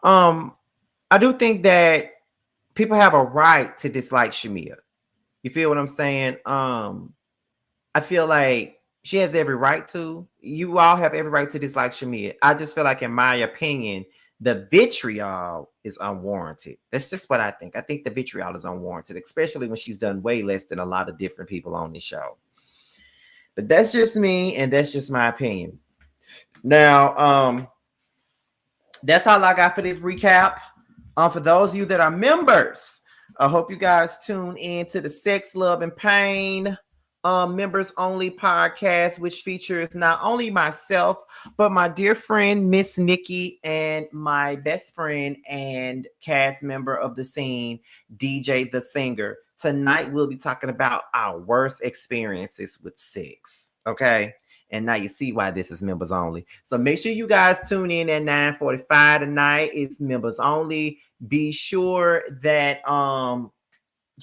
I do think that people have a right to dislike Shamea. You feel what I'm saying? I feel like she has every right to. You all have every right to dislike Shamea. I just feel like, in my opinion, the vitriol is unwarranted. That's just what I think. I think the vitriol is unwarranted, especially when she's done way less than a lot of different people on this show. But that's just me, and that's just my opinion. Now, that's all I got for this recap. For those of you that are members, I hope you guys tune in to the Sex, Love, and Pain members only podcast, which features not only myself, but my dear friend, Miss Nikki, and my best friend and cast member of the scene, DJ the Singer. Tonight, we'll be talking about our worst experiences with sex. Okay. And now you see why this is members only. So make sure you guys tune in at 9:45 tonight. It's members only. Be sure that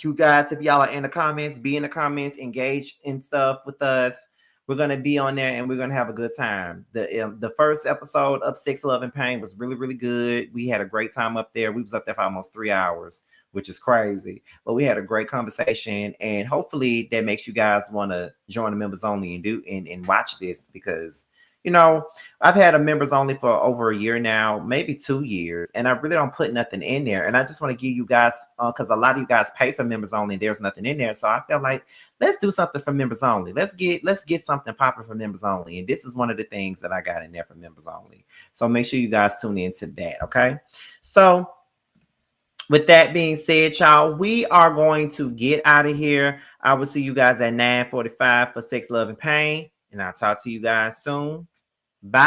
you guys, if y'all are in the comments, be in the comments, engage in stuff with us. We're gonna be on there and we're gonna have a good time. The first episode of Sex, Love, and Pain was really, really good. We had a great time up there. We was up there for almost 3 hours, which is crazy. But we had a great conversation, and hopefully that makes you guys want to join the members only and watch this, because you know, I've had a members only for over a year now, maybe 2 years, and I really don't put nothing in there. And I just want to give you guys, because a lot of you guys pay for members only, and there's nothing in there. So I felt like, let's do something for members only. Let's get something popping for members only. And this is one of the things that I got in there for members only. So make sure you guys tune into that. Okay. So with that being said, y'all, we are going to get out of here. I will see you guys at 9:45 for Sex, Love, and Pain. And I'll talk to you guys soon.